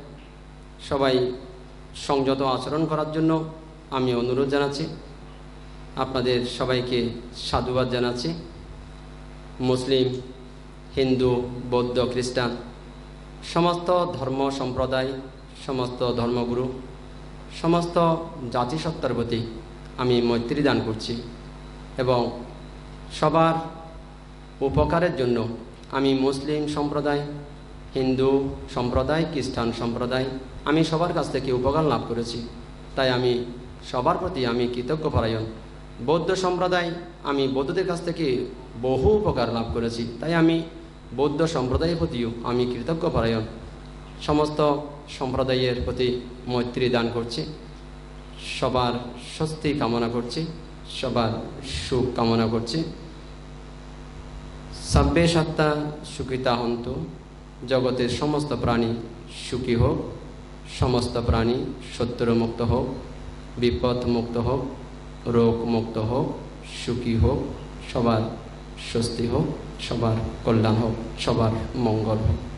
সবাই সংযত আচরণ করার জন্য আমি অনুরোধ জানাচ্ছি। আপনাদের সবাইকে সাধুবাদ জানাচ্ছি। মুসলিম, হিন্দু, বৌদ্ধ, খ্রিস্টান সমস্ত ধর্ম সম্প্রদায়, সমস্ত ধর্মগুরু, সমস্ত জাতিসত্তার প্রতি আমি মৈত্রী দান করছি, এবং সবার উপকারের জন্য আমি মুসলিম সম্প্রদায়, হিন্দু সম্প্রদায়, খ্রিস্টান সম্প্রদায়, আমি সবার কাছ থেকে উপকার লাভ করেছি। তাই আমি সবার প্রতি আমি কৃতজ্ঞপরায়ণ। বৌদ্ধ সম্প্রদায়, আমি বৌদ্ধদের কাছ থেকে বহু উপকার লাভ করেছি, তাই আমি বৌদ্ধ সম্প্রদায়ের প্রতিও আমি কৃতজ্ঞপরায়ণ। সমস্ত সম্প্রদায়ের প্রতি মৈত্রী দান করছি, সবার স্বস্তি কামনা করছি, সবার সুখ কামনা করছি। সাব্বে সত্তা সুখিতা হন্তু, জগতের সমস্ত প্রাণী সুখী হোক, সমস্ত প্রাণী শত্রুমুক্ত হোক, বিপদ মুক্ত হোক, রোগ মুক্ত হোক, সুখী হোক, সবার স্বস্তি হোক, সবার কল্যাণ হোক, সবার মঙ্গল হোক।